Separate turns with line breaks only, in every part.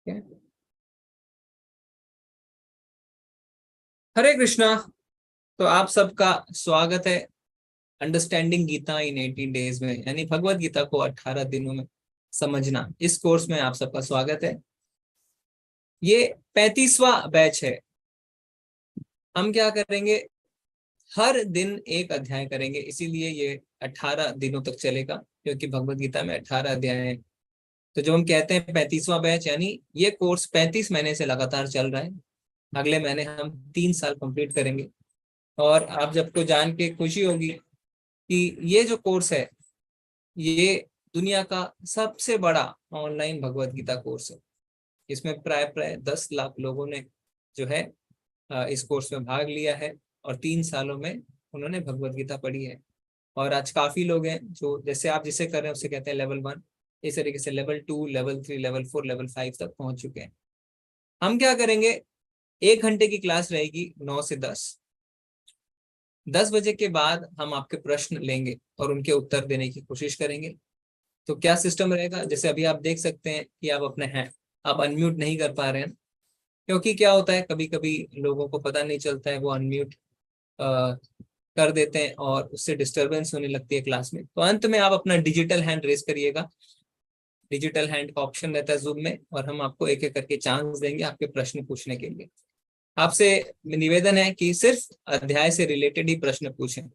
Okay. हरे कृष्णा। तो आप सबका स्वागत है अंडरस्टैंडिंग गीता इन 18 डेज में, यानी भगवत गीता को 18 दिनों में समझना। इस कोर्स में आप सबका स्वागत है। ये 35वां बैच है। हम क्या करेंगे, हर दिन एक अध्याय करेंगे, इसीलिए ये 18 दिनों तक चलेगा, क्योंकि भगवत गीता में 18 अध्याय हैं। तो जो हम कहते हैं 35वां बैच, यानी ये कोर्स 35 महीने से लगातार चल रहा है। अगले महीने हम 3 साल कंप्लीट करेंगे। और आप सबको जान के खुशी होगी कि ये जो कोर्स है, ये दुनिया का सबसे बड़ा ऑनलाइन भगवत गीता कोर्स है। इसमें प्राय प्राय 10 लाख लोगों ने जो है इस कोर्स में भाग लिया है, और 3 सालों में उन्होंने भगवत गीता पढ़ी है। और आज काफी लोग हैं जो, जैसे आप जिसे कर रहे हैं उसे कहते हैं लेवल 1, इस तरीके से लेवल 2, लेवल 3, लेवल 4, लेवल 5 तक पहुंच चुके हैं। हम क्या करेंगे, 1 घंटे की क्लास रहेगी 9 से 10 बजे के बाद हम आपके प्रश्न लेंगे और उनके उत्तर देने की कोशिश करेंगे। तो क्या सिस्टम रहेगा, जैसे अभी आप देख सकते हैं कि आप अपने हैं, आप अनम्यूट नहीं कर पा रहे हैं, क्योंकि क्या होता है कभी कभी लोगों को पता नहीं चलता है, वो अनम्यूट कर देते हैं और उससे डिस्टरबेंस होने लगती है क्लास में। तो अंत में आप अपना डिजिटल हैंड रेज करिएगा। डिजिटल हैंड का ऑप्शन रहता है जूम में, और हम आपको एक एक करके चांस देंगे आपके प्रश्न पूछने के लिए। आपसे निवेदन है कि सिर्फ अध्याय से रिलेटेड ही प्रश्न पूछें,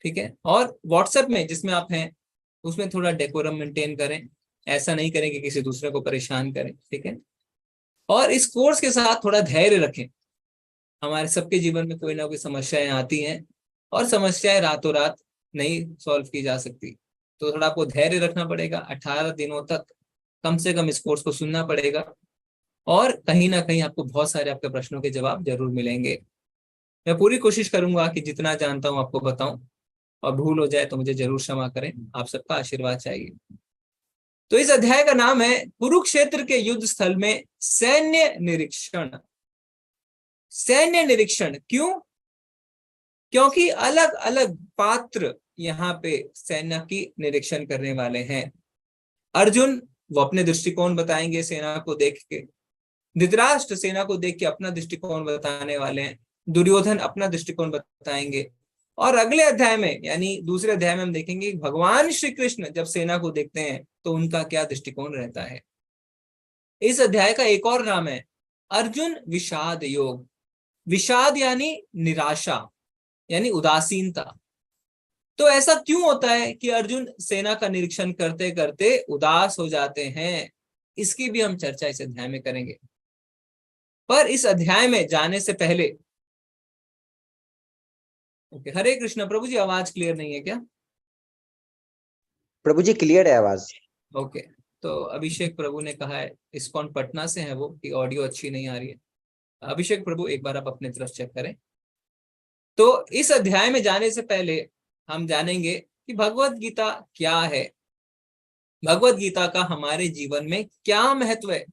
ठीक है। और व्हाट्सएप में जिसमें आप हैं उसमें थोड़ा डेकोरम मेंटेन करें, ऐसा नहीं करें कि किसी दूसरे को परेशान करें, ठीक है। और इस कोर्स के साथ थोड़ा धैर्य रखें। हमारे सबके जीवन में कोई ना कोई समस्याएं आती हैं, और समस्याएं रातों रात नहीं सॉल्व की जा सकती। तो थोड़ा आपको धैर्य रखना पड़ेगा। 18 दिनों तक कम से कम इस कोर्स को सुनना पड़ेगा, और कहीं ना कहीं आपको बहुत सारे आपके प्रश्नों के जवाब जरूर मिलेंगे। मैं पूरी कोशिश करूंगा कि जितना जानता हूं आपको बताऊं, और भूल हो जाए तो मुझे जरूर क्षमा करें। आप सबका आशीर्वाद चाहिए। तो इस अध्याय का नाम है कुरुक्षेत्र के युद्ध स्थल में सैन्य निरीक्षण। सैन्य निरीक्षण क्यों? क्योंकि अलग अलग पात्र यहाँ पे सेना की निरीक्षण करने वाले हैं। अर्जुन वो अपने दृष्टिकोण बताएंगे सेना को देख के, धृतराष्ट्र सेना को देख के अपना दृष्टिकोण बताने वाले हैं, दुर्योधन अपना दृष्टिकोण बताएंगे। और अगले अध्याय में, यानी दूसरे अध्याय में हम देखेंगे भगवान श्री कृष्ण जब सेना को देखते हैं तो उनका क्या दृष्टिकोण रहता है। इस अध्याय का एक और नाम है अर्जुन विषाद योग। विषाद यानी निराशा, यानी उदासीनता। तो ऐसा क्यों होता है कि अर्जुन सेना का निरीक्षण करते करते उदास हो जाते हैं, इसकी भी हम चर्चा इस अध्याय में करेंगे। पर इस अध्याय में जाने से पहले, ओके, हरे कृष्ण। प्रभु जी आवाज क्लियर नहीं है क्या?
प्रभु जी क्लियर है आवाज।
ओके। तो अभिषेक प्रभु ने कहा है, इस्कॉन पटना से है वो, कि ऑडियो अच्छी नहीं आ रही है। अभिषेक प्रभु एक बार आप अपने तरफ चेक करें। तो इस अध्याय में जाने से पहले हम जानेंगे कि भगवत गीता क्या है, भगवत गीता का हमारे जीवन में क्या महत्व है,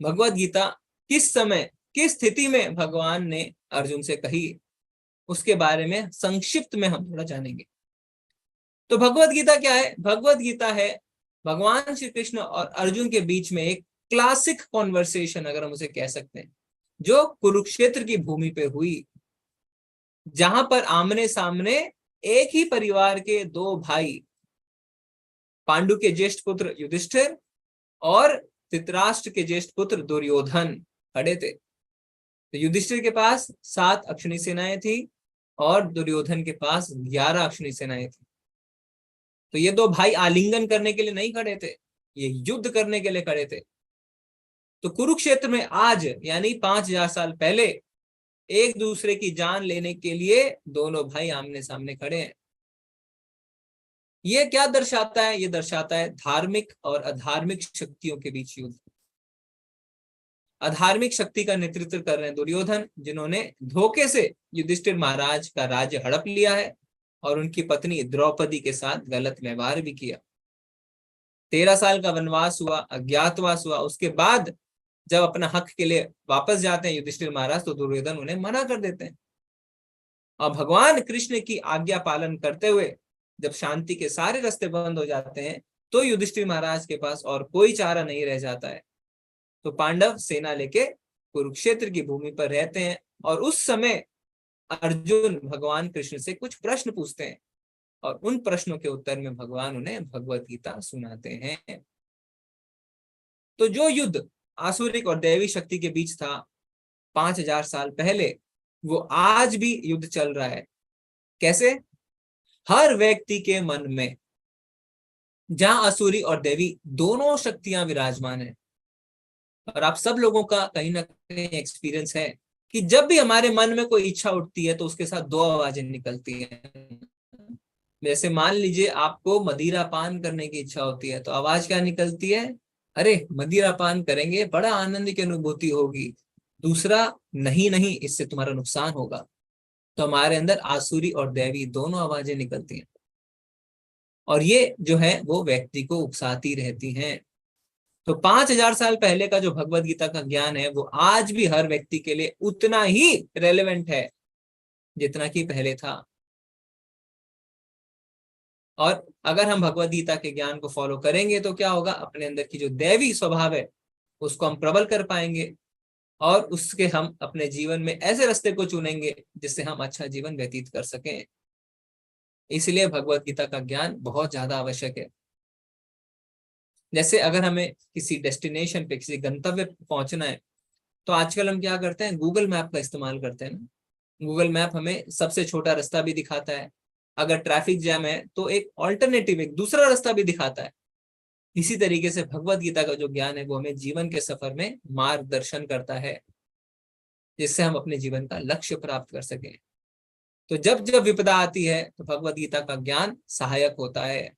भगवत गीता किस समय किस स्थिति में भगवान ने अर्जुन से कही, उसके बारे में संक्षिप्त में हम थोड़ा जानेंगे। तो भगवत गीता क्या है? भगवत गीता है भगवान श्री कृष्ण और अर्जुन के बीच में एक क्लासिक कॉन्वर्सेशन, अगर हम उसे कह सकते हैं, जो कुरुक्षेत्र की भूमि पे हुई, जहां पर आमने सामने एक ही परिवार के दो भाई, पांडु के ज्येष्ठ पुत्र युधिष्ठिर और धृतराष्ट्र के ज्येष्ठ पुत्र दुर्योधन खड़े थे। तो युधिष्ठिर के पास 7 अक्षनी सेनाएं थी, और दुर्योधन के पास 11 अक्षनी सेनाएं थी। तो ये दो भाई आलिंगन करने के लिए नहीं खड़े थे, ये युद्ध करने के लिए खड़े थे। तो कुरुक्षेत्र में आज, यानी 5000 साल पहले, एक दूसरे की जान लेने के लिए दोनों भाई आमने सामने खड़े हैं। ये क्या दर्शाता है? ये दर्शाता है धार्मिक और अधार्मिक शक्तियों के बीच युद्ध। अधार्मिक शक्ति का नेतृत्व कर रहे हैं दुर्योधन, जिन्होंने धोखे से युधिष्ठिर महाराज का राज्य हड़प लिया है, और उनकी पत्नी द्रौपदी के साथ गलत व्यवहार भी किया। 13 साल का वनवास हुआ, अज्ञातवास हुआ, उसके बाद जब अपना हक के लिए वापस जाते हैं युधिष्ठिर महाराज, तो दुर्योधन उन्हें मना कर देते हैं। और भगवान कृष्ण की आज्ञा पालन करते हुए जब शांति के सारे रास्ते बंद हो जाते हैं, तो युधिष्ठिर महाराज के पास और कोई चारा नहीं रह जाता है। तो पांडव सेना लेके कुरुक्षेत्र की भूमि पर रहते हैं और उस समय अर्जुन भगवान कृष्ण से कुछ प्रश्न पूछते हैं और उन प्रश्नों के उत्तर में भगवान उन्हें भगवत गीता सुनाते हैं। तो जो युद्ध आसुरिक और दैवी शक्ति के बीच था 5000 साल पहले, वो आज भी युद्ध चल रहा है। कैसे? हर व्यक्ति के मन में, जहां असुरी और देवी दोनों शक्तियां विराजमान है। और आप सब लोगों का कहीं ना कहीं एक्सपीरियंस है कि जब भी हमारे मन में कोई इच्छा उठती है तो उसके साथ दो आवाजें निकलती हैं। जैसे मान लीजिए आपको मदिरा पान करने की इच्छा होती है तो आवाज क्या निकलती है? अरे मदिरा पान करेंगे, बड़ा आनंद की अनुभूति होगी। दूसरा, नहीं नहीं, इससे तुम्हारा नुकसान होगा। तो हमारे अंदर आसुरी और दैवी दोनों आवाजें निकलती हैं और ये जो है वो व्यक्ति को उकसाती रहती हैं। तो 5000 साल पहले का जो भगवत गीता का ज्ञान है वो आज भी हर व्यक्ति के लिए उतना ही रेलेवेंट है जितना कि पहले था। और अगर हम भगवत गीता के ज्ञान को फॉलो करेंगे तो क्या होगा? अपने अंदर की जो दैवी स्वभाव है उसको हम प्रबल कर पाएंगे और उसके हम अपने जीवन में ऐसे रास्ते को चुनेंगे जिससे हम अच्छा जीवन व्यतीत कर सकें। इसलिए भगवत गीता का ज्ञान बहुत ज्यादा आवश्यक है। जैसे अगर हमें किसी डेस्टिनेशन पे, किसी गंतव्य पे पहुंचना है तो आजकल हम क्या करते हैं? गूगल मैप का इस्तेमाल करते हैं ना। गूगल मैप हमें सबसे छोटा रास्ता भी दिखाता है। अगर ट्रैफिक जैम है तो एक ऑल्टरनेटिव, एक दूसरा रास्ता भी दिखाता है। इसी तरीके से भगवत गीता का जो ज्ञान है वो हमें जीवन के सफर में मार्गदर्शन करता है जिससे हम अपने जीवन का लक्ष्य प्राप्त कर सकें। तो जब जब विपदा आती है तो भगवत गीता का ज्ञान सहायक होता है।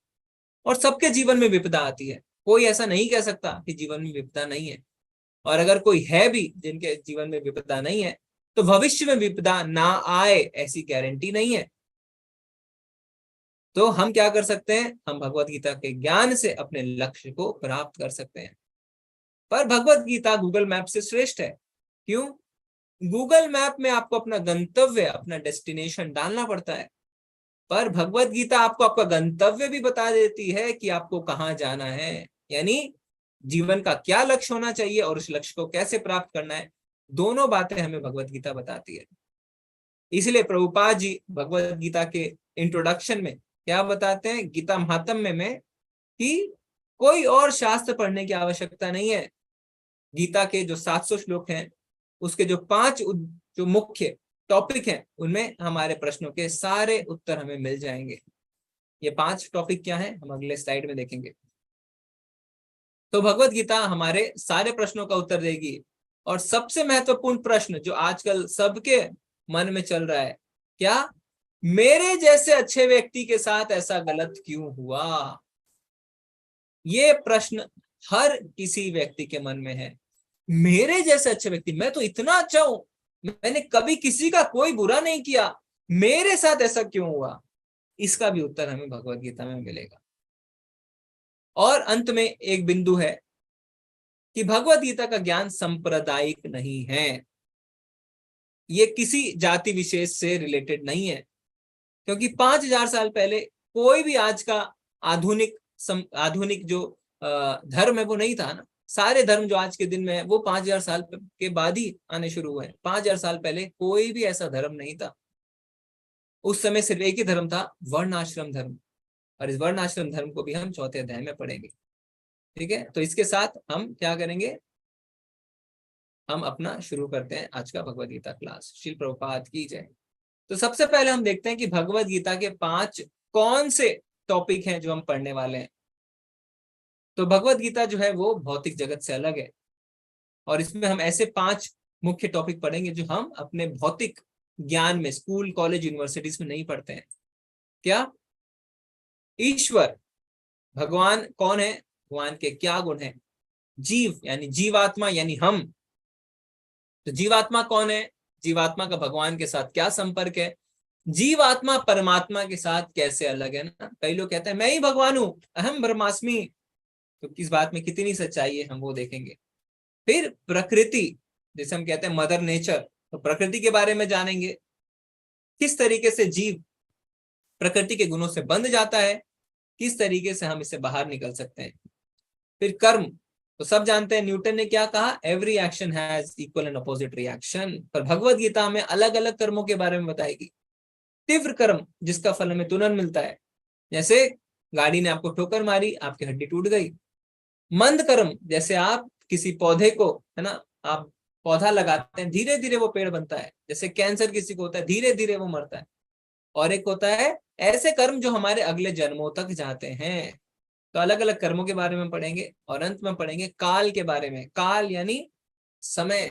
और सबके जीवन में विपदा आती है, कोई ऐसा नहीं कह सकता कि जीवन में विपदा नहीं है। और अगर कोई है भी जिनके जीवन में विपदा नहीं है तो भविष्य में विपदा ना आए ऐसी गारंटी नहीं है। तो हम क्या कर सकते हैं? हम भगवत गीता के ज्ञान से अपने लक्ष्य को प्राप्त कर सकते हैं। पर भगवत गीता गूगल मैप से श्रेष्ठ है। क्यों? गूगल मैप में आपको अपना गंतव्य, अपना डेस्टिनेशन डालना पड़ता है, पर भगवत गीता आपको आपका गंतव्य भी बता देती है कि आपको कहाँ जाना है। यानी जीवन का क्या लक्ष्य होना चाहिए और उस लक्ष्य को कैसे प्राप्त करना है, दोनों बातें हमें भगवत गीता बताती है। इसलिए प्रभुपाद जी भगवत गीता के इंट्रोडक्शन में क्या बताते हैं, गीता महात्म्य में, कि कोई और शास्त्र पढ़ने की आवश्यकता नहीं है। गीता के जो 700 श्लोक हैं उसके जो 5 जो मुख्य टॉपिक हैं उनमें हमारे प्रश्नों के सारे उत्तर हमें मिल जाएंगे। ये 5 टॉपिक क्या हैं हम अगले स्लाइड में देखेंगे। तो भगवत गीता हमारे सारे प्रश्नों का उत्तर देगी। और सबसे महत्वपूर्ण प्रश्न जो आजकल सबके मन में चल रहा है, क्या? मेरे जैसे अच्छे व्यक्ति के साथ ऐसा गलत क्यों हुआ? ये प्रश्न हर किसी व्यक्ति के मन में है। मेरे जैसे अच्छे व्यक्ति, मैं तो इतना अच्छा हूं, मैंने कभी किसी का कोई बुरा नहीं किया, मेरे साथ ऐसा क्यों हुआ? इसका भी उत्तर हमें भगवत गीता में मिलेगा। और अंत में एक बिंदु है कि भगवत गीता का ज्ञान सांप्रदायिक नहीं है। ये किसी जाति विशेष से रिलेटेड नहीं है, क्योंकि 5000 साल पहले कोई भी आज का आधुनिक आधुनिक जो धर्म है वो नहीं था ना। सारे धर्म जो आज के दिन में है वो 5000 साल के बाद ही आने शुरू हुए। 5000 साल पहले कोई भी ऐसा धर्म नहीं था। उस समय सिर्फ एक ही धर्म था, वर्ण आश्रम धर्म। और इस वर्ण आश्रम धर्म को भी हम चौथे अध्याय में पढ़ेंगे। ठीक है, तो इसके साथ हम क्या करेंगे, हम अपना शुरू करते हैं आज का भगवद गीता क्लास। श्रील प्रभुपाद की जय। तो सबसे पहले हम देखते हैं कि भगवद गीता के 5 कौन से टॉपिक हैं जो हम पढ़ने वाले हैं। तो भगवद गीता जो है वो भौतिक जगत से अलग है और इसमें हम ऐसे 5 मुख्य टॉपिक पढ़ेंगे जो हम अपने भौतिक ज्ञान में स्कूल, कॉलेज, यूनिवर्सिटीज में नहीं पढ़ते हैं। क्या? ईश्वर, भगवान कौन है, भगवान के क्या गुण हैं। जीव यानी जीवात्मा यानी हम, तो जीवात्मा कौन है, जीवात्मा का भगवान के साथ क्या संपर्क है, जीवात्मा परमात्मा के साथ कैसे अलग है ना। कई लोग कहते हैं मैं ही भगवान हूं, अहम ब्रह्मास्मि, तो किस बात में कितनी सच्चाई है हम वो देखेंगे। फिर प्रकृति, जैसे हम कहते हैं मदर नेचर, तो प्रकृति के बारे में जानेंगे। किस तरीके से जीव प्रकृति के गुणों से बंध जाता है किस तरीके से हम इससे बाहर निकल सकते हैं। फिर कर्म, तो सब जानते हैं न्यूटन ने क्या कहा, every action has equal and opposite reaction. पर भगवत गीता हमें अलग अलग कर्मों के बारे में बताएगी। तीव्र कर्म, जिसका फल हमें तुरंत मिलता है, जैसे गाड़ी ने आपको ठोकर मारी, आपकी हड्डी टूट गई। मंद कर्म, जैसे आप किसी पौधे को, है ना, आप पौधा लगाते हैं, धीरे धीरे वो पेड़ बनता है। जैसे कैंसर किसी को होता है, धीरे धीरे वो मरता है। और एक होता है ऐसे कर्म जो हमारे अगले जन्मों तक जाते हैं। तो अलग अलग कर्मों के बारे में पढ़ेंगे, और अंत में पढ़ेंगे काल के बारे में। काल यानी समय।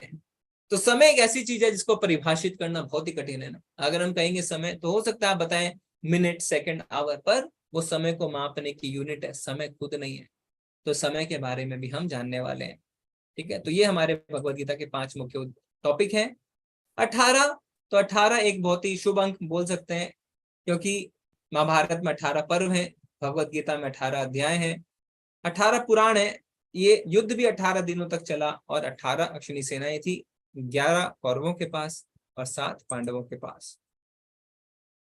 तो समय एक ऐसी चीज है जिसको परिभाषित करना बहुत ही कठिन है ना। अगर हम कहेंगे समय, तो हो सकता है आप बताएं मिनट, सेकंड, आवर, पर वो समय को मापने की यूनिट है, समय खुद नहीं है। तो समय के बारे में भी हम जानने वाले हैं। ठीक है, तो ये हमारे भगवत गीता के 5 मुख्य टॉपिक हैं। 18, तो 18 एक बहुत ही शुभ अंक बोल सकते हैं, क्योंकि महाभारत में 18 पर्व हैं, भगवत गीता में 18 अध्याय हैं, 18 पुराण है। ये युद्ध भी 18 दिनों तक चला, और 18 अक्षनी सेनाएं थी, 11 कौरवों के पास और 7 पांडवों के पास।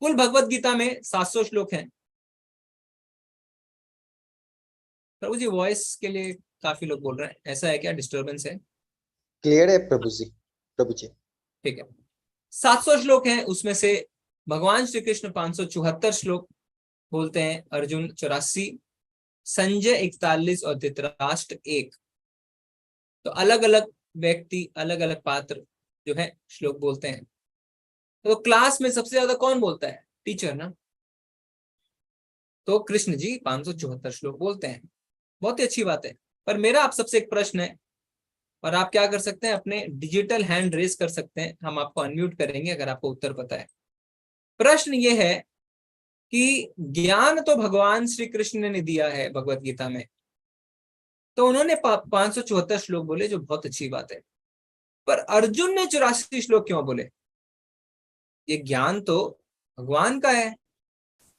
कुल भगवत गीता में 700 श्लोक हैं। प्रभु जी वॉइस के लिए काफी लोग बोल रहे हैं, ऐसा है क्या, डिस्टर्बेंस है?
क्लियर है प्रभु जी, प्रभु जी।
ठीक है, 700 श्लोक हैं, उसमें से भगवान श्री कृष्ण 574 श्लोक बोलते हैं, अर्जुन 84, संजय 41 और धृतराष्ट्र 1। तो अलग अलग व्यक्ति, अलग अलग पात्र जो है श्लोक बोलते हैं। तो क्लास में सबसे ज्यादा कौन बोलता है? टीचर ना। तो कृष्ण जी 574 श्लोक बोलते हैं, बहुत ही अच्छी बात है। पर मेरा आप सबसे एक प्रश्न है, और आप क्या कर सकते हैं, अपने डिजिटल हैंड रेज कर सकते हैं, हम आपको अनम्यूट करेंगे अगर आपको उत्तर पता है। प्रश्न ये है कि ज्ञान तो भगवान श्री कृष्ण ने दिया है भगवत गीता में, तो उन्होंने 574 श्लोक बोले, जो बहुत अच्छी बात है। पर अर्जुन ने 84 श्लोक क्यों बोले? ये ज्ञान तो भगवान का है,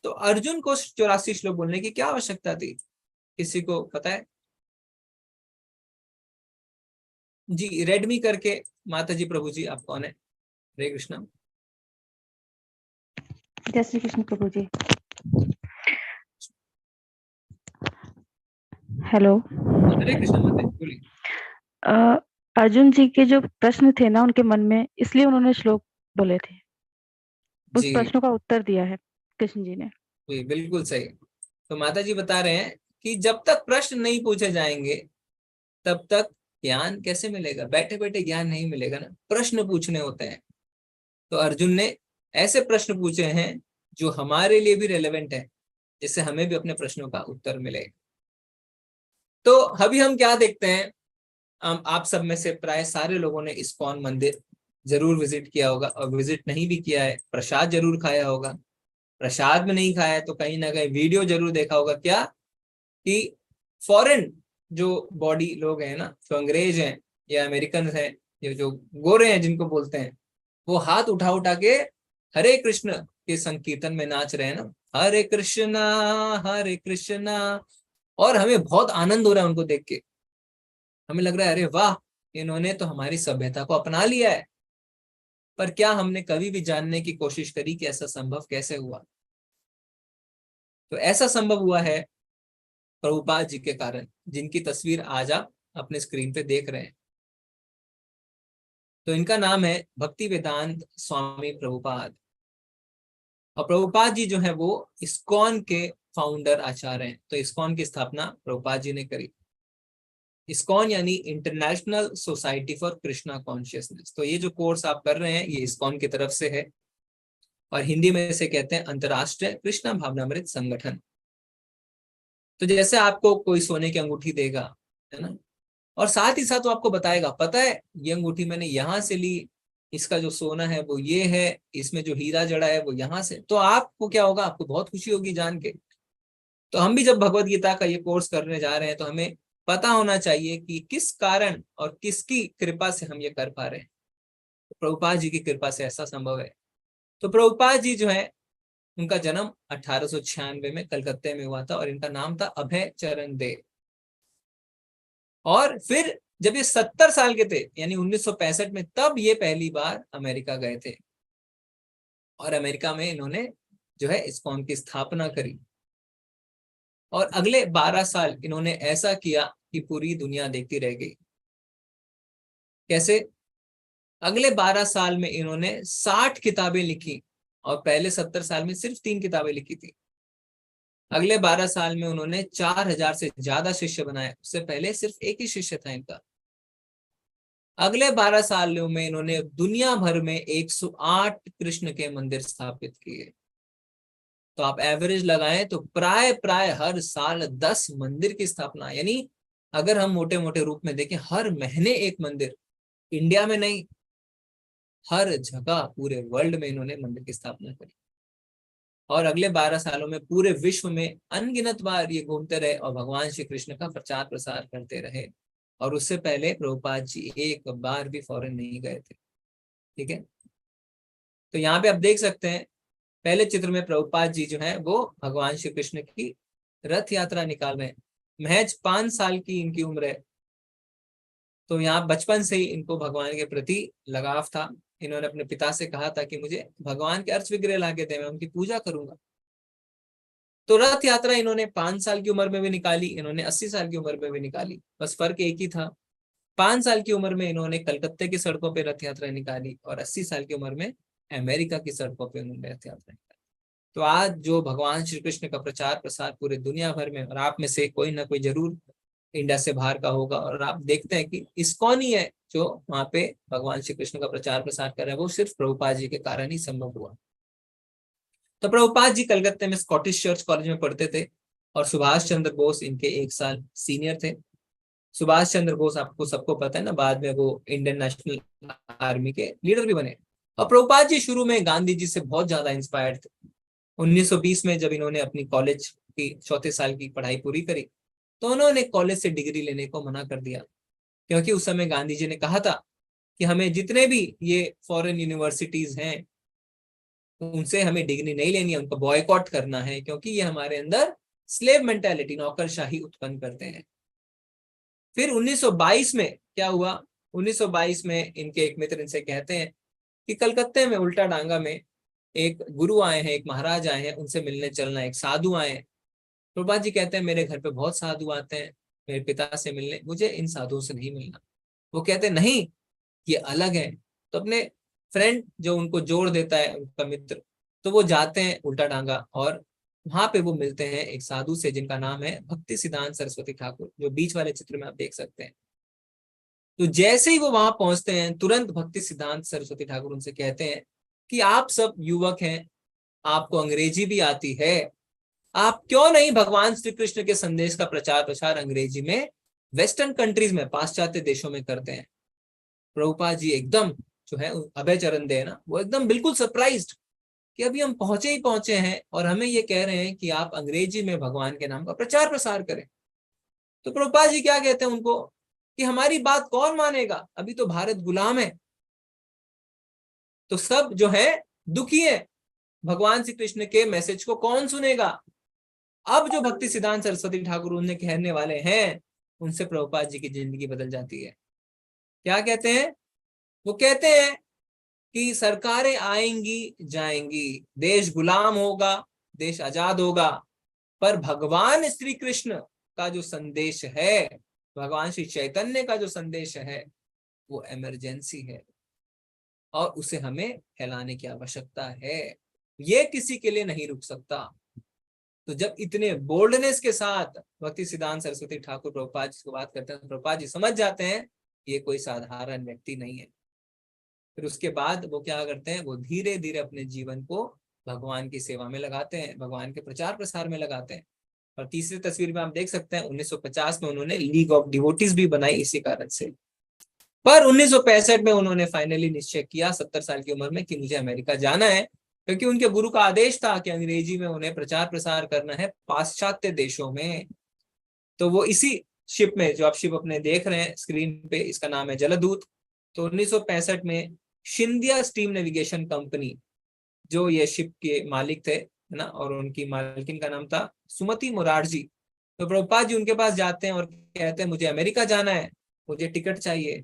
तो अर्जुन को 84 श्लोक बोलने की क्या आवश्यकता थी? किसी को पता है? जी, रेडमी करके माता जी, प्रभु जी आप कौन है? हरे कृष्णा।
जय श्री कृष्ण प्रभु जी। हेलो।
हरे कृष्णा माता जी, बोलिए।
अर्जुन जी के जो प्रश्न थे ना उनके मन में, इसलिए उन्होंने श्लोक बोले थे, उस
जी
प्रश्नों का उत्तर दिया है कृष्ण जी ने।
जी, बिल्कुल सही। तो माता जी बता रहे हैं कि जब तक प्रश्न नहीं पूछे जाएंगे तब तक ज्ञान कैसे मिलेगा? बैठे बैठे ज्ञान नहीं मिलेगा ना, प्रश्न पूछने होते हैं। तो अर्जुन ने ऐसे प्रश्न पूछे हैं जो हमारे लिए भी रेलेवेंट है, जिससे हमें भी अपने प्रश्नों का उत्तर मिले। तो अभी हम क्या देखते हैं, आप सब में से प्राय सारे लोगों ने इस्कॉन मंदिर जरूर विजिट किया होगा, और विजिट नहीं भी किया है प्रसाद जरूर खाया होगा। प्रसाद में नहीं खाया है तो कहीं ना कहीं वीडियो जरूर देखा होगा, क्या कि फॉरेन जो बॉडी लोग हैं ना, जो अंग्रेज हैं या अमेरिकन हैं, या जो गोरे हैं जिनको बोलते हैं, वो हाथ उठा उठा के हरे कृष्ण के संकीर्तन में नाच रहे हैं ना, हरे कृष्णा हरे कृष्णा। और हमें बहुत आनंद हो रहा है उनको देख के, हमें लग रहा है अरे वाह, इन्होंने तो हमारी सभ्यता को अपना लिया है। पर क्या हमने कभी भी जानने की कोशिश करी कि ऐसा संभव कैसे हुआ? तो ऐसा संभव हुआ है प्रभुपाद जी के कारण, जिनकी तस्वीर आज आप अपने स्क्रीन पे देख रहे हैं। तो इनका नाम है भक्ति वेदांत स्वामी प्रभुपाद। और प्रभुपाद जी जो है वो इस्कॉन के फाउंडर आचार्य हैं। तो इस्कॉन की स्थापना प्रभुपाद जी ने करी। इस्कॉन यानी international society for Krishna consciousness. तो ये जो कोर्स आप कर रहे हैं ये इस्कॉन की तरफ से है, और हिंदी में इसे कहते हैं अंतरराष्ट्रीय कृष्णा भावनामृत संगठन। तो जैसे आपको कोई सोने की अंगूठी देगा, है ना, और साथ ही साथ वो आपको बताएगा, पता है ये अंगूठी मैंने यहाँ से ली, इसका जो सोना है वो ये है, इसमें जो हीरा जड़ा है वो यहाँ से। तो आपको क्या होगा, आपको बहुत खुशी होगी जान के। तो हम भी जब भगवत गीता का ये कोर्स करने जा रहे हैं तो हमें पता होना चाहिए कि किस कारण और किसकी कृपा से हम ये कर पा रहे हैं। तो प्रभुपाद जी की कृपा से ऐसा संभव है। तो प्रभुपाद जी जो है, उनका जन्म 1896 में कलकत्ते में हुआ था, और इनका नाम था अभय चरण देव। और फिर जब ये 70 साल के थे, यानी 1965 में, तब ये पहली बार अमेरिका गए थे, और अमेरिका में इन्होंने जो है इस्कॉन की स्थापना करी। और अगले 12 साल इन्होंने ऐसा किया कि पूरी दुनिया देखती रह गई। कैसे? अगले 12 साल में इन्होंने 60 किताबें लिखी और पहले 70 साल में सिर्फ 3 किताबें लिखी थी। अगले 12 साल में उन्होंने 4000 से ज्यादा शिष्य बनाए, उससे पहले सिर्फ एक ही शिष्य था इनका। अगले 12 सालों में इन्होंने दुनिया भर में 108 कृष्ण के मंदिर स्थापित किए। तो आप एवरेज लगाएं तो प्राय प्राय हर साल 10 मंदिर की स्थापना, यानी अगर हम मोटे मोटे रूप में देखें हर महीने एक मंदिर, इंडिया में नहीं हर जगह पूरे वर्ल्ड में इन्होंने मंदिर की स्थापना करी। और अगले 12 सालों में पूरे विश्व में अनगिनत बार ये घूमते रहे और भगवान श्री कृष्ण का प्रचार प्रसार करते रहे। और उससे पहले प्रभुपाद जी एक बार भी फॉरेन नहीं गए थे। ठीक है, तो यहाँ पे आप देख सकते हैं पहले चित्र में प्रभुपाद जी जो है वो भगवान श्री कृष्ण की रथ यात्रा निकाल रहे हैं। महज 5 साल की इनकी उम्र है। तो यहाँ बचपन से ही इनको भगवान के प्रति लगाव था। इन्होंने अपने पिता से कहा था कि मुझे भगवान के अर्थ विग्रह लाके दे, मैं उनकी पूजा करूंगा। तो रथ यात्रा इन्होंने 5 साल की उम्र में भी निकाली, इन्होंने 80 साल की उम्र में भी निकाली। बस फर्क एक ही था, 5 साल की उम्र में इन्होंने कलकत्ते की सड़कों पर रथ यात्रा निकाली और 80 साल की उम्र में अमेरिका की सड़कों पर उन्होंने रथ यात्रा निकाली। तो आज जो भगवान श्री कृष्ण का प्रचार प्रसार पूरे दुनिया भर में, और आप में से कोई ना कोई जरूर इंडिया से बाहर का होगा, और आप देखते हैं कि इस्कॉन ही है जो वहां पे भगवान श्री कृष्ण का प्रचार प्रसार कर रहा है, वो सिर्फ प्रभुपाद जी के कारण ही संभव हुआ। तो प्रभुपाद जी कलकत्ते में स्कॉटिश चर्च कॉलेज में पढ़ते थे और सुभाष चंद्र बोस इनके 1 साल सीनियर थे। सुभाष चंद्र बोस आपको सबको पता है ना, बाद में वो इंडियन नेशनल आर्मी के लीडर भी बने। और प्रभुपाद जी शुरू में गांधी जी से बहुत ज्यादा इंस्पायर्ड थे। 1920 में जब इन्होंने अपनी कॉलेज की 4थे साल की पढ़ाई पूरी करी तो उन्होंने कॉलेज से डिग्री लेने को मना कर दिया, क्योंकि उस समय गांधी जी ने कहा था कि हमें जितने भी ये फॉरेन यूनिवर्सिटीज हैं उनसे हमें डिग्री नहीं लेनी है, उनको बॉयकॉट करना है, क्योंकि ये हमारे अंदर स्लेव मेंटालिटी, नौकरशाही उत्पन्न करते हैं। फिर 1922 में क्या हुआ? 1922 में इनके एक मित्र इनसे कहते हैं कि कलकत्ते में उल्टा डांगा में एक गुरु आए हैं, एक महाराज आए हैं, उनसे मिलने चलना, एक साधु आए हैं। प्रभुपाद जी कहते हैं मेरे घर पे बहुत साधु आते हैं मेरे पिता से मिलने, मुझे इन साधुओं से नहीं मिलना। वो कहते हैं नहीं, ये अलग है। तो अपने फ्रेंड जो उनको जोड़ देता है, उनका मित्र, तो वो जाते हैं उल्टा डांगा और वहां पे वो मिलते हैं एक साधु से जिनका नाम है भक्ति सिद्धांत सरस्वती ठाकुर, जो बीच वाले चित्र में आप देख सकते हैं। तो जैसे ही वो वहां पहुंचते हैं तुरंत भक्ति सिद्धांत सरस्वती ठाकुर उनसे कहते हैं कि आप सब युवक हैं, आपको अंग्रेजी भी आती है, आप क्यों नहीं भगवान श्री कृष्ण के संदेश का प्रचार प्रसार अंग्रेजी में वेस्टर्न कंट्रीज में, पाश्चात्य देशों में करते हैं। प्रभुपाद जी एकदम जो है अभय चरण दे ना, वो एकदम बिल्कुल सरप्राइज्ड कि अभी हम पहुंचे ही पहुंचे हैं और हमें ये कह रहे हैं कि आप अंग्रेजी में भगवान के नाम का प्रचार प्रसार करें। तो प्रभुपाद जी क्या कहते हैं उनको कि हमारी बात कौन मानेगा, अभी तो भारत गुलाम है। तो सब जो है दुखी है, भगवान श्री कृष्ण के मैसेज को कौन सुनेगा। अब जो भक्ति सिद्धांत सरस्वती ठाकुर उन्हें कहने वाले हैं, उनसे प्रभुपाद जी की जिंदगी बदल जाती है। क्या कहते हैं? वो कहते हैं कि सरकारें आएंगी जाएंगी, देश गुलाम होगा, देश आजाद होगा, पर भगवान श्री कृष्ण का जो संदेश है, भगवान श्री चैतन्य का जो संदेश है, वो इमरजेंसी है और उसे हमें फैलाने की आवश्यकता है, ये किसी के लिए नहीं रुक सकता। तो जब इतने बोल्डनेस के साथ भक्ति सिद्धांत सरस्वती ठाकुर प्रभुपाद जी को बात करते हैं, प्रभुपाद जी समझ जाते हैं ये कोई साधारण व्यक्ति नहीं है। फिर उसके बाद वो क्या करते हैं, वो धीरे धीरे अपने जीवन को भगवान की सेवा में लगाते हैं, भगवान के प्रचार प्रसार में लगाते हैं। और तीसरी तस्वीर में आप देख सकते हैं 1950 में उन्होंने लीग ऑफ डिवोटीज भी बनाई इसी कारण से। पर 1965 में उन्होंने फाइनली निश्चय किया 70 साल की उम्र में कि मुझे अमेरिका जाना है, क्योंकि उनके गुरु का आदेश था कि अंग्रेजी में उन्हें प्रचार प्रसार करना है पाश्चात्य देशों में। तो वो इसी शिप में, जो आप शिप अपने देख रहे हैं स्क्रीन पे, इसका नाम है जलदूत। तो 1965 में शिंदिया स्टीम नेविगेशन कंपनी, जो ये शिप के मालिक थे है ना, और उनकी मालकिन का नाम था सुमति मुरारजी। तो प्रभुपाद जी उनके पास जाते हैं और कहते हैं मुझे अमेरिका जाना है, मुझे टिकट चाहिए।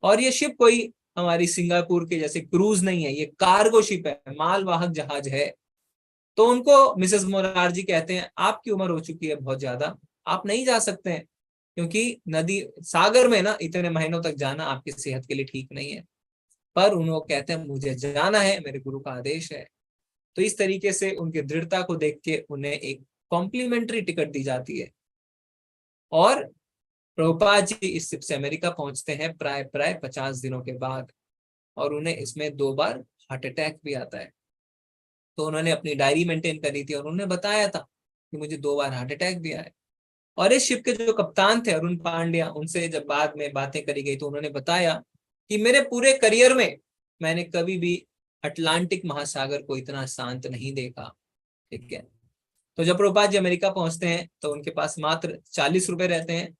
और ये शिप कोई हमारी सिंगापुर के जैसे क्रूज नहीं है, ये कार्गो शिप है, मालवाहक जहाज है। तो उनको मिसेस मोरारजी कहते हैं आपकी उम्र हो चुकी है बहुत ज्यादा, आप नहीं जा सकते हैं, क्योंकि नदी सागर में ना इतने महीनों तक जाना आपकी सेहत के लिए ठीक नहीं है। पर उन्होंने कहते हैं मुझे जाना है, मेरे गुरु का आदेश है। तो इस तरीके से उनकी दृढ़ता को देख के उन्हें एक कॉम्प्लीमेंट्री टिकट दी जाती है। और प्रभुपाद जी इस शिप से अमेरिका पहुंचते हैं प्राय प्राय 50 दिनों के बाद, और उन्हें इसमें 2 बार हार्ट अटैक भी आता है। तो उन्होंने अपनी डायरी मेंटेन करी थी और उन्होंने बताया था कि मुझे 2 बार हार्ट अटैक भी आया। और इस शिप के जो कप्तान थे अरुण पांड्या, उनसे जब बाद में बातें करी गई तो उन्होंने बताया कि मेरे पूरे करियर में मैंने कभी भी अटलांटिक महासागर को इतना शांत नहीं देखा। ठीक है। तो जब प्रभुपाद जी अमेरिका पहुंचते हैं तो उनके पास मात्र 40 रुपए रहते हैं,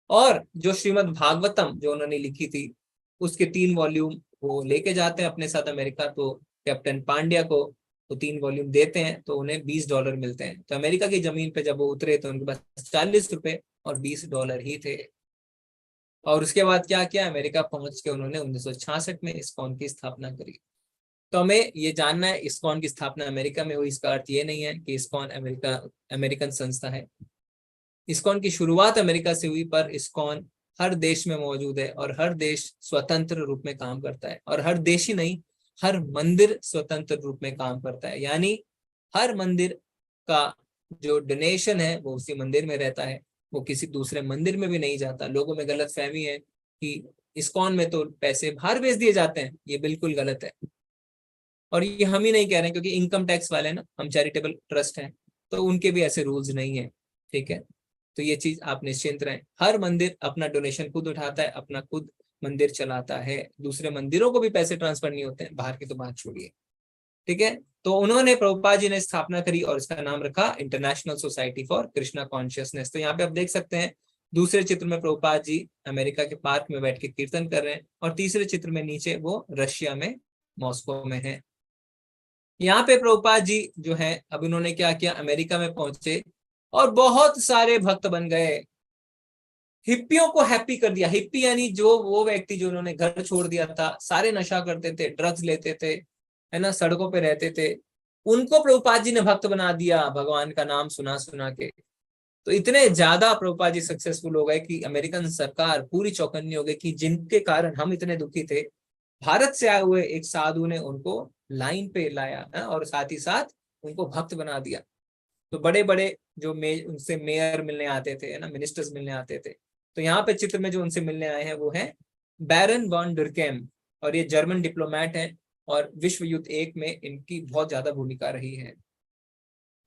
और जो श्रीमद् भागवतम जो उन्होंने लिखी थी उसके 3 वॉल्यूम वो लेके जाते हैं अपने साथ अमेरिका। तो कैप्टन पांड्या को तो 3 वॉल्यूम देते हैं, तो उन्हें $20 मिलते हैं। तो अमेरिका की जमीन पे जब वो उतरे तो उनके पास 40 रुपए और $20 ही थे। और उसके बाद क्या किया, अमेरिका पहुंच के उन्होंने 1966 में इस्कॉन की स्थापना करी। तो हमें ये जानना है इस्कॉन की स्थापना अमेरिका में हुई, इसका अर्थ ये नहीं है कि इस्कॉन अमेरिकन संस्था है। इस्कॉन की शुरुआत अमेरिका से हुई, पर इस्कॉन हर देश में मौजूद है और हर देश स्वतंत्र रूप में काम करता है। और हर देश ही नहीं, हर मंदिर स्वतंत्र रूप में काम करता है, यानी हर मंदिर का जो डोनेशन है वो उसी मंदिर में रहता है, वो किसी दूसरे मंदिर में भी नहीं जाता। लोगों में गलत फहमी है कि इस्कॉन में तो पैसे बाहर भेज दिए जाते हैं, ये बिल्कुल गलत है। और ये हम ही नहीं कह रहे हैं, क्योंकि इनकम टैक्स वाले ना, हम चैरिटेबल ट्रस्ट हैं तो उनके भी ऐसे रूल्स नहीं है। ठीक है। तो ये चीज आप निश्चिंत रहें, हर मंदिर अपना डोनेशन खुद उठाता है, अपना खुद मंदिर चलाता है, दूसरे मंदिरों को भी पैसे ट्रांसफर नहीं होते हैं, बाहर की तो बात छोड़िए। ठीक है। तो उन्होंने प्रभुपाद जी ने स्थापना करी और इसका नाम रखा international society for Krishna consciousness. तो यहाँ पे आप देख सकते हैं दूसरे चित्र में प्रभुपाद जी अमेरिका के पार्क में बैठ के कीर्तन कर रहे हैं, और तीसरे चित्र में नीचे वो रशिया में मॉस्को में है। यहाँ पे प्रभुपाद जी जो है अब इन्होंने क्या किया, अमेरिका में पहुंचे और बहुत सारे भक्त बन गए, हिप्पियों को हैप्पी कर दिया। हिप्पी यानी जो वो व्यक्ति जो उन्होंने घर छोड़ दिया था, सारे नशा करते थे, ड्रग्स लेते थे, है ना, सड़कों पे रहते थे, उनको प्रभुपाद जी ने भक्त बना दिया भगवान का नाम सुना सुना के। तो इतने ज्यादा प्रभुपाद जी सक्सेसफुल हो गए कि अमेरिकन सरकार पूरी चौकन्नी हो गई कि जिनके कारण हम इतने दुखी थे, भारत से आए हुए एक साधु ने उनको लाइन पे लाया है और साथ ही साथ उनको भक्त बना दिया। तो बड़े बड़े जो उनसे मेयर मिलने आते थे, है ना, मिनिस्टर्स मिलने आते थे। तो यहाँ पे चित्र में जो उनसे मिलने आए हैं वो है बैरन वॉन डुरकेम, और ये जर्मन डिप्लोमेट हैं और विश्व युद्ध 1 में इनकी बहुत ज्यादा भूमिका रही है।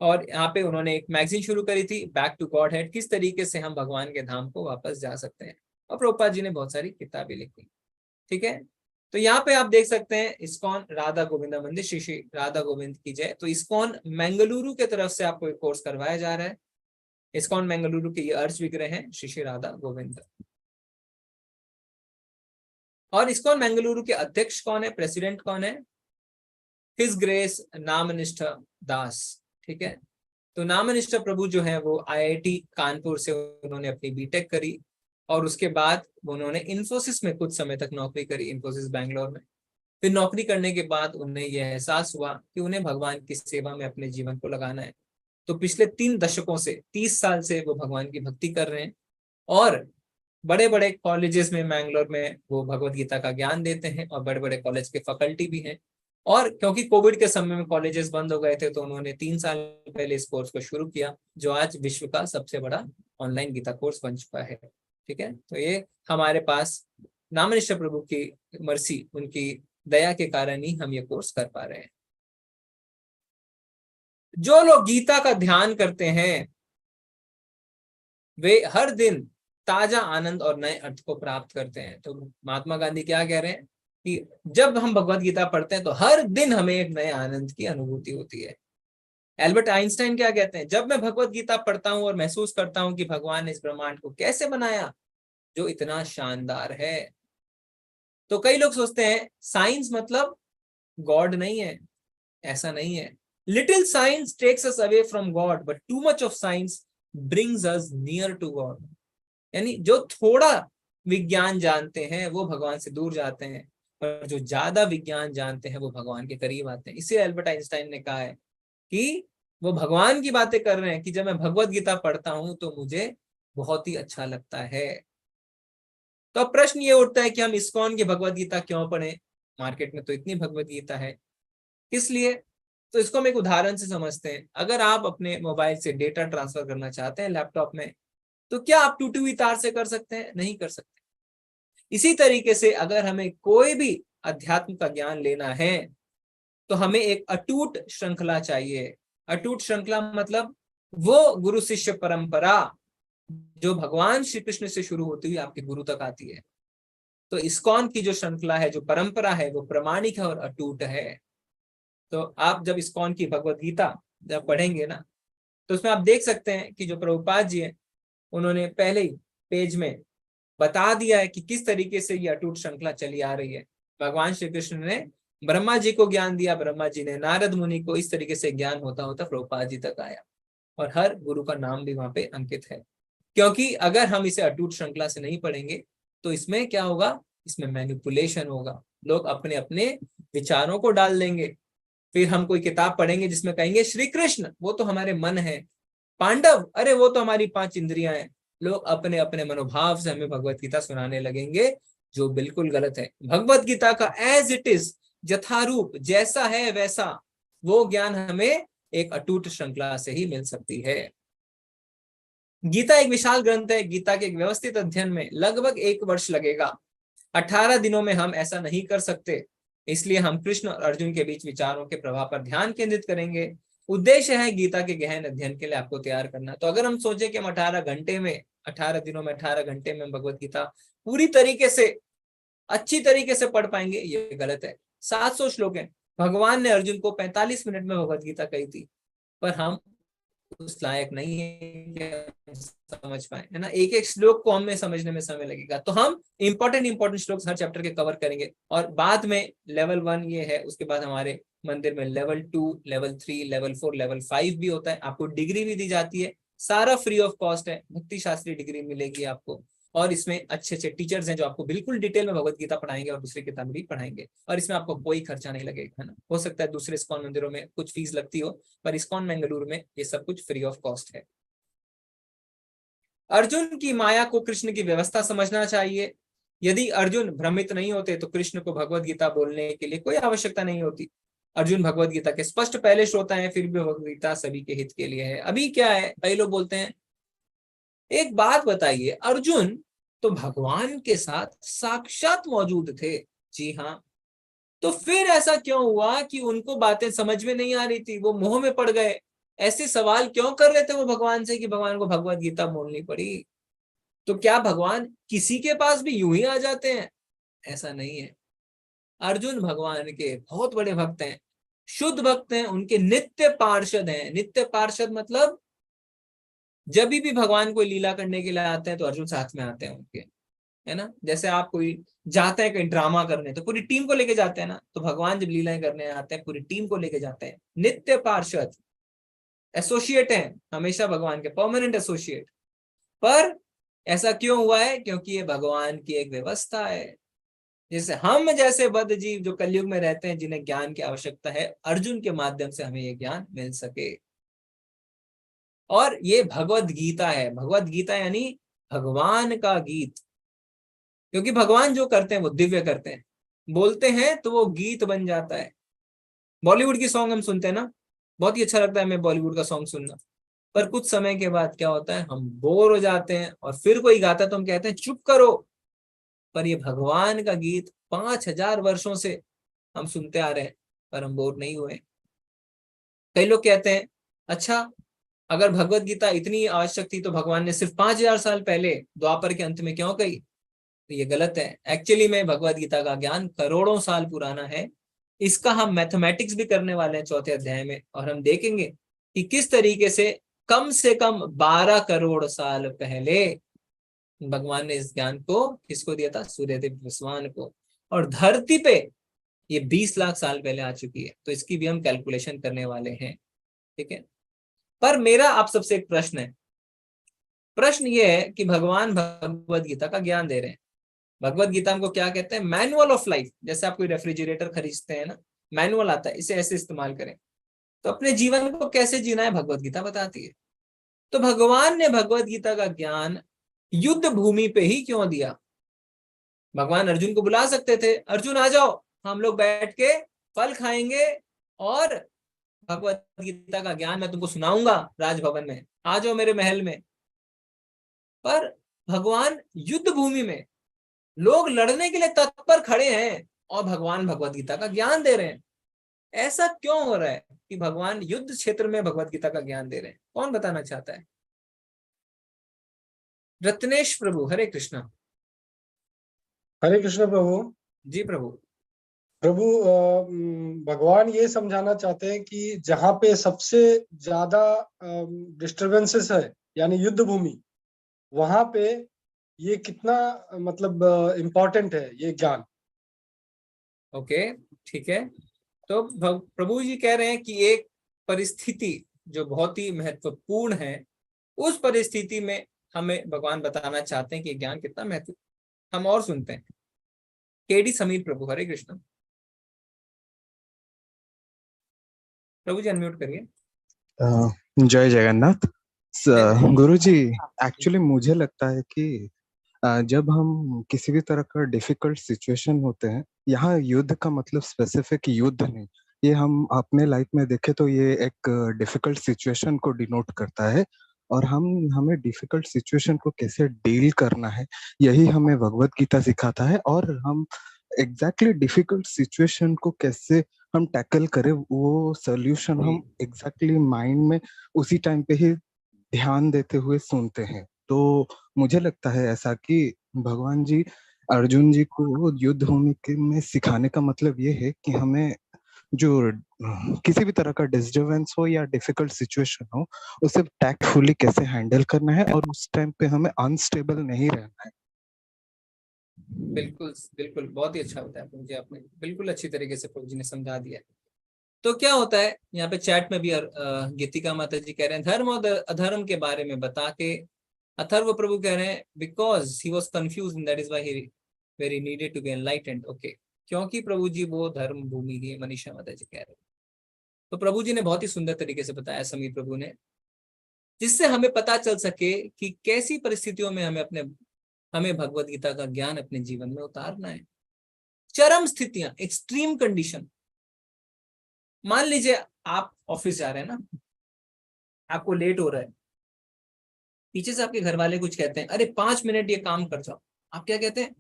और यहाँ पे उन्होंने एक मैगजीन शुरू करी थी, बैक टू गॉड हेड, किस तरीके से हम भगवान के धाम को वापस जा सकते हैं। और प्रभुपाद जी ने बहुत सारी किताबें लिखी। ठीक है। तो यहाँ पे आप देख सकते हैं इस्कॉन राधा गोविंदा मंदिर, श्री श्री राधा गोविंद की जय। तो इस्कॉन मंगलुरु के तरफ से आपको एक कोर्स करवाया जा रहा है। इस्कॉन मंगलुरु के ये अर्ज विग्रह हैं श्री श्री राधा गोविंद। और इस्कॉन मंगलुरु के अध्यक्ष कौन है, प्रेसिडेंट कौन है, हिज ग्रेस नामनिष्ठ दास। ठीक है। तो नामनिष्ठ प्रभु जो है वो IIT कानपुर से उन्होंने अपनी बीटेक करी, और उसके बाद उन्होंने इन्फोसिस में कुछ समय तक नौकरी करी, इन्फोसिस बैंगलोर में। फिर नौकरी करने के बाद उन्हें यह एहसास हुआ कि उन्हें भगवान की सेवा में अपने जीवन को लगाना है। तो पिछले 3 दशकों से 30 साल से वो भगवान की भक्ति कर रहे हैं, और बड़े बड़े कॉलेजेस में मैंगलोर में वो भगवत गीता का ज्ञान देते हैं, और बड़े बड़े कॉलेज के फैकल्टी भी हैं। और क्योंकि कोविड के समय में कॉलेजेस बंद हो गए थे तो उन्होंने 3 साल पहले इस कोर्स को शुरू किया, जो आज विश्व का सबसे बड़ा ऑनलाइन गीता कोर्स बन चुका है। ठीक है। तो ये हमारे पास नामनिष्ठ प्रभु की मर्सी, उनकी दया के कारण ही हम ये कोर्स कर पा रहे हैं। जो लोग गीता का ध्यान करते हैं वे हर दिन ताजा आनंद और नए अर्थ को प्राप्त करते हैं। तो महात्मा गांधी क्या कह रहे हैं कि जब हम भगवत गीता पढ़ते हैं तो हर दिन हमें एक नए आनंद की अनुभूति होती है। एल्बर्ट आइंस्टाइन क्या कहते हैं, जब मैं भगवत गीता पढ़ता हूं और महसूस करता हूं कि भगवान ने इस ब्रह्मांड को कैसे बनाया जो इतना शानदार है। तो कई लोग सोचते हैं साइंस मतलब गॉड नहीं है, ऐसा नहीं है। Little science takes us away from God, but too much of science brings us near to God. यानी जो थोड़ा विज्ञान जानते हैं वो भगवान से दूर जाते हैं, और जो ज्यादा विज्ञान जानते हैं वो भगवान के करीब आते हैं। इसे एल्बर्ट आइंस्टाइन ने कहा है कि वो भगवान की बातें कर रहे हैं कि जब मैं भगवत गीता पढ़ता हूं तो मुझे बहुत ही अच्छा लगता है। तो अब प्रश्न ये उठता है कि हम इस्कॉन की भगवत गीता क्यों पढ़ें, मार्केट में तो इतनी भगवत गीता है, किस लिए? तो इसको हम एक उदाहरण से समझते हैं। अगर आप अपने मोबाइल से डेटा ट्रांसफर करना चाहते हैं लैपटॉप में, तो क्या आप टूटी हुई तार से कर सकते हैं? नहीं कर सकते। इसी तरीके से अगर हमें कोई भी अध्यात्म का ज्ञान लेना है तो हमें एक अटूट श्रृंखला चाहिए। अटूट श्रृंखला मतलब वो गुरु शिष्य परंपरा जो भगवान श्री कृष्ण से शुरू होती हुई आपके गुरु तक आती है। तो इस्कॉन की जो श्रृंखला है, जो परंपरा है, वो प्रामाणिक है और अटूट है। तो आप जब इस्कॉन की भगवत गीता जब पढ़ेंगे ना, तो उसमें आप देख सकते हैं कि जो प्रभुपाद जी हैं उन्होंने पहले ही पेज में बता दिया है कि किस तरीके से ये अटूट श्रृंखला चली आ रही है। भगवान श्री कृष्ण ने ब्रह्मा जी को ज्ञान दिया, ब्रह्मा जी ने नारद मुनि को, इस तरीके से ज्ञान होता होता प्रभुपाद जी तक आया, और हर गुरु का नाम भी वहां पे अंकित है। क्योंकि अगर हम इसे अटूट श्रृंखला से नहीं पढ़ेंगे तो इसमें क्या होगा, इसमें मैनिपुलेशन होगा। लोग अपने अपने विचारों को डाल देंगे। फिर हम कोई किताब पढ़ेंगे जिसमें कहेंगे श्री कृष्ण वो तो हमारे मन है, पांडव अरे वो तो हमारी 5 इंद्रियां हैं। लोग अपने अपने मनोभाव से हमें भगवत गीता सुनाने लगेंगे, जो बिल्कुल गलत है। भगवत गीता का एज इट इज, यथारूप जैसा है वैसा, वो ज्ञान हमें एक अटूट श्रृंखला से ही मिल सकती है। गीता एक विशाल ग्रंथ है। गीता के एक व्यवस्थित अध्ययन में लगभग 1 वर्ष लगेगा। 18 दिनों में हम ऐसा नहीं कर सकते, इसलिए हम कृष्ण और अर्जुन के बीच विचारों के प्रभाव पर ध्यान केंद्रित करेंगे। उद्देश्य है गीता के गहन अध्ययन के लिए आपको तैयार करना। तो अगर हम सोचे कि हम 18 घंटे में, 18 दिनों में, 18 घंटे में भगवत गीता पूरी तरीके से, अच्छी तरीके से पढ़ पाएंगे, ये गलत है। 700 श्लोक है। भगवान ने अर्जुन को 45 मिनट में भगवत गीता कही थी, पर हम उस लायक नहीं है कि हम समझ पाए, है ना। एक एक श्लोक को हमें समझने में समय लगेगा। तो हम इंपॉर्टेंट श्लोक हर चैप्टर के कवर करेंगे, और बाद में लेवल 1 ये है, उसके बाद हमारे मंदिर में लेवल 2, लेवल 3, लेवल 4, लेवल 5 भी होता है। आपको डिग्री भी दी जाती है, सारा फ्री ऑफ कॉस्ट है, भक्ति शास्त्री डिग्री मिलेगी आपको। और इसमें अच्छे अच्छे टीचर्स हैं जो आपको बिल्कुल डिटेल में भगवत गीता पढ़ाएंगे और दूसरी किताब भी पढ़ाएंगे, और इसमें आपको कोई खर्चा नहीं लगेगा, है ना। हो सकता है दूसरे इस्कॉन मंदिरों में कुछ फीस लगती हो, पर इस्कॉन बेंगलुरु में ये सब कुछ फ्री ऑफ कॉस्ट है। अर्जुन की माया को कृष्ण की व्यवस्था समझना चाहिए। यदि अर्जुन भ्रमित नहीं होते तो कृष्ण को भगवत गीता बोलने के लिए कोई आवश्यकता नहीं होती। अर्जुन भगवत गीता के स्पष्ट पहले श्रोता है, फिर भी भगवत गीता सभी के हित के लिए है। अभी क्या है, कई लोग बोलते हैं, एक बात बताइए, अर्जुन तो भगवान के साथ साक्षात मौजूद थे। जी हाँ, तो फिर ऐसा क्यों हुआ कि उनको बातें समझ में नहीं आ रही थी, वो मोह में पड़ गए? ऐसे सवाल क्यों कर रहे थे वो भगवान से कि भगवान को भगवत गीता बोलनी पड़ी? तो क्या भगवान किसी के पास भी यूं ही आ जाते हैं? ऐसा नहीं है। अर्जुन भगवान के बहुत बड़े भक्त हैं, शुद्ध भक्त हैं, उनके नित्य पार्षद हैं। नित्य पार्षद मतलब जब भी भगवान कोई लीला करने के लिए आते हैं तो अर्जुन साथ में आते हैं उनके, है ना। जैसे आप कोई जाते हैं कहीं ड्रामा करने तो पूरी टीम को लेके जाते हैं ना, तो भगवान जब लीलाएं करने आते हैं पूरी टीम को लेके जाते हैं। नित्य पार्षद, एसोसिएट हैं हमेशा भगवान के, परमानेंट एसोसिएट। पर ऐसा क्यों हुआ है? क्योंकि ये भगवान की एक व्यवस्था है। जैसे हम जैसे बद्ध जीव जो कलयुग में रहते हैं, जिन्हें ज्ञान की आवश्यकता है, अर्जुन के माध्यम से हमें ये ज्ञान मिल सके। और ये भगवत गीता है। भगवत गीता यानी भगवान का गीत, क्योंकि भगवान जो करते हैं वो दिव्य करते हैं। बोलते हैं तो वो गीत बन जाता है। बॉलीवुड की सॉन्ग हम सुनते हैं ना, बहुत ही अच्छा लगता है हमें बॉलीवुड का सॉन्ग सुनना, पर कुछ समय के बाद क्या होता है, हम बोर हो जाते हैं, और फिर कोई गाता है तो हम कहते हैं चुप करो। पर ये भगवान का गीत 5000 वर्षों से हम सुनते आ रहे हैं, पर हम बोर नहीं हुए। कई लोग कहते हैं, अच्छा अगर भगवत गीता इतनी आवश्यक थी तो भगवान ने सिर्फ 5000 साल पहले द्वापर के अंत में क्यों कही? तो ये गलत है। एक्चुअली में भगवत गीता का ज्ञान करोड़ों साल पुराना है। इसका हम मैथमेटिक्स भी करने वाले हैं 4थे अध्याय में, और हम देखेंगे कि किस तरीके से कम 12 करोड़ साल पहले भगवान ने इस ज्ञान को किसको दिया था? सूर्यदेव विश्वान को। और धरती पे ये 20 लाख साल पहले आ चुकी है, तो इसकी भी हम कैलकुलेशन करने वाले हैं, ठीक है। पर मेरा आप सबसे एक प्रश्न है। प्रश्न ये है कि भगवान भगवत गीता का ज्ञान दे रहे हैं। भगवत गीता हमको क्या कहते हैं? Manual of life. जैसे आप कोई रेफ्रिजरेटर खरीदते हैं ना, मैनुअल आता है, इसे ऐसे इस्तेमाल करें। तो अपने जीवन को कैसे जीना है भगवत गीता बताती है। तो भगवान ने भगवत गीता का ज्ञान युद्ध भूमि पे ही क्यों दिया? भगवान अर्जुन को बुला सकते थे, अर्जुन आ जाओ, हम लोग बैठ के फल खाएंगे और भगवत गीता का ज्ञान मैं तुमको सुनाऊंगा राजभवन में, आ जाओ मेरे महल में। पर भगवान युद्ध भूमि में, लोग लड़ने के लिए तत्पर खड़े हैं और भगवान भगवत गीता का ज्ञान दे रहे हैं। ऐसा क्यों हो रहा है कि भगवान युद्ध क्षेत्र में भगवत गीता का ज्ञान दे रहे हैं? कौन बताना चाहता है? रत्नेश प्रभु, हरे कृष्णा।
हरे कृष्ण प्रभु।
जी प्रभु।
प्रभु भगवान ये समझाना चाहते हैं कि जहाँ पे सबसे ज्यादा डिस्टरबेंसेस है यानी युद्ध भूमि, वहां पे ये कितना मतलब इम्पोर्टेंट है ये ज्ञान।
ओके, ठीक है। तो प्रभु जी कह रहे हैं कि एक परिस्थिति जो बहुत ही महत्वपूर्ण है, उस परिस्थिति में हमें भगवान बताना चाहते हैं कि ज्ञान कितना महत्वपूर्ण। हम और सुनते हैं। केडी समीर प्रभु, हरे कृष्ण। प्रभु जी अनम्यूट करिए।
जय जगन्नाथ। गुरु जी, एक्चुअली मुझे लगता है कि जब हम किसी भी तरह का डिफिकल्ट सिचुएशन होते हैं, यहाँ युद्ध का मतलब स्पेसिफिक युद्ध नहीं, ये हम अपने लाइफ में देखें तो ये एक डिफिकल्ट सिचुएशन को डिनोट करता है, और हमें डिफिकल्ट सिचुएशन को कैसे डील करना है यही हमें भगवत गीता सिखाता है। और हम एग्जैक्टली डिफिकल्ट सिचुएशन को कैसे हम टैकल करें, वो सोल्यूशन हम एग्जैक्टली माइंड में उसी टाइम पे ही ध्यान देते हुए सुनते हैं। तो मुझे लगता है ऐसा कि भगवान जी अर्जुन जी को युद्ध भूमि में सिखाने का मतलब ये है कि हमें जो किसी भी तरह का डिस्टर्बेंस हो या डिफिकल्ट सिचुएशन हो, उसे टैक्टफुली कैसे हैंडल करना है और उस टाइम पे हमें अनस्टेबल नहीं रहना है।
बिल्कुल बिल्कुल, बहुत ही अच्छा बताया प्रभु जी, आपने बिल्कुल अच्छी तरीके से प्रभु जी ने समझा दिया। तो क्या होता है यहाँ पे चैट में भी गीतिका माता जी कह रहे हैं धर्म और अधर्म के बारे में बता के अथर्व प्रभु कह रहे हैं because he was confuse that is why he very needed to be enlightened. Okay, क्योंकि प्रभु जी वो धर्म भूमि ही मनीषा माता जी कह रहे हैं। तो प्रभु जी ने बहुत ही सुंदर तरीके से बताया समीर प्रभु ने, जिससे हमें पता चल सके कि कैसी परिस्थितियों में हमें भगवत गीता का ज्ञान अपने जीवन में उतारना है। चरम स्थितियां, एक्सट्रीम कंडीशन। मान लीजिए आप ऑफिस जा रहे हैं ना, आपको लेट हो रहा है, पीछे से आपके घर वाले कुछ कहते हैं, अरे 5 मिनट ये काम कर जाओ। आप क्या कहते हैं?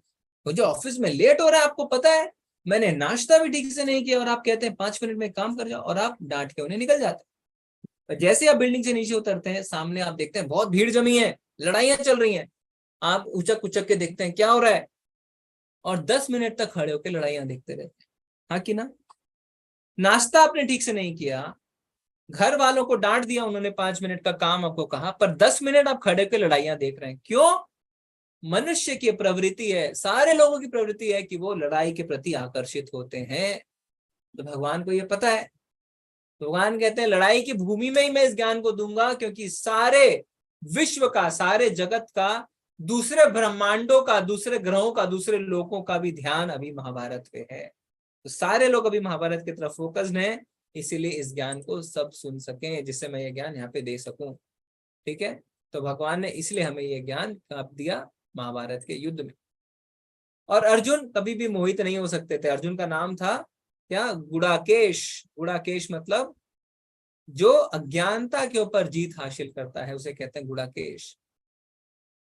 मुझे ऑफिस में लेट हो रहा है, आपको पता है मैंने नाश्ता भी ठीक से नहीं किया, और आप कहते हैं 5 मिनट में काम कर जाओ, और आप डांट के उन्हें निकल जाते हैं। जैसे आप बिल्डिंग से नीचे उतरते हैं, सामने आप देखते हैं बहुत भीड़ जमी है, लड़ाइयां चल रही हैं। आप उचक उचक के देखते हैं क्या हो रहा है, और 10 मिनट तक खड़े होकर लड़ाइयां देखते रहते हैं। हाँ कि ना? नाश्ता आपने ठीक से नहीं किया, घर वालों को डांट दिया, उन्होंने 5 मिनट का काम आपको कहा, पर 10 मिनट आप खड़े होकर लड़ाइयां देख रहे हैं। क्यों? मनुष्य की प्रवृत्ति है, सारे लोगों की प्रवृत्ति है कि वो लड़ाई के प्रति आकर्षित होते हैं। तो भगवान को ये पता है। भगवान कहते हैं लड़ाई की भूमि में ही मैं इस ज्ञान को दूंगा, क्योंकि सारे विश्व का, सारे जगत का, दूसरे ब्रह्मांडों का, दूसरे ग्रहों का, दूसरे लोकों का भी ध्यान अभी महाभारत पे है। तो सारे लोग अभी महाभारत की तरफ फोकस्ड हैं, इसीलिए इस ज्ञान को सब सुन सकें, जिससे मैं ये ज्ञान यहाँ पे दे सकूं। ठीक है? तो भगवान ने इसलिए हमें ये ज्ञान कब दिया? महाभारत के युद्ध में। और अर्जुन कभी भी मोहित नहीं हो सकते थे। अर्जुन का नाम था क्या? गुड़ाकेश। गुड़ाकेश मतलब जो अज्ञानता के ऊपर जीत हासिल करता है उसे कहते हैं गुड़ाकेश।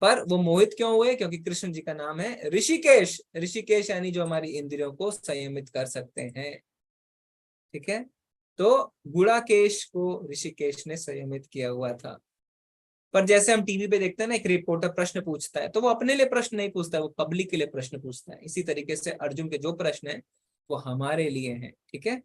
पर वो मोहित क्यों हुए? क्योंकि कृष्ण जी का नाम है ऋषिकेश। ऋषिकेश यानी जो हमारी इंद्रियों को संयमित कर सकते हैं। ठीक है? तो गुड़ाकेश को ऋषिकेश ने संयमित किया हुआ था। पर जैसे हम टीवी पे देखते हैं ना, एक रिपोर्टर प्रश्न पूछता है, तो वो अपने लिए प्रश्न नहीं पूछता है, वो पब्लिक के लिए प्रश्न पूछता है। इसी तरीके से अर्जुन के जो प्रश्न है वो हमारे लिए हैं। ठीक है?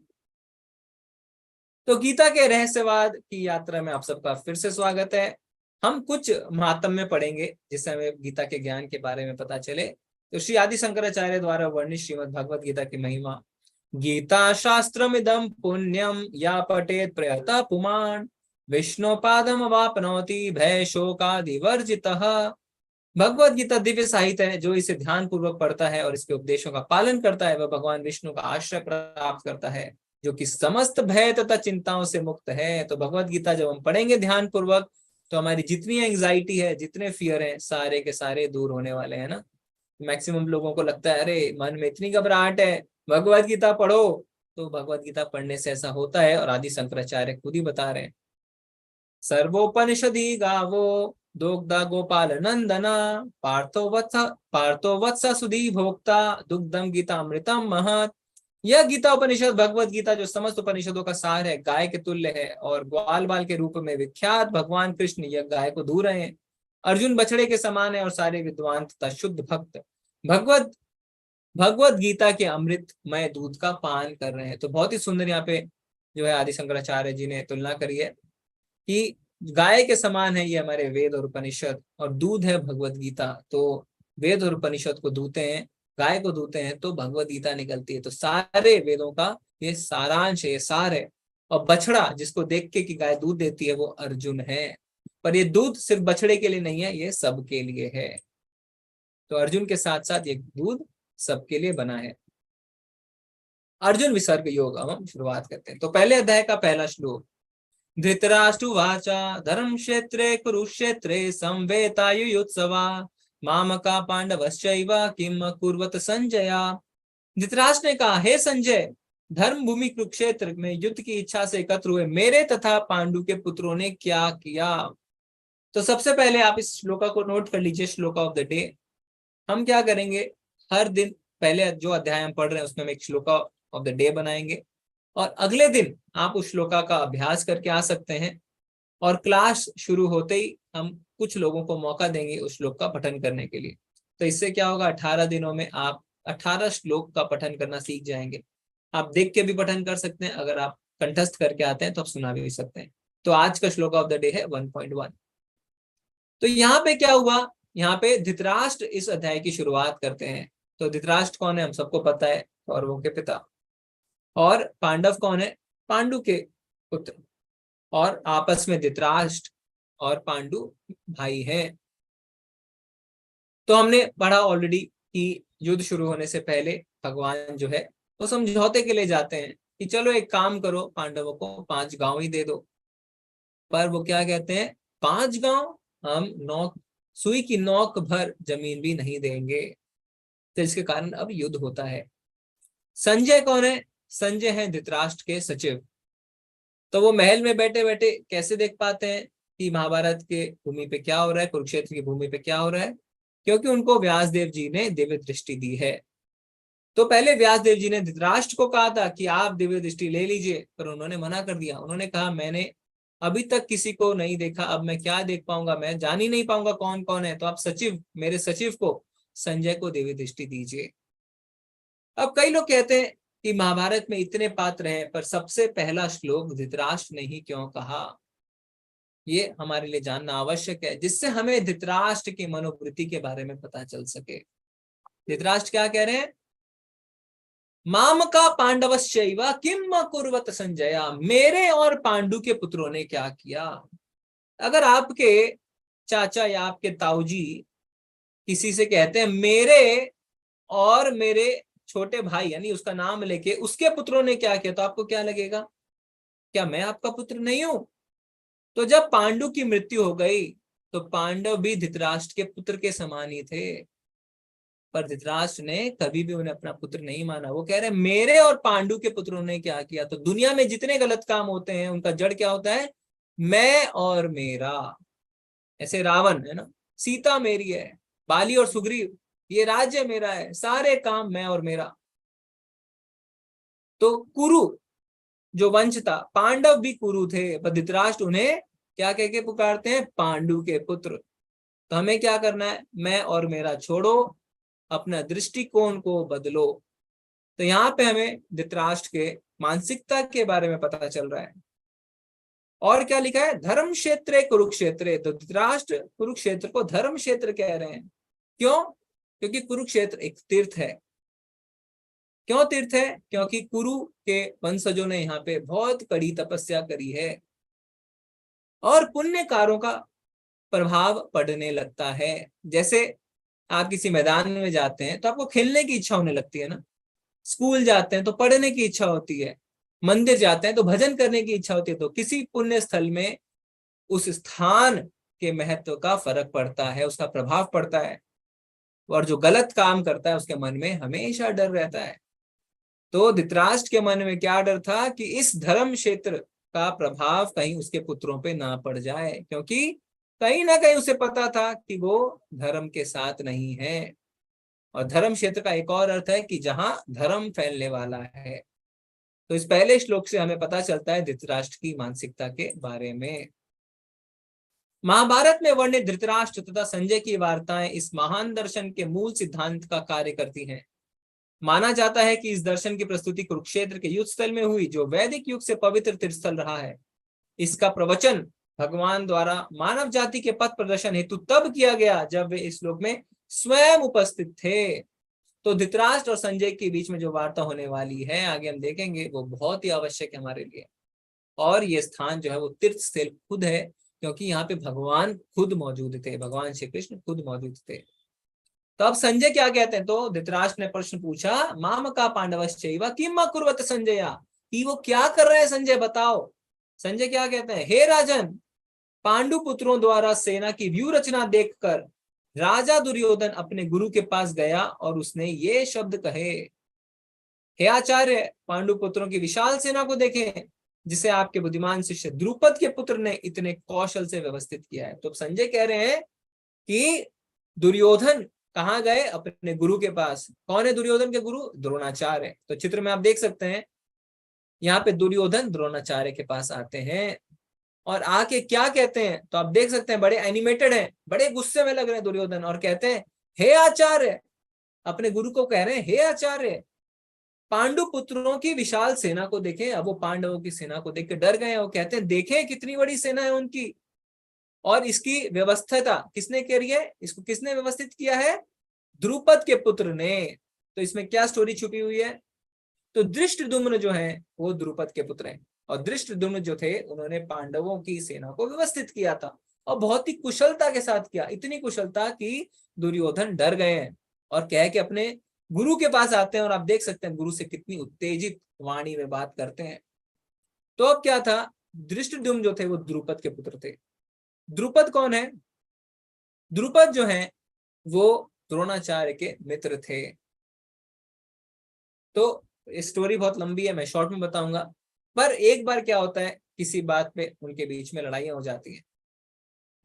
तो गीता के रहस्यवाद की यात्रा में आप सबका फिर से स्वागत है। हम कुछ महात्म्य पढ़ेंगे जिससे हमें गीता के ज्ञान के बारे में पता चले। तो श्री आदि शंकराचार्य द्वारा वर्णित श्रीमद् भगवद गीता की महिमा। गीता शास्त्रमिदं पुण्यम या पठेत प्रयतः पुमान् विष्णुपादम वापनोति भय शोकादि वर्जितः। भगवद गीता दिव्य साहित्य है। जो इसे ध्यान पूर्वक पढ़ता है और इसके उपदेशों का पालन करता है वह भगवान विष्णु का आश्रय प्राप्त करता है। जो कि समस्त भय तथा चिंताओं से मुक्त है। तो भगवत गीता जब हम पढ़ेंगे ध्यान पूर्वक तो हमारी जितनी एंग्जाइटी है, जितने फियर हैं, सारे के सारे दूर होने वाले हैं ना। मैक्सिमम लोगों को लगता है अरे मन में इतनी घबराहट है, भगवत गीता पढ़ो। तो भगवत गीता पढ़ने से ऐसा होता है, और आदि शंकराचार्य खुद ही बता रहे हैं। सर्वोपनिषदि गावो दुग्धा गोपाल नंदना पार्थो वत्स सुधी भोक्ता दुग्धम गीता अमृतम महत। यह गीता उपनिषद भगवत गीता जो समस्त उपनिषदों का सार है, गाय के तुल्य है और ग्वाल बाल के रूप में विख्यात भगवान कृष्ण यह गाय को धू रहे हैं। अर्जुन बछड़े के समान है और सारे विद्वान तथा शुद्ध भक्त भगवत गीता के अमृतमय दूध का पान कर रहे हैं। तो बहुत ही सुंदर यहाँ पे जो है आदि शंकराचार्य जी ने तुलना करी है कि गाय के समान है ये हमारे वेद और उपनिषद, और दूध है भगवत गीता। तो वेद और उपनिषद को धूते हैं, गाय को धूते हैं तो भगवत गीता निकलती है। तो सारे वेदों का ये सारांश है, ये सार है। और बछड़ा जिसको देख के कि गाय दूध देती है वो अर्जुन है, पर ये दूध सिर्फ बछड़े के लिए नहीं है, ये सबके लिए है। तो अर्जुन के साथ साथ ये दूध सबके लिए बना है। अर्जुन विसर्ग योग अब हम शुरुआत करते हैं। तो पहले अध्याय का पहला श्लोक। धृतराष्ट्रवाचा धर्म क्षेत्रे कुरुक्षेत्रे संवेतायुयुत्सवा मामका पांडवश्चैव किम कुर्वत संजया। धृतराष्ट्र ने कहा, हे संजय, धर्म भूमि कुरुक्षेत्र में युद्ध की इच्छा से एकत्र हुए मेरे तथा पांडु के पुत्रों ने क्या किया। तो सबसे पहले आप इस श्लोका को नोट कर लीजिए, श्लोका ऑफ द डे। हम क्या करेंगे, हर दिन पहले जो अध्याय हम पढ़ रहे हैं उसमें हम एक श्लोका ऑफ द डे बनाएंगे, और अगले दिन आप उस श्लोका का अभ्यास करके आ सकते हैं। और क्लास शुरू होते ही हम कुछ लोगों को मौका देंगे उस श्लोक का पठन करने के लिए। तो इससे क्या होगा, 18 दिनों में आप 18 श्लोक का पठन करना सीख जाएंगे। आप देख के भी पठन कर सकते हैं, अगर आप कंठस्थ करके आते हैं तो आप सुना भी सकते हैं। तो आज का श्लोक ऑफ द डे है 1.1। तो यहाँ पे क्या हुआ, यहाँ पे धृतराष्ट्र इस अध्याय की शुरुआत करते हैं। तो धृतराष्ट्र कौन है, हम सबको पता है, कौरवों के पिता। और पांडव कौन है, पांडु के पुत्र। और आपस में धृतराष्ट्र और पांडु भाई हैं। तो हमने पढ़ा ऑलरेडी कि युद्ध शुरू होने से पहले भगवान जो है वो समझौते के लिए जाते हैं कि चलो एक काम करो, पांडवों को 5 गांव ही दे दो। पर वो क्या कहते हैं, 5 गांव, हम सुई की नोक भर जमीन भी नहीं देंगे। तो इसके कारण अब युद्ध होता है। संजय कौन है, संजय है धृतराष्ट्र के सचिव। तो वो महल में बैठे बैठे कैसे देख पाते हैं कि महाभारत के भूमि पे क्या हो रहा है, कुरुक्षेत्र की भूमि पे क्या हो रहा है, क्योंकि उनको व्यासदेव जी ने दिव्य दृष्टि दी है। तो पहले व्यासदेव जी ने धृतराष्ट्र को कहा था कि आप दिव्य दृष्टि ले लीजिए, पर उन्होंने मना कर दिया। उन्होंने कहा मैंने अभी तक किसी को नहीं देखा, अब मैं क्या देख पाऊंगा, मैं जान ही नहीं पाऊंगा कौन कौन है। तो आप सचिव, मेरे सचिव को, संजय को दिव्य दृष्टि दीजिए। अब कई लोग कहते हैं कि महाभारत में इतने पात्र हैं, पर सबसे पहला श्लोक धृतराष्ट्र ने ही क्यों कहा, ये हमारे लिए जानना आवश्यक है, जिससे हमें धृतराष्ट्र की मनोवृत्ति के बारे में पता चल सके। धृतराष्ट्र क्या कह रहे हैं, माम का पांडवश्चैव किम कुर्वत संजया, मेरे और पांडु के पुत्रों ने क्या किया। अगर आपके चाचा या आपके ताऊजी किसी से कहते हैं मेरे और मेरे छोटे भाई, यानी उसका नाम लेके उसके पुत्रों ने क्या किया, तो आपको क्या लगेगा, क्या मैं आपका पुत्र नहीं हूं। तो जब पांडु की मृत्यु हो गई तो पांडव भी धृतराष्ट्र के पुत्र के समान ही थे, पर धृतराष्ट्र ने कभी भी उन्हें अपना पुत्र नहीं माना। वो कह रहे हैं मेरे और पांडु के पुत्रों ने क्या किया। तो दुनिया में जितने गलत काम होते हैं उनका जड़ क्या होता है, मैं और मेरा। ऐसे रावण है ना, सीता मेरी है, बाली और सुग्रीव, ये राज्य मेरा है, सारे काम मैं और मेरा। तो कुरु जो वंश था, पांडव भी कुरु थे, पर धृतराष्ट्र उन्हें क्या कह के पुकारते हैं, पांडु के पुत्र। तो हमें क्या करना है, मैं और मेरा छोड़ो, अपना दृष्टिकोण को बदलो। तो यहाँ पे हमें धृतराष्ट्र के मानसिकता के बारे में पता चल रहा है। और क्या लिखा है, धर्म क्षेत्र कुरुक्षेत्र। तो धृतराष्ट्र कुरुक्षेत्र को धर्म क्षेत्र कह रहे हैं। क्यों, क्योंकि कुरुक्षेत्र एक तीर्थ है। क्यों तीर्थ है, क्योंकि कुरु के वंशजों ने यहाँ पे बहुत कड़ी तपस्या करी है और पुण्य कार्यों का प्रभाव पड़ने लगता है। जैसे आप किसी मैदान में जाते हैं तो आपको खेलने की इच्छा होने लगती है ना, स्कूल जाते हैं तो पढ़ने की इच्छा होती है, मंदिर जाते हैं तो भजन करने की इच्छा होती है, तो किसी पुण्य स्थल में उस स्थान के महत्व का फर्क पड़ता है, उसका प्रभाव पड़ता है। और जो गलत काम करता है उसके मन में हमेशा डर रहता है। तो धृतराष्ट्र के मन में क्या डर था कि इस धर्म क्षेत्र का प्रभाव कहीं उसके पुत्रों पे ना पड़ जाए, क्योंकि कहीं ना कहीं उसे पता था कि वो धर्म के साथ नहीं है। और धर्म क्षेत्र का एक और अर्थ है कि जहां धर्म फैलने वाला है। तो इस पहले श्लोक से हमें पता चलता है धृतराष्ट्र की मानसिकता के बारे में। महाभारत में वर्णित धृतराष्ट्र तथा संजय की वार्ताएं इस महान दर्शन के मूल सिद्धांत का कार्य करती हैं। माना जाता है कि इस दर्शन की प्रस्तुति कुरुक्षेत्र के युद्ध स्थल में हुई, जो वैदिक युग से पवित्र तीर्थस्थल रहा है। इसका प्रवचन भगवान द्वारा मानव जाति के पथ प्रदर्शन हेतु तब किया गया जब वे इस लोक में स्वयं उपस्थित थे। तो धृतराष्ट्र और संजय के बीच में जो वार्ता होने वाली है, आगे हम देखेंगे, वो बहुत ही आवश्यक है हमारे लिए। और ये स्थान जो है वो तीर्थ स्थल खुद है, क्योंकि यहाँ पे भगवान खुद मौजूद थे, भगवान श्री कृष्ण खुद मौजूद थे। तो अब संजय क्या कहते हैं, तो धृतराष्ट्र ने प्रश्न पूछा, माम का पांडवश्चैव किम अकुर्वत संजय, कि वो क्या कर रहे हैं संजय, बताओ। संजय क्या कहते हैं, हे राजन, पांडु पुत्रों द्वारा सेना की व्यू रचना देखकर राजा दुर्योधन अपने गुरु के पास गया और उसने ये शब्द कहे, हे आचार्य, पांडु पुत्रों की विशाल सेना को देखें जिसे आपके बुद्धिमान शिष्य द्रुपद के पुत्र ने इतने कौशल से व्यवस्थित किया है। तो संजय कह रहे हैं कि दुर्योधन कहाँ गए, अपने गुरु के पास। कौन है दुर्योधन के गुरु, द्रोणाचार्य। तो चित्र में आप देख सकते हैं, यहाँ पे दुर्योधन द्रोणाचार्य के पास आते हैं और आके क्या कहते हैं, तो आप देख सकते हैं बड़े एनिमेटेड हैं, बड़े गुस्से में लग रहे हैं दुर्योधन, और कहते हैं, हे आचार्य, अपने गुरु को कह रहे हैं, हे आचार्य, पांडु पुत्रों की विशाल सेना को देखें। अब वो पांडवों की सेना को देख के डर गए हैं। वो कहते हैं, देखें कितनी बड़ी सेना है उनकी, और इसकी व्यवस्था किसने करी है, इसको किसने व्यवस्थित किया है, द्रुपद के पुत्र ने। तो इसमें क्या स्टोरी छुपी हुई है, तो धृष्टद्युम्न जो है वो द्रुपद के पुत्र हैं, और धृष्टद्युम्न जो थे उन्होंने पांडवों की सेना को व्यवस्थित किया था, और बहुत ही कुशलता के साथ किया, इतनी कुशलता कि दुर्योधन डर गए हैं और कह के अपने गुरु के पास आते हैं। और आप देख सकते हैं गुरु से कितनी उत्तेजित वाणी में बात करते हैं। तो अब क्या था, धृष्टद्युम्न जो थे वो द्रुपद के पुत्र थे। द्रुपद कौन है, द्रुपद जो है वो द्रोणाचार्य के मित्र थे। तो स्टोरी बहुत लंबी है, मैं शॉर्ट में बताऊंगा। पर एक बार क्या होता है, किसी बात पे उनके बीच में लड़ाइयां हो जाती है।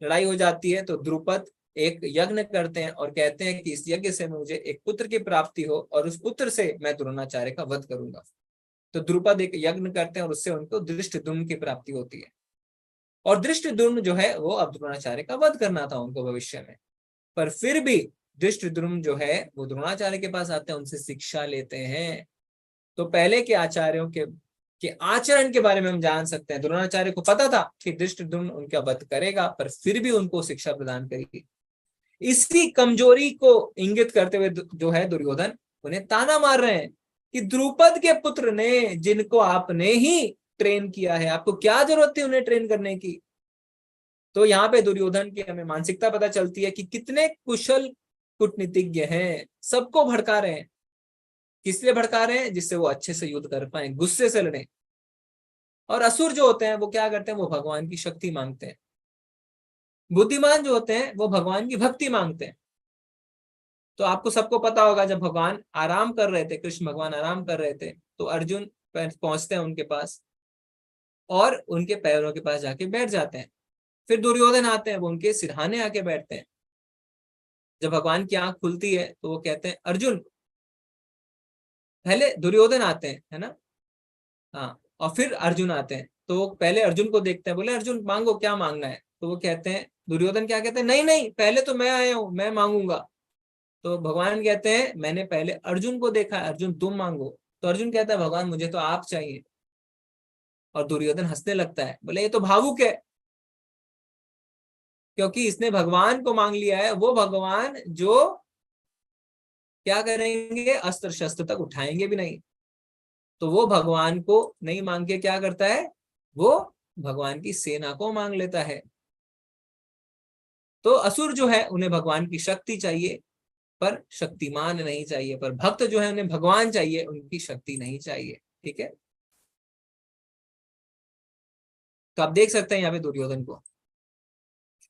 लड़ाई हो जाती है तो द्रुपद एक यज्ञ करते हैं और कहते हैं कि इस यज्ञ से मुझे एक पुत्र की प्राप्ति हो और उस पुत्र से मैं द्रोणाचार्य का वध करूंगा। तो द्रुपद एक यज्ञ करते हैं और उससे उनको धृष्टद्युम्न की प्राप्ति होती है। और धृष्टद्युम्न जो है वो अब द्रोणाचार्य का वध करना था उनको भविष्य में। पर फिर भी धृष्टद्युम्न जो है वो द्रोणाचार्य के पास आते हैं, उनसे शिक्षा लेते हैं। तो पहले के आचार्यों के आचरण के बारे में हम जान सकते हैं। द्रोणाचार्य को पता था कि धृष्टद्युम्न उनका वध करेगा, पर फिर भी उनको शिक्षा प्रदान करेगी। इसी कमजोरी को इंगित करते हुए जो है दुर्योधन उन्हें ताना मार रहे हैं कि द्रुपद के पुत्र ने, जिनको आपने ही ट्रेन किया है, आपको क्या जरूरत थी उन्हें ट्रेन करने की। तो यहाँ पे दुर्योधन की हमें मानसिकता पता चलती है कि कितने कुशल कूटनीतिज्ञ हैं, सबको भड़का रहे हैं। किस लिए भड़का रहे हैं, जिससे वो अच्छे से युद्ध कर पाए, गुस्से से लड़े। और असुर जो होते हैं वो क्या करते हैं, वो भगवान की शक्ति मांगते हैं। बुद्धिमान जो होते हैं वो भगवान की भक्ति मांगते हैं। तो आपको सबको पता होगा, जब भगवान आराम कर रहे थे, कृष्ण भगवान आराम कर रहे थे, तो अर्जुन पहुंचते हैं उनके पास और उनके पैरों के पास जाके बैठ जाते हैं। फिर दुर्योधन आते हैं, वो उनके सिरहाने आके बैठते हैं। जब भगवान की आंख खुलती है तो वो कहते हैं, अर्जुन, पहले दुर्योधन आते हैं, है ना, हाँ, और फिर अर्जुन आते हैं। तो पहले अर्जुन को देखते हैं, बोले अर्जुन मांगो, क्या मांगना है। तो वो कहते हैं, दुर्योधन क्या कहते हैं, नहीं नहीं, पहले तो मैं आया हूं, मैं मांगूंगा। तो भगवान कहते हैं, मैंने पहले अर्जुन को देखा है, अर्जुन तुम मांगो। तो अर्जुन कहता है, भगवान मुझे तो आप चाहिए। और दुर्योधन हंसने लगता है, बोले ये तो भावुक है, क्योंकि इसने भगवान को मांग लिया है। वो भगवान जो क्या करेंगे, अस्त्र शस्त्र तक उठाएंगे भी नहीं। तो वो भगवान को नहीं मांग के क्या करता है, वो भगवान की सेना को मांग लेता है। तो असुर जो है उन्हें भगवान की शक्ति चाहिए, पर शक्तिमान नहीं चाहिए। पर भक्त जो है उन्हें भगवान चाहिए, उनकी शक्ति नहीं चाहिए। ठीक है। तो आप देख सकते हैं यहाँ पे दुर्योधन को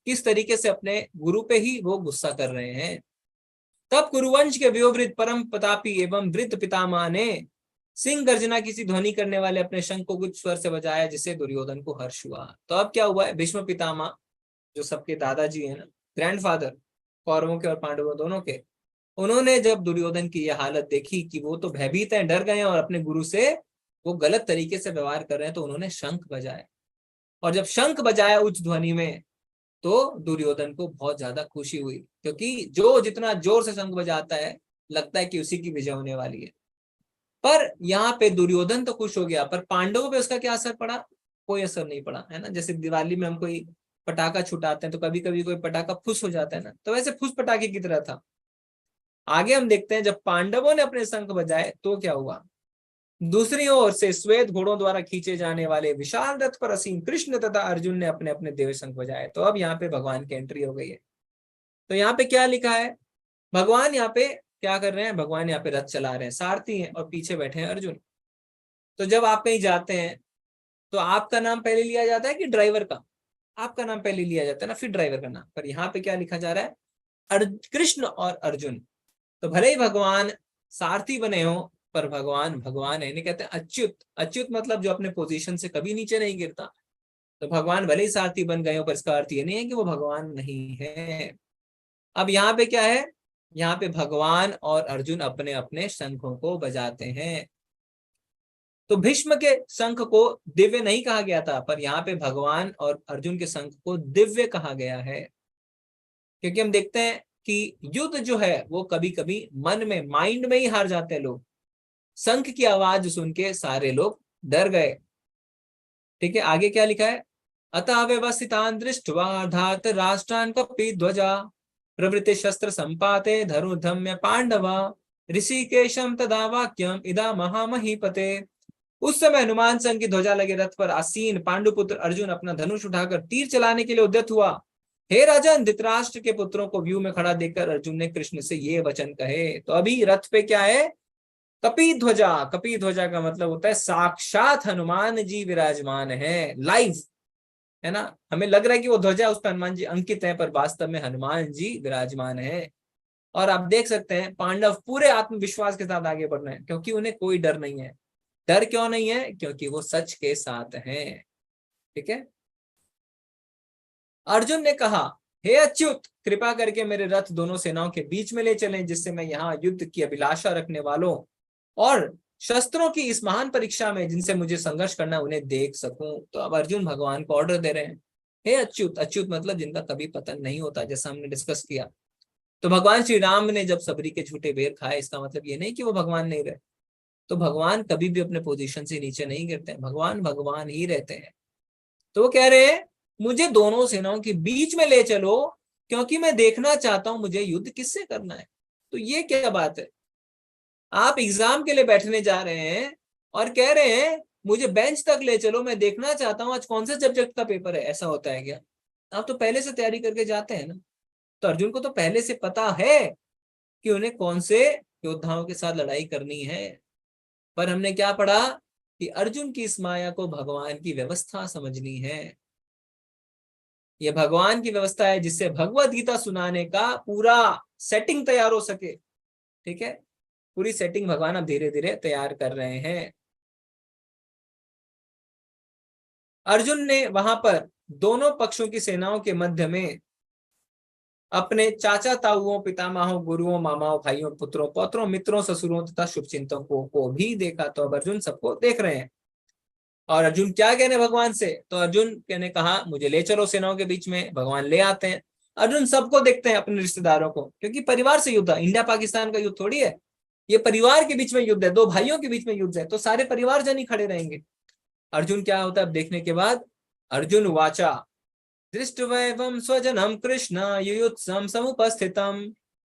किस तरीके से अपने गुरु पे ही वो गुस्सा कर रहे हैं। तब कुरुवंश के व्योवृत परम प्रतापी एवं वृद्ध पितामह ने सिंह गर्जना किसी ध्वनि करने वाले अपने शंख को कुछ स्वर से बजाया, जिससे दुर्योधन को हर्ष हुआ। तो अब क्या हुआ है, भीष्म पितामह जो सबके दादाजी है ना, ग्रैंडफादर कौरवों के और पांडवों दोनों के, उन्होंने जब दुर्योधन की यह हालत देखी कि वो तो भयभीत है, डर गए हैं और अपने गुरु से वो गलत तरीके से व्यवहार कर रहे हैं, तो उन्होंने शंख बजाया। और जब शंख बजाया उच्च ध्वनि में, तो दुर्योधन को बहुत ज्यादा खुशी हुई, क्योंकि जो जितना जोर से शंख बजाता है लगता है कि उसी की विजय होने वाली है। पर यहाँ पे दुर्योधन तो खुश हो गया, पर पांडवों पे उसका क्या असर पड़ा? कोई असर नहीं पड़ा, है ना। जैसे दिवाली में हम कोई पटाखा छुटाते हैं तो कभी कभी कोई पटाखा फुस हो जाता है ना, तो वैसे फुस पटाखे की तरह था। आगे हम देखते हैं जब पांडवों ने अपने शंख बजाए तो क्या हुआ। दूसरी ओर से श्वेत घोड़ों द्वारा खींचे जाने वाले विशाल रथ पर असीम कृष्ण तथा अर्जुन ने अपने अपने देव शंख बजाए। तो अब यहाँ पे भगवान की एंट्री हो गई है। तो यहाँ पे क्या लिखा है, भगवान यहाँ पे क्या कर रहे हैं, भगवान यहाँ पे रथ चला रहे हैं, सारथी हैं और पीछे बैठे हैं अर्जुन। तो जब आप कहीं जाते हैं तो आपका नाम पहले लिया जाता है कि ड्राइवर का? आपका नाम पहले लिया जाता है ना, फिर ड्राइवर का नाम। पर यहाँ पे क्या लिखा जा रहा है, कृष्ण और अर्जुन। तो भले ही भगवान सारथी बने हो, पर भगवान भगवान है। नहीं कहते अच्युत, अच्युत मतलब जो अपने पोजीशन से कभी नीचे नहीं गिरता। तो भगवान भले ही सारथी बन गए हो, पर इसका अर्थ ये नहीं है कि वो भगवान नहीं है। अब यहाँ पे क्या है, यहाँ पे भगवान और अर्जुन अपने अपने शंखों को बजाते हैं। तो भीष्म के शंख को दिव्य नहीं कहा गया था, पर यहाँ पे भगवान और अर्जुन के शंख को दिव्य कहा गया है। क्योंकि हम देखते हैं कि युद्ध जो है वो कभी कभी मन में, माइंड में ही हार जाते हैं लोग। शंख की आवाज सुन के सारे लोग डर गए। ठीक है, आगे क्या लिखा है, अतः व्यवस्थितान दृष्ट्वा धात राष्ट्रान कपि ध्वजा प्रवृत्ति शस्त्र संपाते धनुर्धम्य पांडवा ऋषिकेशम तदा वाक्यम इदा महामहीपते। उस समय हनुमान संग की ध्वजा लगे रथ पर आसीन पांडुपुत्र अर्जुन अपना धनुष उठाकर तीर चलाने के लिए उद्यत हुआ। हे राजन, धृतराष्ट्र के पुत्रों को व्यू में खड़ा देखकर अर्जुन ने कृष्ण से ये वचन कहे। तो अभी रथ पे क्या है, कपि ध्वजा। कपि ध्वजा का मतलब होता है साक्षात हनुमान जी विराजमान है, लाइव, है ना। हमें लग रहा है कि वो ध्वजा उस पर हनुमान जी अंकित है, पर वास्तव में हनुमान जी विराजमान है। और आप देख सकते हैं पांडव पूरे आत्मविश्वास के साथ आगे बढ़ रहे हैं, क्योंकि उन्हें कोई डर नहीं है। डर क्यों नहीं है, क्योंकि वो सच के साथ हैं। ठीक है, अर्जुन ने कहा, हे अच्युत, कृपा करके मेरे रथ दोनों सेनाओं के बीच में ले चलें, जिससे मैं यहाँ युद्ध की अभिलाषा रखने वालों और शस्त्रों की इस महान परीक्षा में जिनसे मुझे संघर्ष करना उन्हें देख सकूं। तो अब अर्जुन भगवान को ऑर्डर दे रहे हैं, हे अच्युत। अच्युत मतलब जिनका कभी पतन नहीं होता, जैसा हमने डिस्कस किया। तो भगवान श्री राम ने जब सबरी के झूठे बेर खाए, इसका मतलब ये नहीं कि वो भगवान नहीं रहे। तो भगवान कभी भी अपने पोजीशन से नीचे नहीं गिरते हैं, भगवान भगवान ही रहते हैं। तो वो कह रहे हैं, मुझे दोनों सेनाओं के बीच में ले चलो, क्योंकि मैं देखना चाहता हूं मुझे युद्ध किससे करना है। तो ये क्या बात है, आप एग्जाम के लिए बैठने जा रहे हैं और कह रहे हैं मुझे बेंच तक ले चलो, मैं देखना चाहता हूं आज कौन से सब्जेक्ट का पेपर है। ऐसा होता है क्या? आप तो पहले से तैयारी करके जाते हैं ना। तो अर्जुन को तो पहले से पता है कि उन्हें कौन से योद्धाओं के साथ लड़ाई करनी है। पर हमने क्या पढ़ा कि अर्जुन की इस माया को भगवान की व्यवस्था समझनी है। यह भगवान की व्यवस्था है जिससे भगवत गीता सुनाने का पूरा सेटिंग तैयार हो सके। ठीक है, पूरी सेटिंग भगवान अब धीरे धीरे तैयार कर रहे हैं। अर्जुन ने वहां पर दोनों पक्षों की सेनाओं के मध्य में अपने चाचा ताऊओं, पितामहों, गुरुओं, मामाओं, भाइयों, पुत्रों, पौत्रों, मित्रों, ससुरों तथा शुभचिंतकों को भी देखा। तो अब अर्जुन सबको देख रहे हैं। और अर्जुन क्या कहने भगवान से, तो अर्जुन ने कहा मुझे ले चलो सेनाओं के बीच में। भगवान ले आते हैं। अर्जुन सबको देखते हैं, अपने रिश्तेदारों को, क्योंकि परिवार से युद्ध है। इंडिया पाकिस्तान का युद्ध थोड़ी है, ये परिवार के बीच में युद्ध है, दो भाइयों के बीच में युद्ध है, तो सारे परिवार जन ही खड़े रहेंगे। अर्जुन क्या होता है अब देखने के बाद, अर्जुन वाचा दृष्टवैवं स्वजनम कृष्ण युयुत्सं समुपस्थितम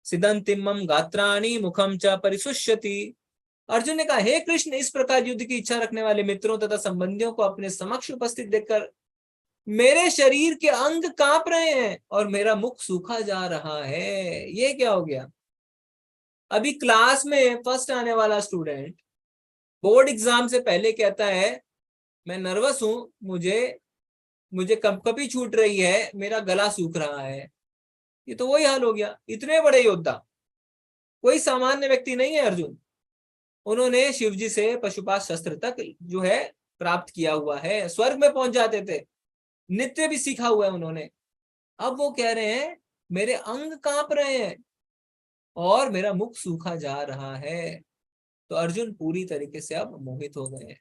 सिदंतिमं गात्राणि मुखम च परिशुष्यति। अर्जुन ने कहा, हे कृष्ण, इस प्रकार युद्ध की इच्छा रखने वाले मित्रों तथा संबंधियों को अपने समक्ष उपस्थित देखकर मेरे शरीर के अंग कांप रहे हैं और मेरा मुख सूखा जा रहा है। ये क्या हो गया? अभी क्लास में फर्स्ट आने वाला स्टूडेंट बोर्ड एग्जाम से पहले कहता है मैं नर्वस हूं, मुझे मुझे कंपकपी छूट रही है, मेरा गला सूख रहा है। ये तो वही हाल हो गया। इतने बड़े योद्धा, कोई सामान्य व्यक्ति नहीं है अर्जुन। उन्होंने शिवजी से पशुपात शस्त्र तक जो है प्राप्त किया हुआ है, स्वर्ग में पहुंच जाते थे, नित्य भी सीखा हुआ है उन्होंने। अब वो कह रहे हैं मेरे अंग कांप रहे हैं और मेरा मुख सूखा जा रहा है। तो अर्जुन पूरी तरीके से अब मोहित हो गए हैं।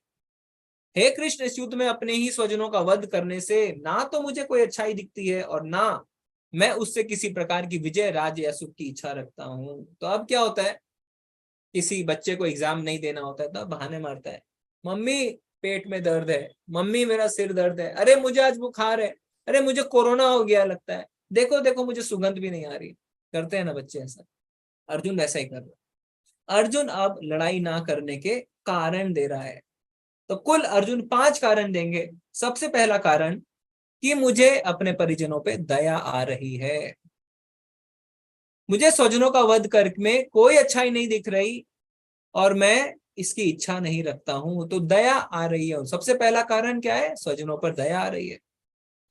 हे कृष्ण, इस युद्ध में अपने ही स्वजनों का वध करने से ना तो मुझे कोई अच्छाई दिखती है और ना मैं उससे किसी प्रकार की विजय, राज्य या सुख की इच्छा रखता हूं। तो अब क्या होता है, किसी बच्चे को एग्जाम नहीं देना होता है तो बहाने मारता है, मम्मी पेट में दर्द है, मम्मी मेरा सिर दर्द है, अरे मुझे आज बुखार है, अरे मुझे कोरोना हो गया लगता है, देखो देखो मुझे सुगंध भी नहीं आ रही। करते हैं ना बच्चे ऐसा। अर्जुन वैसा ही कर रहा है। अर्जुन अब लड़ाई ना करने के कारण दे रहा है। तो कुल अर्जुन 5 कारण देंगे। सबसे पहला कारण कि मुझे अपने परिजनों पे दया आ रही है, मुझे स्वजनों का वध कर में कोई अच्छाई नहीं दिख रही और मैं इसकी इच्छा नहीं रखता हूं, तो दया आ रही है। सबसे पहला कारण क्या है, स्वजनों पर दया आ रही है।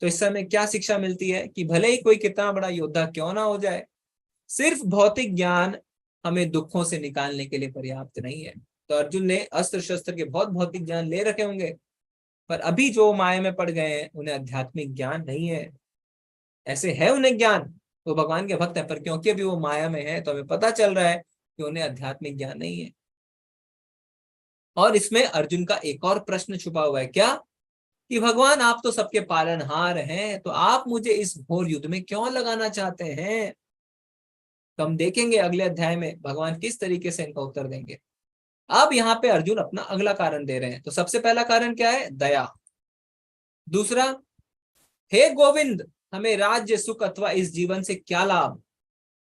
तो इस समय क्या शिक्षा मिलती है कि भले ही कोई कितना बड़ा योद्धा क्यों ना हो जाए, सिर्फ भौतिक ज्ञान हमें दुखों से निकालने के लिए पर्याप्त नहीं है। तो अर्जुन ने अस्त्र शस्त्र के बहुत भौतिक ज्ञान ले रखे होंगे, पर अभी जो माया में पड़ गए हैं उन्हें आध्यात्मिक ज्ञान नहीं है। ऐसे है उन्हें ज्ञान, वो भगवान के भक्त है, पर क्योंकि अभी वो माया में है तो हमें पता चल रहा है कि उन्हें आध्यात्मिक ज्ञान नहीं है। और इसमें अर्जुन का एक और प्रश्न छुपा हुआ है, क्या कि भगवान आप तो सबके पालनहार हैं, तो आप मुझे इस घोर युद्ध में क्यों लगाना चाहते हैं। तो हम देखेंगे अगले अध्याय में भगवान किस तरीके से इनका उत्तर देंगे। अब यहाँ पे अर्जुन अपना अगला कारण दे रहे हैं। तो सबसे पहला कारण क्या है, दया। दूसरा, हे गोविंद, हमें राज्य, सुख अथवा इस जीवन से क्या लाभ,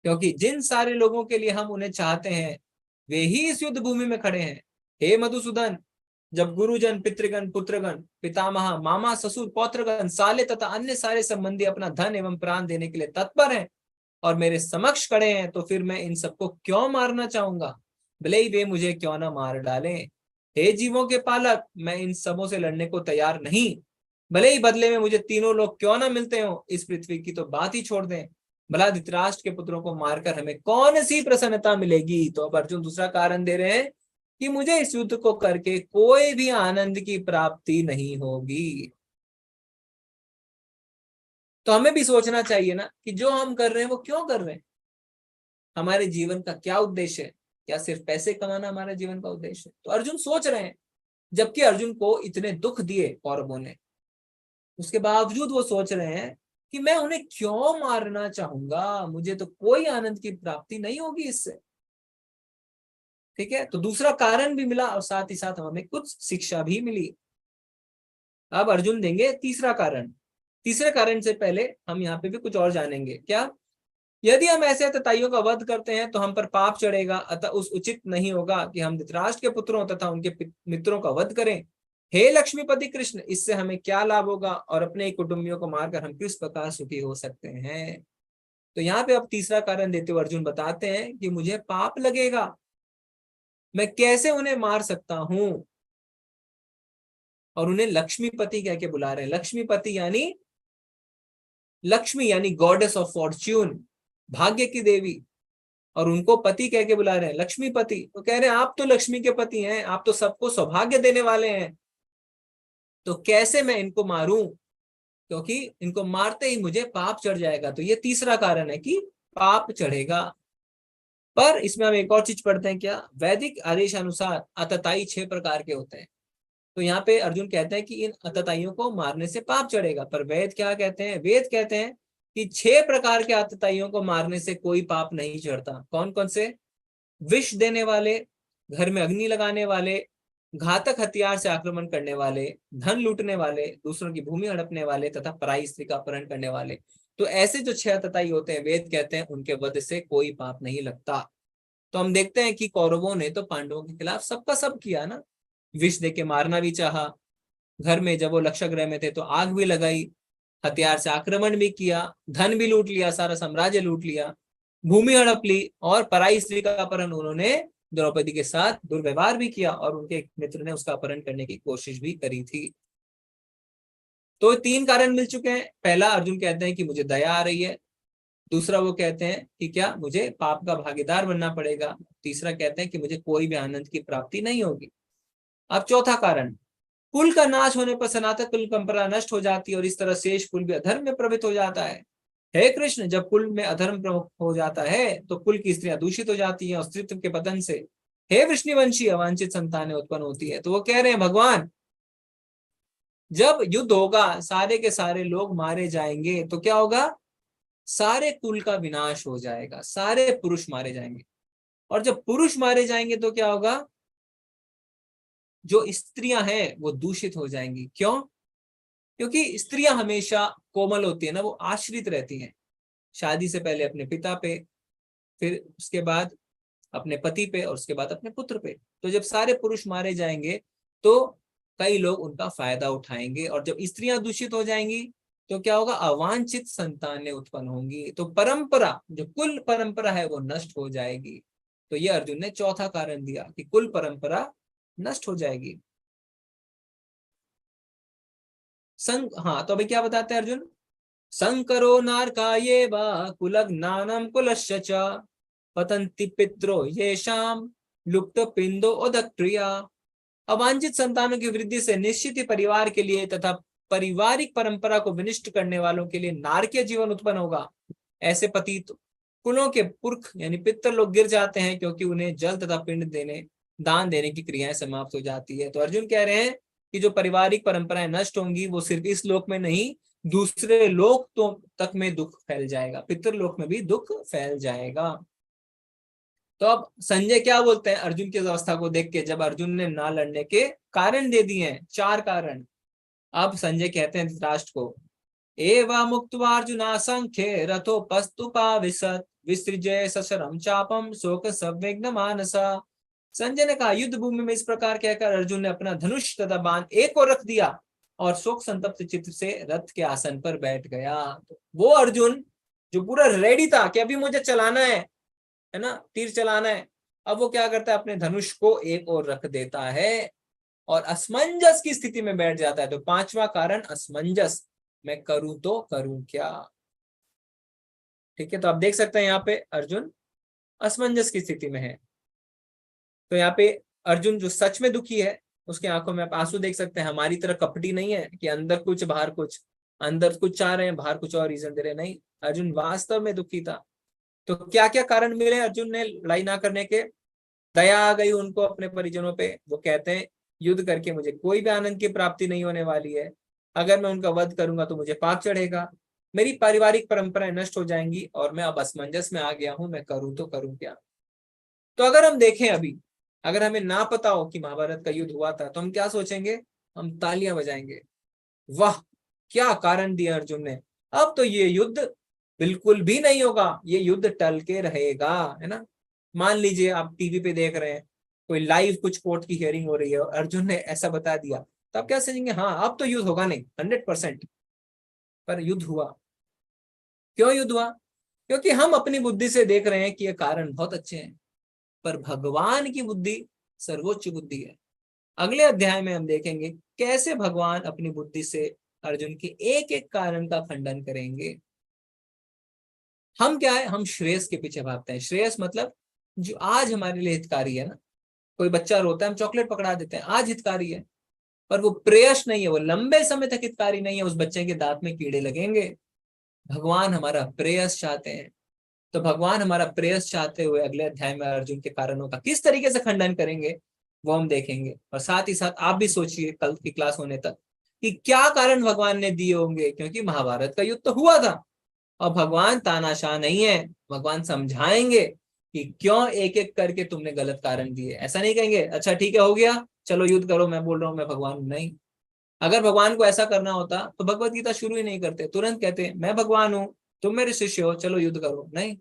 क्योंकि जिन सारे लोगों के लिए हम उन्हें चाहते हैं वे ही इस युद्ध भूमि में खड़े हैं। हे मधुसूदन, जब गुरुजन, पितृगण, पुत्रगण, पितामह, मामा, ससुर, पौत्रगण, साले तथा अन्य सारे संबंधी अपना धन एवं प्राण देने के लिए तत्पर हैं और मेरे समक्ष खड़े हैं, तो फिर मैं इन सबको क्यों मारना चाहूंगा, भले ही वे मुझे क्यों ना मार डालें। हे जीवों के पालक, मैं इन सबों से लड़ने को तैयार नहीं, भले ही बदले में मुझे तीनों लोग क्यों ना मिलते हो। इस पृथ्वी की तो बात ही छोड़ दें, भला धृतराष्ट्र के पुत्रों को मारकर हमें कौन सी प्रसन्नता मिलेगी। तो अब अर्जुन दूसरा कारण दे रहे हैं कि मुझे इस युद्ध को करके कोई भी आनंद की प्राप्ति नहीं होगी। तो हमें भी सोचना चाहिए ना कि जो हम कर रहे हैं वो क्यों कर रहे हैं, हमारे जीवन का क्या उद्देश्य है। क्या सिर्फ पैसे कमाना हमारे जीवन का उद्देश्य है। तो अर्जुन सोच रहे हैं, जबकि अर्जुन को इतने दुख दिए कौरवों ने, उसके बावजूद वो सोच रहे हैं कि मैं उन्हें क्यों मारना चाहूंगा, मुझे तो कोई आनंद की प्राप्ति नहीं होगी इससे। ठीक है, तो दूसरा कारण भी मिला और साथ ही साथ हमें कुछ शिक्षा भी मिली। अब अर्जुन देंगे तीसरा कारण। तीसरे कारण से पहले हम यहाँ पे भी कुछ और जानेंगे। क्या, यदि हम ऐसे अतताइयों का वध करते हैं तो हम पर पाप चढ़ेगा, अतः उस उचित नहीं होगा कि हम धृतराष्ट्र के पुत्रों तथा उनके मित्रों का वध करें। हे लक्ष्मीपति कृष्ण, इससे हमें क्या लाभ होगा और अपने कुटुंबियों को मारकर हम किस प्रकार सुखी हो सकते हैं। तो यहाँ पे अब तीसरा कारण देते हुए अर्जुन बताते हैं कि मुझे पाप लगेगा, मैं कैसे उन्हें मार सकता हूं। और उन्हें लक्ष्मीपति कह के बुला रहे हैं। लक्ष्मीपति यानी लक्ष्मी यानी गॉडेस ऑफ फॉर्च्यून, भाग्य की देवी, और उनको पति कह के बुला रहे हैं, लक्ष्मीपति। तो कह रहे हैं आप तो लक्ष्मी के पति हैं, आप तो सबको सौभाग्य देने वाले हैं, तो कैसे मैं इनको मारूं, क्योंकि इनको मारते ही मुझे पाप चढ़ जाएगा। तो ये तीसरा कारण है कि पाप चढ़ेगा। पर इसमें हम एक और चीज पढ़ते हैं, क्या, वैदिक आदेश अनुसार आतताई 6 प्रकार के होते हैं। तो यहाँ पे अर्जुन कहते हैं कि इन आतताइयों को मारने से पाप चढ़ेगा, पर वेद क्या कहते हैं, वेद कहते हैं कि 6 प्रकार के आतताइयों को मारने से कोई पाप नहीं चढ़ता। कौन कौन से, विष देने वाले, घर में अग्नि लगाने वाले, घातक हथियार से आक्रमण करने वाले, धन लूटने वाले, दूसरों की भूमि हड़पने वाले तथा पराई स्त्री का अपहरण करने वाले। तो ऐसे जो 6 आतताई होते हैं, वेद कहते हैं उनके वध से कोई पाप नहीं लगता। तो हम देखते हैं कि कौरवों ने तो पांडवों के खिलाफ सबका सब किया ना, विष दे के मारना भी चाहा, घर में जब वो लक्षगृह में थे तो आग भी लगाई, हथियार से आक्रमण भी किया, धन भी लूट लिया, सारा साम्राज्य लूट लिया, भूमि हड़प ली, और पराई स्त्री का अपहरण उन्होंने द्रौपदी के साथ दुर्व्यवहार भी किया और उनके एक मित्र ने उसका अपहरण करने की कोशिश भी करी थी। तो 3 कारण मिल चुके हैं। पहला, अर्जुन कहते हैं कि मुझे दया आ रही है। दूसरा, वो कहते हैं कि क्या मुझे पाप का भागीदार बनना पड़ेगा। तीसरा, कहते हैं कि मुझे कोई भी आनंद की प्राप्ति नहीं होगी। अब चौथा कारण, कुल का नाश होने पर सनातन कुल परंपरा नष्ट हो जाती है और इस तरह शेष कुल भी अधर्म में प्रवृत्त हो जाता है। हे कृष्ण, जब कुल में अधर्म प्रमुख हो जाता है तो कुल की स्त्रियां दूषित हो जाती हैं और अस्तित्व के पतन से हे विष्णुवंशी अवांछित संतानें उत्पन्न होती है। तो वो कह रहे हैं भगवान, जब युद्ध होगा, सारे के सारे लोग मारे जाएंगे, तो क्या होगा? सारे कुल का विनाश हो जाएगा, सारे पुरुष मारे जाएंगे। और जब पुरुष मारे जाएंगे तो क्या होगा? जो स्त्रियां हैं वो दूषित हो जाएंगी। क्यों? क्योंकि स्त्रियां हमेशा कोमल होती है ना, वो आश्रित रहती हैं शादी से पहले अपने पिता पे, फिर उसके बाद अपने पति पे और उसके बाद अपने पुत्र पे। तो जब सारे पुरुष मारे जाएंगे तो कई लोग उनका फायदा उठाएंगे, और जब स्त्रियां दूषित हो जाएंगी तो क्या होगा? अवांछित संतानें उत्पन्न होंगी। तो परंपरा, जो कुल परंपरा है, वो नष्ट हो जाएगी। तो ये अर्जुन ने चौथा कारण दिया कि कुल परंपरा नष्ट हो जाएगी। हाँ, तो अभी क्या बताते हैं अर्जुन? संकरो नारकाये वा कुलज्ञानम कुलस्य च पतन्ति पित्रो येषाम लुप्त पिंडो उदक्रिया। अवांछित संतानों की वृद्धि से निश्चित ही परिवार के लिए तथा पारिवारिक परंपरा को विनिष्ट करने वालों के लिए नारकीय जीवन उत्पन्न होगा। ऐसे पतित कुलों के पुरख यानी पितर लोग गिर जाते हैं, क्योंकि उन्हें जल तथा पिंड देने, दान देने की क्रियाएं समाप्त हो जाती है। तो अर्जुन कह रहे हैं कि जो पारिवारिक परंपराएं नष्ट होंगी, वो सिर्फ इस लोक में नहीं, दूसरे लोक तो तक में दुख फैल जाएगा, पितृलोक में भी दुख फैल जाएगा। तो अब संजय क्या बोलते हैं अर्जुन की अवस्था को देख के, जब अर्जुन ने ना लड़ने के कारण दे दिए हैं, 4 कारण। अब संजय कहते हैं धृतराष्ट्र को, एवा मुक्त्वा अर्जुना संख्ये रथोपस्तुपाविशत् विसृज्य सशरम चापम शोक संविघ्न मानसा। संजय ने कहा, युद्ध भूमि में इस प्रकार कहकर अर्जुन ने अपना धनुष तथा बाण एक और रख दिया और शोक संतप्त चित्त से रथ के आसन पर बैठ गया। तो वो अर्जुन जो पूरा रेडी था कि अभी मुझे चलाना है ना, तीर चलाना है, अब वो क्या करता है? अपने धनुष को एक और रख देता है और असमंजस की स्थिति में बैठ जाता है। तो 5वां कारण असमंजस, मैं करूं तो करूं क्या। ठीक है, तो आप देख सकते हैं यहाँ पे अर्जुन असमंजस की स्थिति में है। तो यहाँ पे अर्जुन जो सच में दुखी है, उसके आंखों में आप आंसू देख सकते हैं। हमारी तरह कपटी नहीं है कि अंदर कुछ बाहर कुछ, अंदर कुछ चाह रहे हैं बाहर कुछ और रीजन दे रहे, नहीं, अर्जुन वास्तव में दुखी था। तो क्या क्या कारण मिले अर्जुन ने लड़ाई ना करने के? दया आ गई उनको अपने परिजनों पे। वो कहते हैं युद्ध करके मुझे कोई भी आनंद की प्राप्ति नहीं होने वाली है, अगर मैं उनका वध करूंगा तो मुझे पाप चढ़ेगा, मेरी पारिवारिक परंपराएं नष्ट हो जाएंगी और मैं अब असमंजस में आ गया हूं, मैं करूं तो करूं क्या। तो अगर हम देखें अभी, अगर हमें ना पता हो कि महाभारत का युद्ध हुआ था, तो हम क्या सोचेंगे? हम तालियां बजाएंगे, वाह क्या कारण दिया अर्जुन ने, अब तो ये युद्ध बिल्कुल भी नहीं होगा, ये युद्ध टल के रहेगा, है ना। मान लीजिए आप टीवी पे देख रहे हैं, कोई लाइव कुछ कोर्ट की हियरिंग हो रही है और अर्जुन ने ऐसा बता दिया, तो आप क्या सोचेंगे? हाँ, अब तो युद्ध होगा नहीं 100%। पर युद्ध हुआ। क्यों युद्ध हुआ? क्योंकि हम अपनी बुद्धि से देख रहे हैं कि ये कारण बहुत अच्छे हैं, पर भगवान की बुद्धि सर्वोच्च बुद्धि है। अगले अध्याय में हम देखेंगे कैसे भगवान अपनी बुद्धि से अर्जुन के एक एक कारण का खंडन करेंगे। हम क्या है? हम श्रेयस के पीछे भागते हैं। श्रेयस मतलब जो आज हमारे लिए हितकारी है ना। कोई बच्चा रोता है, हम चॉकलेट पकड़ा देते हैं, आज हितकारी है, पर वो प्रेयस नहीं है, वो लंबे समय तक हितकारी नहीं है, उस बच्चे के दांत में कीड़े लगेंगे। भगवान हमारा प्रेयस चाहते हैं। तो भगवान हमारा प्रेयस चाहते हुए अगले अध्याय में अर्जुन के कारणों का किस तरीके से खंडन करेंगे वो हम देखेंगे। और साथ ही साथ आप भी सोचिए कल की क्लास होने तक कि क्या कारण भगवान ने दिए होंगे, क्योंकि महाभारत का युद्ध तो हुआ था और भगवान तानाशाह नहीं है। भगवान समझाएंगे कि क्यों एक एक करके तुमने गलत कारण दिए। ऐसा नहीं कहेंगे अच्छा ठीक है हो गया चलो युद्ध करो, मैं बोल रहा हूँ मैं भगवान हूं। नहीं, अगर भगवान को ऐसा करना होता तो भगवत गीता शुरू ही नहीं करते, तुरंत कहते मैं भगवान हूं तुम मेरे शिष्य हो चलो युद्ध करो। नहीं,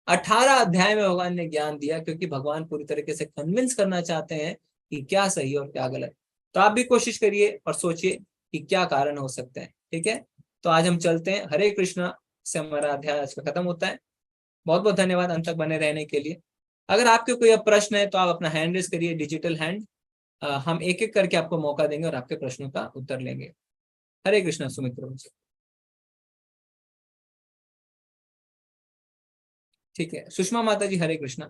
18 अध्याय में भगवान ने ज्ञान दिया, क्योंकि भगवान पूरी तरीके से कन्विंस करना चाहते हैं कि क्या सही और क्या गलत। तो आप भी कोशिश करिए और सोचिए कि क्या कारण हो सकते हैं। ठीक है, तो आज हम चलते हैं। हरे कृष्णा से हमारा अध्याय आज का खत्म होता है। बहुत बहुत धन्यवाद अंत तक बने रहने के लिए। अगर आपके कोई अब प्रश्न है तो आप अपना हैंड रेज करिए, डिजिटल हैंड। हम एक एक करके आपको मौका देंगे और आपके प्रश्नों का उत्तर लेंगे। हरे कृष्णा सुमित प्रभु जी। ठीक है, सुषमा माता जी हरे कृष्णा।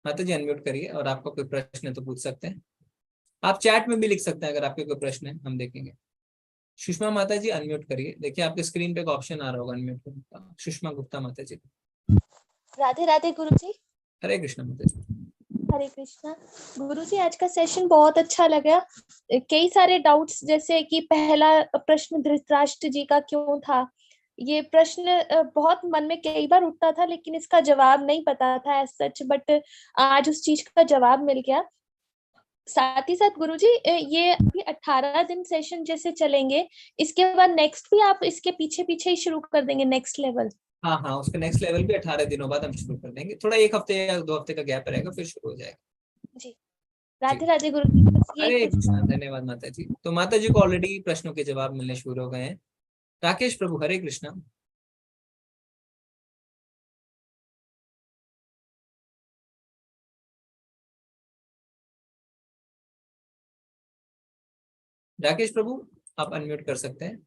माता जी अनम्यूट करिए, और आपका कोई प्रश्न है तो पूछ सकते हैं। आप चैट में भी लिख सकते हैं अगर आपके कोई प्रश्न है, हम देखेंगे। सुषमा माता जी अनम्यूट करिए, देखिए आपके स्क्रीन पे एक ऑप्शन आ रहा होगा अनम्यूट करने का। सुषमा गुप्ता माता जी।
राधे राधे गुरुजी।
हरे कृष्णा माता जी।
हरे कृष्णा। गुरुजी आज का सेशन बहुत अच्छा लगा। कई सारे डाउट्स, जैसे कि पहला प्रश्न धृतराष्ट्र जी का क्यों था, ये प्रश्न बहुत मन में कई बार उठता था, लेकिन इसका जवाब नहीं पता था एज सच, बट आज उस चीज का जवाब मिल गया। साथ ही साथ गुरुजी ये अभी 18 दिन सेशन जैसे चलेंगे, इसके बाद नेक्स्ट भी आप इसके पीछे पीछे ही शुरू कर देंगे नेक्स्ट लेवल?
हाँ हाँ, उसका नेक्स्ट लेवल भी 18 दिनों बाद हम शुरू कर देंगे। थोड़ा 1 हफ्ते या 2 हफ्ते का गैप रहेगा, फिर शुरू हो जाएगा।
जी। राधे राधे गुरुजी। बस यही
अरे
कुछ था।
धन्यवाद माता जी। तो माता जी को ऑलरेडी प्रश्नों के जवाब मिलने शुरू हो गए हैं। राकेश प्रभु हरे कृष्णा। राकेश प्रभु आप अनम्यूट कर सकते हैं।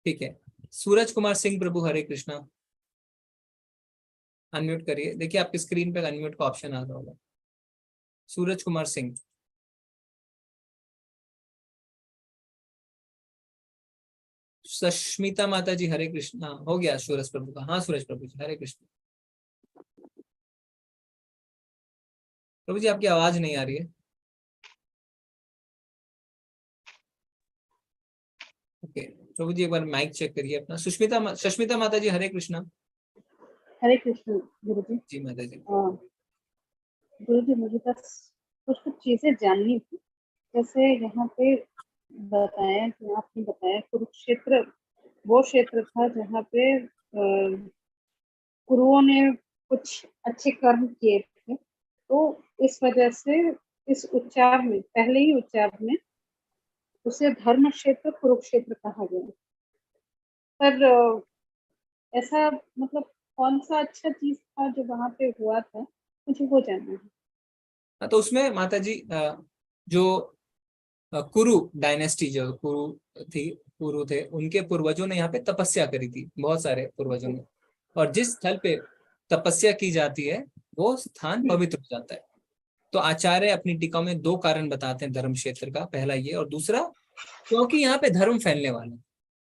ठीक है, सूरज कुमार सिंह प्रभु हरे कृष्णा। अनम्यूट करिए, देखिए आपकी स्क्रीन पे अनम्यूट का ऑप्शन आ रहा होगा। सूरज कुमार सिंह। सष्मिता माता जी हरे कृष्णा। हो गया सूरज प्रभु का। हाँ सूरज प्रभु जी हरे कृष्ण। प्रभु जी आपकी आवाज नहीं आ रही है। ओके, प्रभु जी एक बार माइक चेक करिए अपना। सष्मिता माता जी हरे कृष्णा।
हरे कृष्ण गुरुजी।
जी माता जी।
गुरुजी मुझे बस कुछ कुछ चीजें जाननी थी। जैसे यहाँ पे बताया कि आपने बताया कुरुक्षेत्र वो क्षेत्र था जहाँ पे गुरुओं ने कुछ अच्छे कर्म किए थे, तो इस वजह से इस उच्चार में, पहले ही उच्चार में उसे धर्म क्षेत्र कुरुक्षेत्र कहा गया। पर ऐसा मतलब कौन सा अच्छा चीज था जो वहां पे हुआ था, मुझे वो जानना है।
हाँ, तो उसमें माता जी जो कुरु डायनेस्टी, जो कुरु थे, उनके पूर्वजों ने यहाँ पे तपस्या करी थी, बहुत सारे पूर्वजों ने। और जिस स्थल पे तपस्या की जाती है वो स्थान पवित्र हो जाता है। तो आचार्य अपनी टीका में 2 कारण बताते हैं धर्म क्षेत्र का। पहला ये, और दूसरा क्योंकि यहाँ पे धर्म फैलने वाला है,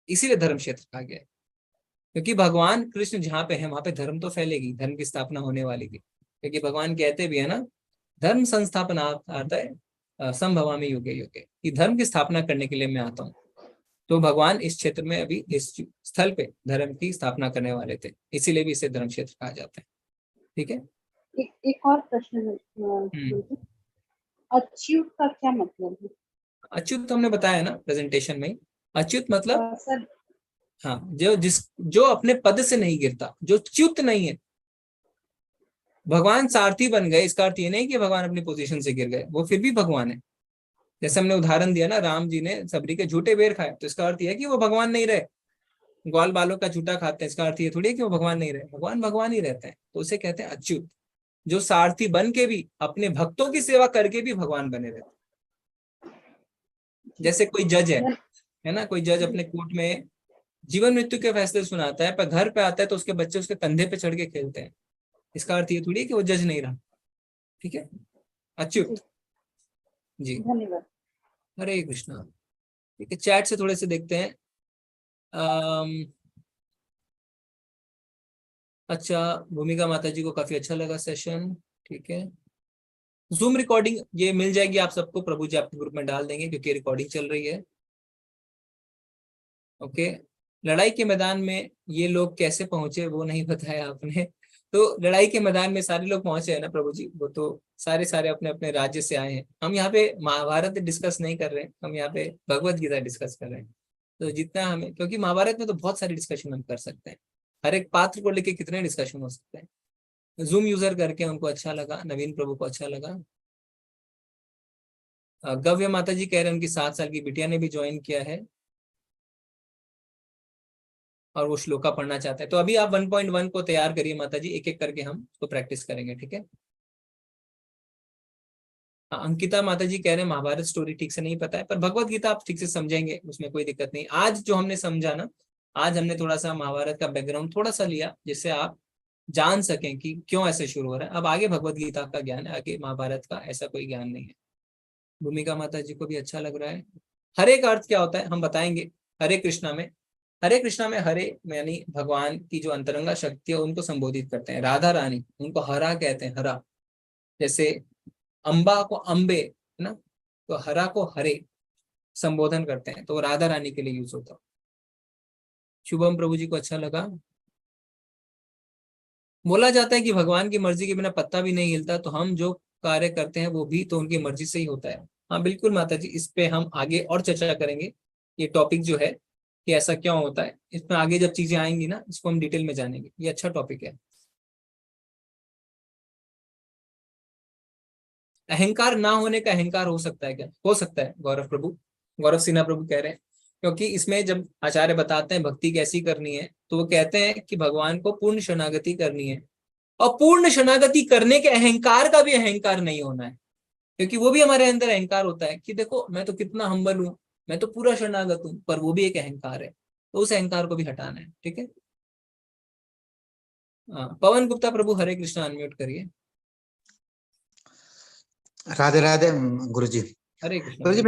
इसीलिए धर्म क्षेत्र कहा गया है। क्योंकि भगवान कृष्ण जहाँ पे है वहां पे धर्म तो फैलेगी, धर्म की स्थापना होने वाली थी। क्योंकि भगवान कहते भी है ना, धर्म संस्थापना आता है संभवामि युगे युगे, कि धर्म की स्थापना करने के लिए मैं आता हूँ। तो भगवान इस क्षेत्र में अभी इस स्थल पे धर्म की स्थापना करने वाले थे, इसीलिए भी इसे धर्म क्षेत्र कहा जाता है। ठीक है।
एक और प्रश्न है गुरुजी। अच्युत का क्या मतलब है?
अच्युत तो हमने बताया ना प्रेजेंटेशन में। अच्युत मतलब
सर
हाँ, जो अपने पद से नहीं गिरता, जो च्युत नहीं है। भगवान सारथी बन गए, इसका अर्थ ये नहीं कि भगवान अपनी पोजीशन से गिर गए, वो फिर भी भगवान है। जैसे हमने उदाहरण दिया ना, राम जी ने सबरी के झूठे बेर खाए, तो इसका अर्थ यह है कि वो भगवान नहीं रहे। ग्वाल बालों का झूठा खाते हैं, इसका अर्थ ये थोड़ी है कि वो भगवान नहीं रहे। भगवान भगवान ही रहते हैं, तो उसे कहते हैं अच्युत। जो सारथी बन के भी, अपने भक्तों की सेवा करके भी भगवान बने रहते हैं। जैसे कोई जज है ना, कोई जज अपने कोर्ट में जीवन मृत्यु के फैसले सुनाता है, पर घर पे आता है तो उसके बच्चे उसके कंधे पे चढ़ के खेलते हैं। इसका अर्थ ये थोड़ी है कि वो जज नहीं रहा। ठीक है, अच्युत जी।
धन्यवाद।
हरे कृष्णा। ठीक है, चैट से थोड़े से देखते हैं। अच्छा, भूमिका माता जी को काफी अच्छा लगा सेशन। ठीक है, जूम रिकॉर्डिंग ये मिल जाएगी आप सबको, प्रभु जी आपके ग्रुप में डाल देंगे क्योंकि रिकॉर्डिंग चल रही है। ओके, लड़ाई के मैदान में ये लोग कैसे पहुंचे वो नहीं बताया आपने। तो लड़ाई के मैदान में सारे लोग पहुंचे हैं ना प्रभु जी, वो तो सारे सारे अपने अपने राज्य से आए हैं। हम यहाँ पे महाभारत डिस्कस नहीं कर रहे हैं, हम यहाँ पे भगवत गीता डिस्कस कर रहे हैं। तो जितना हमें, क्योंकि महाभारत में तो बहुत सारी डिस्कशन हम कर सकते हैं, हर एक पात्र को लेके कितने डिस्कशन हो सकते हैं। जूम यूजर करके उनको अच्छा लगा, नवीन प्रभु को अच्छा लगा। गव्य माता जी कह रहे हैं उनकी 7 साल की बिटिया ने भी ज्वाइन किया है। और वो श्लोका पढ़ना चाहते हैं। तो अभी आप 1.1 को तैयार करिए माता जी, एक एक करके हम उसको प्रैक्टिस करेंगे, ठीक है। अंकिता माता जी कह रहे हैं महाभारत स्टोरी ठीक से नहीं पता है, पर भगवत गीता आप ठीक से समझेंगे, उसमें कोई दिक्कत नहीं। आज जो हमने समझा ना, आज हमने थोड़ा सा महाभारत का बैकग्राउंड थोड़ा सा लिया, जिससे आप जान सकें कि क्यों ऐसे शुरू हो रहा है। अब आगे भगवत गीता का ज्ञान है, आगे महाभारत का ऐसा कोई ज्ञान नहीं है। भूमिका माता जी को भी अच्छा लग रहा है। हरे का अर्थ क्या होता है हम बताएंगे। हरे कृष्णा में, हरे कृष्णा में हरे यानी भगवान की जो अंतरंगा शक्ति है उनको संबोधित करते हैं। राधा रानी उनको हरा कहते हैं, हरा। जैसे अंबा को अंबे है ना, तो हरा को हरे संबोधन करते हैं, तो वो राधा रानी के लिए यूज होता है। शुभम प्रभु जी को अच्छा लगा। बोला जाता है कि भगवान की मर्जी के बिना पत्ता भी नहीं हिलता, तो हम जो कार्य करते हैं वो भी तो उनकी मर्जी से ही होता है। हाँ बिल्कुल माता जी, इस पे हम आगे और चर्चा करेंगे। ये टॉपिक जो है कि ऐसा क्यों होता है, इसमें आगे जब चीजें आएंगी ना, इसको हम डिटेल में जानेंगे। ये अच्छा टॉपिक है। अहंकार ना होने का अहंकार हो सकता है क्या? हो सकता है गौरव प्रभु, गौरव सिन्हा प्रभु कह रहे हैं। क्योंकि इसमें जब आचार्य बताते हैं भक्ति कैसी करनी है, तो वो कहते हैं कि भगवान को पूर्ण शरणागति करनी है, और पूर्ण शरणागति करने के अहंकार का भी अहंकार नहीं होना है। क्योंकि वो भी हमारे अंदर अहंकार होता है कि देखो मैं तो कितना हम्बल हूँ, मैं तो पूरा शरणागत हूँ, पर वो भी एक अहंकार है, तो उस अहंकार को भी हटाना है, ठीक है। पवन गुप्ता प्रभु हरे कृष्णा, अनम्यूट करिए।
राधे राधे गुरुजी।
हरे कृष्णा।
गुरुजी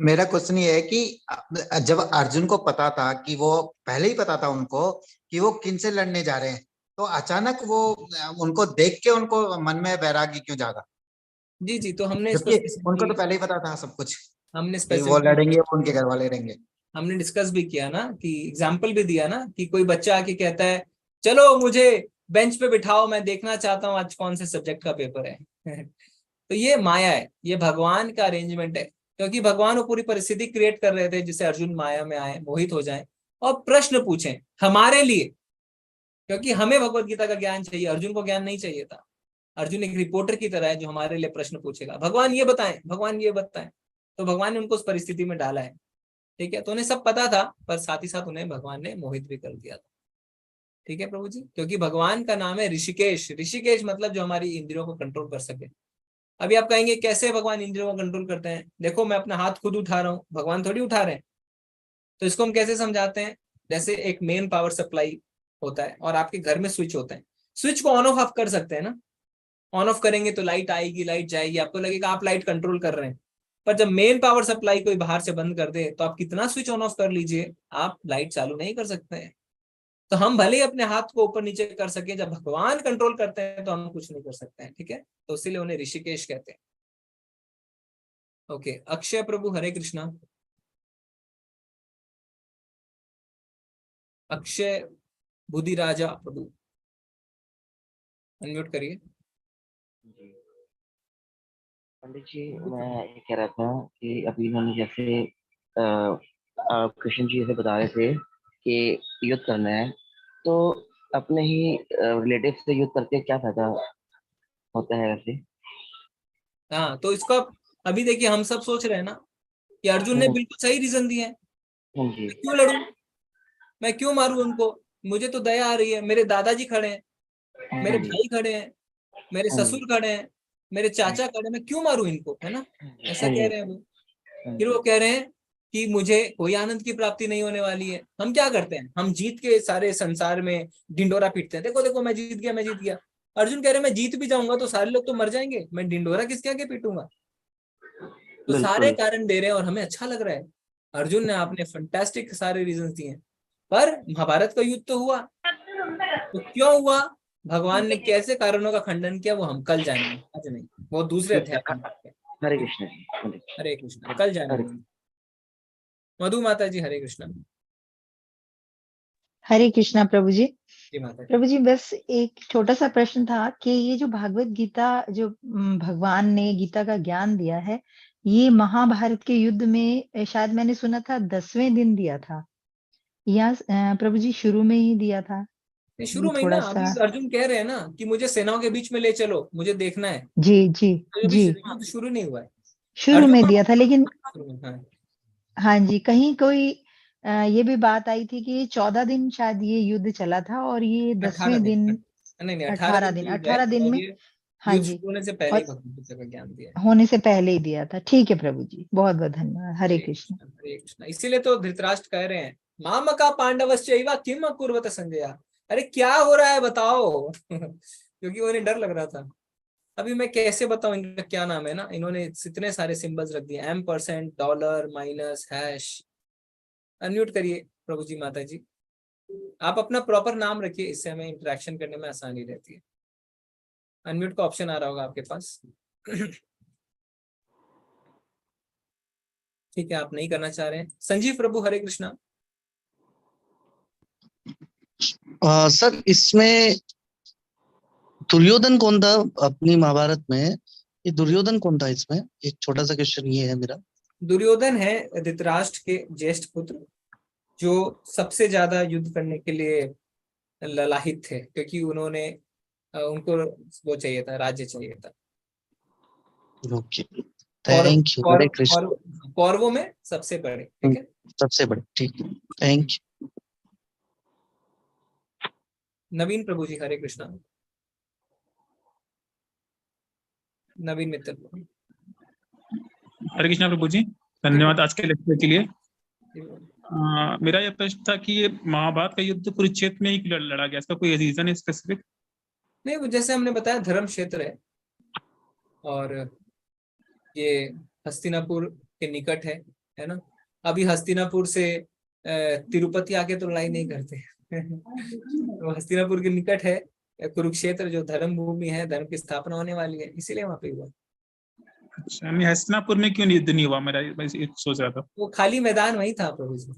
मेरा क्वेश्चन ये है कि जब अर्जुन को पता था कि वो पहले ही पता था उनको कि वो किन से लड़ने जा रहे हैं, तो अचानक वो उनको देख के उनको मन में वैराग्य क्यों जागा?
जी जी, तो हमने
उनको तो पहले ही पता था सब कुछ,
हमने
वो लड़ेंगे, वो उनके घर वाले रहेंगे।
हमने डिस्कस भी किया ना, कि एग्जाम्पल भी दिया ना, कि कोई बच्चा आके कहता है चलो मुझे बेंच पे बिठाओ, मैं देखना चाहता हूँ आज कौन से सब्जेक्ट का पेपर है। तो ये माया है, ये भगवान का अरेंजमेंट है। क्योंकि भगवान वो पूरी परिस्थिति क्रिएट कर रहे थे जिससे अर्जुन माया में आए, मोहित हो जाएं और प्रश्न पूछें हमारे लिए। क्योंकि हमें भगवत गीता का ज्ञान चाहिए, अर्जुन को ज्ञान नहीं चाहिए था। अर्जुन एक रिपोर्टर की तरह है जो हमारे लिए प्रश्न पूछेगा, भगवान ये बताएं, भगवान ये बताएं। तो भगवान ने उनको उस परिस्थिति में डाला है, ठीक है। तो उन्हें सब पता था, पर साथ ही साथ उन्हें भगवान ने मोहित भी कर दिया था, ठीक है प्रभु जी। क्योंकि भगवान का नाम है ऋषिकेश। ऋषिकेश मतलब जो हमारी इंद्रियों को कंट्रोल कर सके। अभी आप कहेंगे कैसे भगवान इंद्रियों को कंट्रोल करते हैं? देखो मैं अपना हाथ खुद उठा रहा हूँ, भगवान थोड़ी उठा रहे हैं। तो इसको हम कैसे समझाते हैं? जैसे एक मेन पावर सप्लाई होता है और आपके घर में स्विच होता है, स्विच को ऑन ऑफ कर सकते हैं ना। ऑन ऑफ करेंगे तो लाइट आएगी, लाइट जाएगी, आपको लगेगा आप लाइट कंट्रोल कर रहे हैं। पर जब मेन पावर सप्लाई कोई बाहर से बंद कर दे, तो आप कितना स्विच ऑन ऑफ कर लीजिए, आप लाइट चालू नहीं कर सकते हैं। तो हम भले ही अपने हाथ को ऊपर नीचे कर सके, जब भगवान कंट्रोल करते हैं तो हम कुछ नहीं कर सकते हैं, ठीक है। तो इसीलिए उन्हें ऋषिकेश कहते हैं। ओके, अक्षय प्रभु हरे कृष्णा। अक्षय बुद्धि राजा प्रभु, अनम्यूट करिए।
पंडित जी, मैं ये कह रहा था कि अभी इन्होंने जैसे कृष्ण जी से बता रहे थे कि युद्ध करना है, तो अपने ही रिलेटिव से युद्ध करके क्या फायदा होता है वैसे?
हाँ, तो इसका अभी देखिए, हम सब सोच रहे हैं ना कि अर्जुन ने बिल्कुल सही रीजन दिया है। मैं क्यों लड़ूं, मैं क्यों मारूं उनको? मुझे तो दया आ रही है, मेरे दादाजी खड़े हैं, मेरे भाई खड़े हैं, मेरे ससुर खड़े हैं, मेरे चाचा खड़े हैं, मैं क्यों मारूं इनको, है ना? ऐसा कह रहे हैं वो। फिर वो कह रहे हैं कि मुझे कोई आनंद की प्राप्ति नहीं होने वाली है। हम क्या करते हैं, हम जीत के सारे संसार में ढिंडोरा पीटते हैं, देखो देखो मैं जीत गया, मैं जीत गया। अर्जुन कह रहे हैं मैं जीत भी जाऊंगा तो सारे लोग तो मर जाएंगे, मैं ढिंडोरा किसके आगे पीटूंगा? तो सारे कारण दे रहे हैं और हमें अच्छा लग रहा है। अर्जुन ने आपने फंटास्टिक सारे रीजन दिए, पर महाभारत का युद्ध तो हुआ, तो क्यों हुआ, भगवान ने कैसे कारणों का खंडन किया, वो हम कल जानेंगे, आज नहीं। वो दूसरे अध्याय में।
हरे कृष्ण।
हरे कृष्ण, कल जानेंगे। मधु माता जी हरे कृष्ण।
हरे कृष्णा प्रभु जी।
जी माता जी।
प्रभु जी, बस एक छोटा सा प्रश्न था कि ये जो भागवत गीता जो भगवान ने गीता का ज्ञान दिया है, ये महाभारत के युद्ध में शायद मैंने सुना था 10वें दिन दिया था, या प्रभु जी शुरू में ही दिया था?
शुरू में ही ना, अभी अर्जुन कह रहे हैं ना कि मुझे सेनाओं के बीच में ले चलो, मुझे देखना है।
जी जी जी,
तो शुरू नहीं हुआ है,
शुरू में दिया था, लेकिन
हाँ।
हाँ जी, कहीं कोई ये भी बात आई थी कि 14 दिन शायद ये युद्ध चला था और ये 10वें दिन
नहीं 18
18
दिन
दिन
का युद्ध है
18 दिन
और
में,
ये
हाँ
युद्ध
जी,
शुरू होने से पहले ही
और
भगवद गीता का ज्ञान दिया है।
होने से पहले ही दिया था। ठीक है प्रभु जी, बहुत बहुत धन्यवाद। हरे कृष्ण।
हरे कृष्ण। इसीलिए तो धृतराष्ट्र कह रहे हैं मामका पांडवश्चैव किम अकुर्वत संजय, अरे क्या हो रहा है बताओ क्योंकि उन्हें डर लग रहा था। अभी मैं कैसे बताऊं इनका क्या नाम है ना, इन्होंने इतने सारे सिंबल्स रख दिए, %, डॉलर, माइनस, हैश। अनम्यूट करिए प्रभु जी, माता जी आप अपना प्रॉपर नाम रखिए, इससे हमें इंटरेक्शन करने में आसानी रहती है। अनम्यूट का ऑप्शन आ रहा होगा आपके पास ठीक है, आप नहीं करना चाह रहे हैं। संजीव प्रभु हरे कृष्णा।
सर इसमें दुर्योधन कौन था अपनी महाभारत में? ये दुर्योधन कौन था इसमें? एक छोटा सा क्वेश्चन ये है मेरा।
दुर्योधन है धृतराष्ट्र के ज्येष्ठ पुत्र, जो सबसे ज्यादा युद्ध करने के लिए ललाहित थे, क्योंकि उन्होंने उनको वो चाहिए था, राज्य चाहिए था।
Okay, thank you. Hare Krishna.
कौरवों में सबसे बड़े, ठीक है,
सबसे बड़े, ठीक है, थैंक यू।
नवीन प्रभु जी हरे कृष्णा। नवीन मित्र।
हरे कृष्णा प्रभु जी, धन्यवाद आज के लेक्चर के लिए। मेरा यह प्रश्न था कि ये महाभारत का युद्ध कुरुक्षेत्र में ही क्यों लड़ा गया, इसका कोई रीजन है स्पेसिफिक?
नहीं, वो जैसे हमने बताया धर्म क्षेत्र है और ये हस्तिनापुर के निकट है ना। अभी हस्तिनापुर से तिरुपति आके तो लड़ाई नहीं करते तो हस्तिनापुर के निकट है कुरुक्षेत्र, जो धर्म भूमि है, धर्म की स्थापना होने वाली है, इसीलिए वहां पे हुआ।
अच्छा, हस्तिनापुर में क्यों युद्ध नहीं हुआ, मेरा मैं सोच रहा था।
वो खाली मैदान वही था प्रभु जी